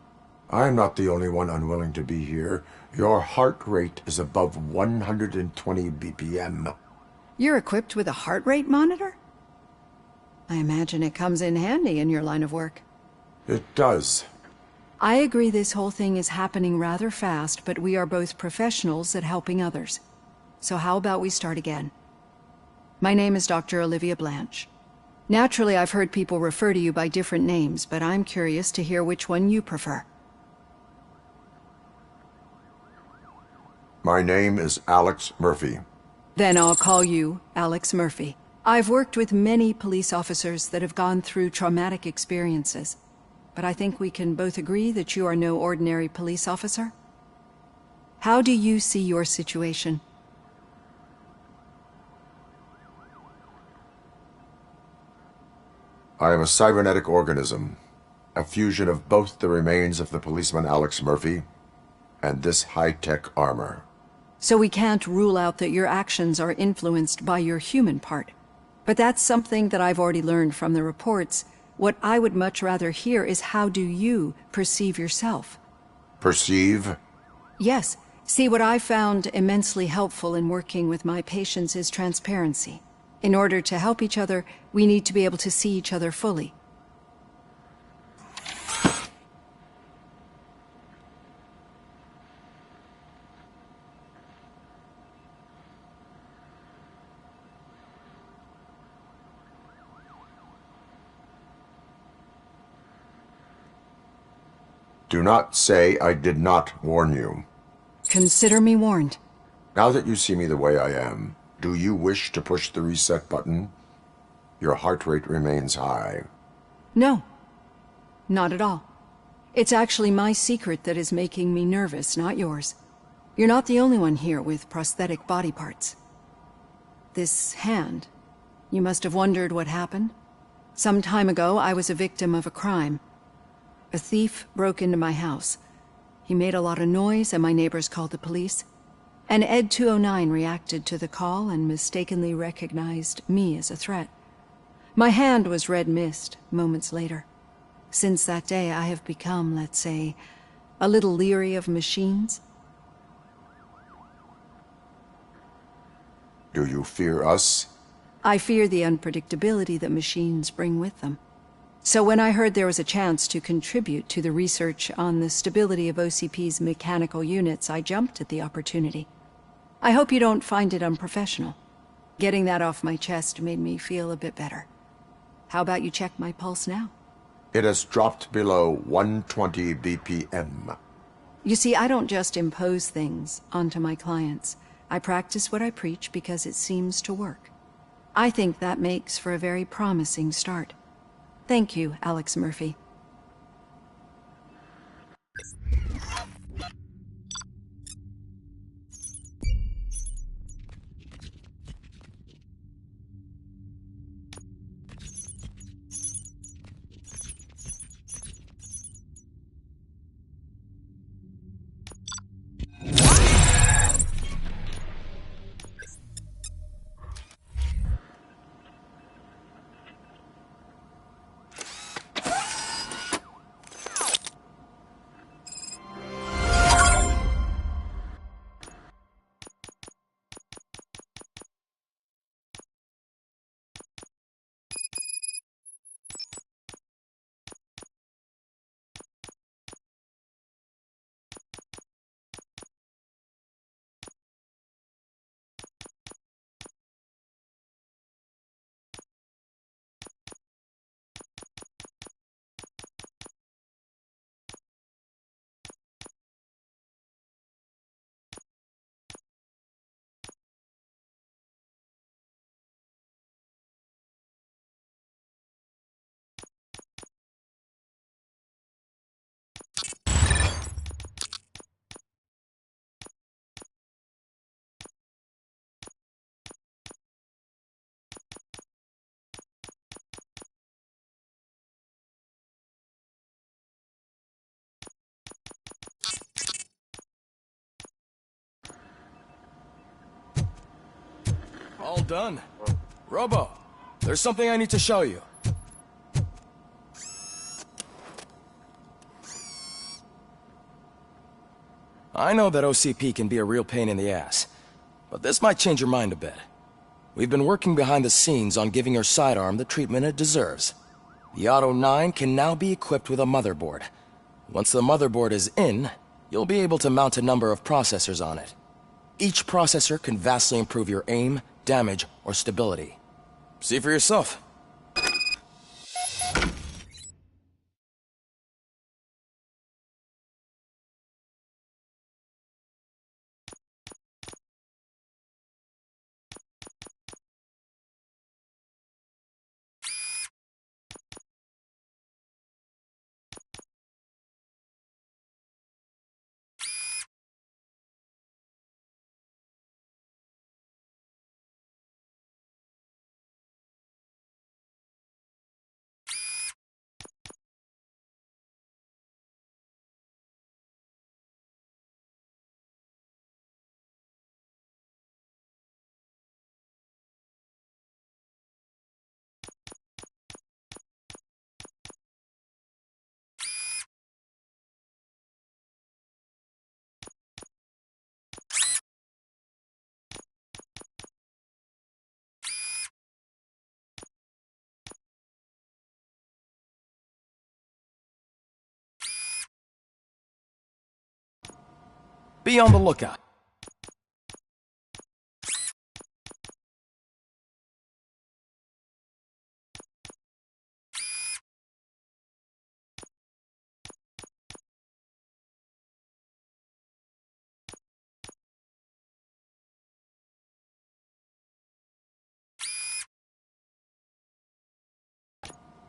Speaker 8: I'm not the only one unwilling to be here. Your heart rate is above 120 BPM.
Speaker 10: You're equipped with a heart rate monitor? I imagine it comes in handy in your line of work.
Speaker 8: It does.
Speaker 10: I agree this whole thing is happening rather fast, but we are both professionals at helping others. So how about we start again? My name is Dr. Olivia Blanche. Naturally, I've heard people refer to you by different names, but I'm curious to hear which one you prefer.
Speaker 8: My name is Alex Murphy.
Speaker 10: Then I'll call you Alex Murphy. I've worked with many police officers that have gone through traumatic experiences, but I think we can both agree that you are no ordinary police officer. How do you see your situation?
Speaker 8: I am a cybernetic organism, a fusion of both the remains of the policeman Alex Murphy and this high-tech armor.
Speaker 10: So we can't rule out that your actions are influenced by your human part. But that's something that I've already learned from the reports. What I would much rather hear is how do you perceive yourself?
Speaker 8: Perceive?
Speaker 10: Yes. See, what I found immensely helpful in working with my patients is transparency. In order to help each other, we need to be able to see each other fully.
Speaker 8: Do not say I did not warn you.
Speaker 10: Consider me warned.
Speaker 8: Now that you see me the way I am, do you wish to push the reset button? Your heart rate remains high.
Speaker 10: No. Not at all. It's actually my secret that is making me nervous, not yours. You're not the only one here with prosthetic body parts. This hand, you must have wondered what happened. Some time ago, I was a victim of a crime. A thief broke into my house. He made a lot of noise and my neighbors called the police. And Ed 209 reacted to the call and mistakenly recognized me as a threat. My hand was red mist moments later. Since that day, I have become, let's say, a little leery of machines.
Speaker 8: Do you fear us?
Speaker 10: I fear the unpredictability that machines bring with them. So when I heard there was a chance to contribute to the research on the stability of OCP's mechanical units, I jumped at the opportunity. I hope you don't find it unprofessional. Getting that off my chest made me feel a bit better. How about you check my pulse now?
Speaker 8: It has dropped below 120 BPM.
Speaker 10: You see, I don't just impose things onto my clients. I practice what I preach because it seems to work. I think that makes for a very promising start. Thank you, Alex Murphy.
Speaker 7: All done. Robo, there's something I need to show you. I know that OCP can be a real pain in the ass, but this might change your mind a bit. We've been working behind the scenes on giving your sidearm the treatment it deserves. The Auto 9 can now be equipped with a motherboard. Once the motherboard is in, you'll be able to mount a number of processors on it. Each processor can vastly improve your aim, damage, or stability. See for yourself. Be on the lookout.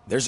Speaker 7: There's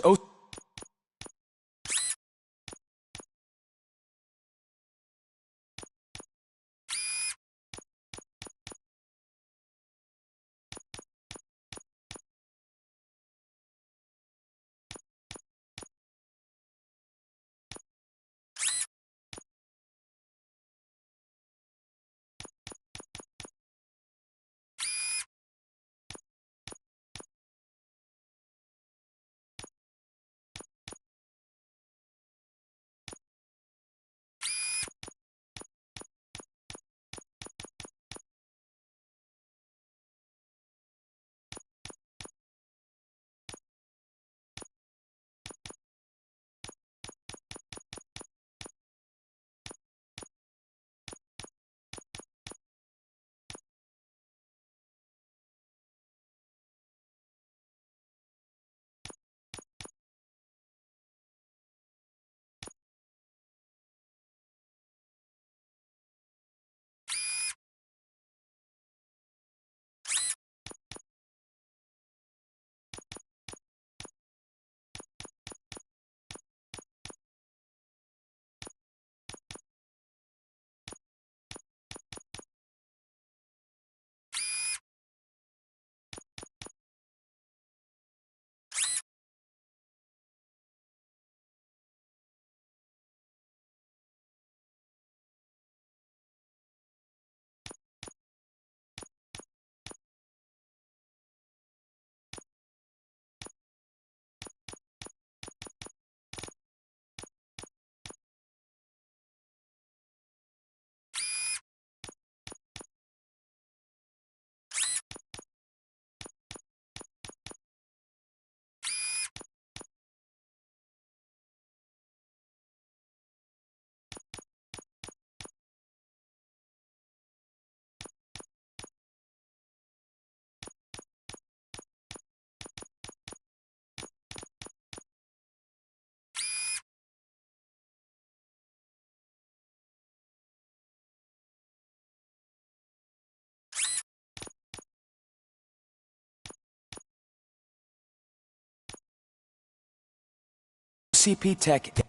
Speaker 7: OCP tech...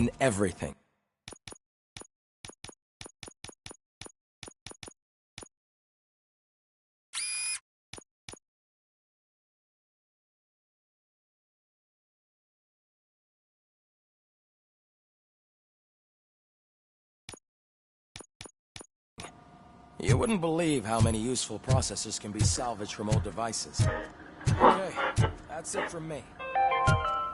Speaker 7: in everything. You wouldn't believe how many useful processors can be salvaged from old devices. Okay, that's it from me.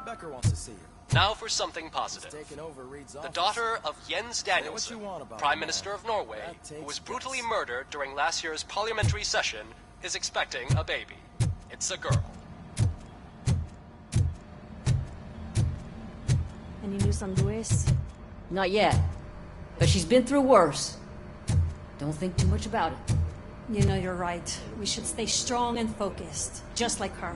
Speaker 7: Becker wants to see you.
Speaker 5: Now for something positive. The daughter of Jens Danielson, Prime Minister of Norway, who was brutally murdered during last year's parliamentary session, is expecting a baby. It's a girl.
Speaker 6: Any news on Luis?
Speaker 23: Not yet. But she's been through worse. Don't think too much about it.
Speaker 6: You know, you're right. We should stay strong and focused, just like her.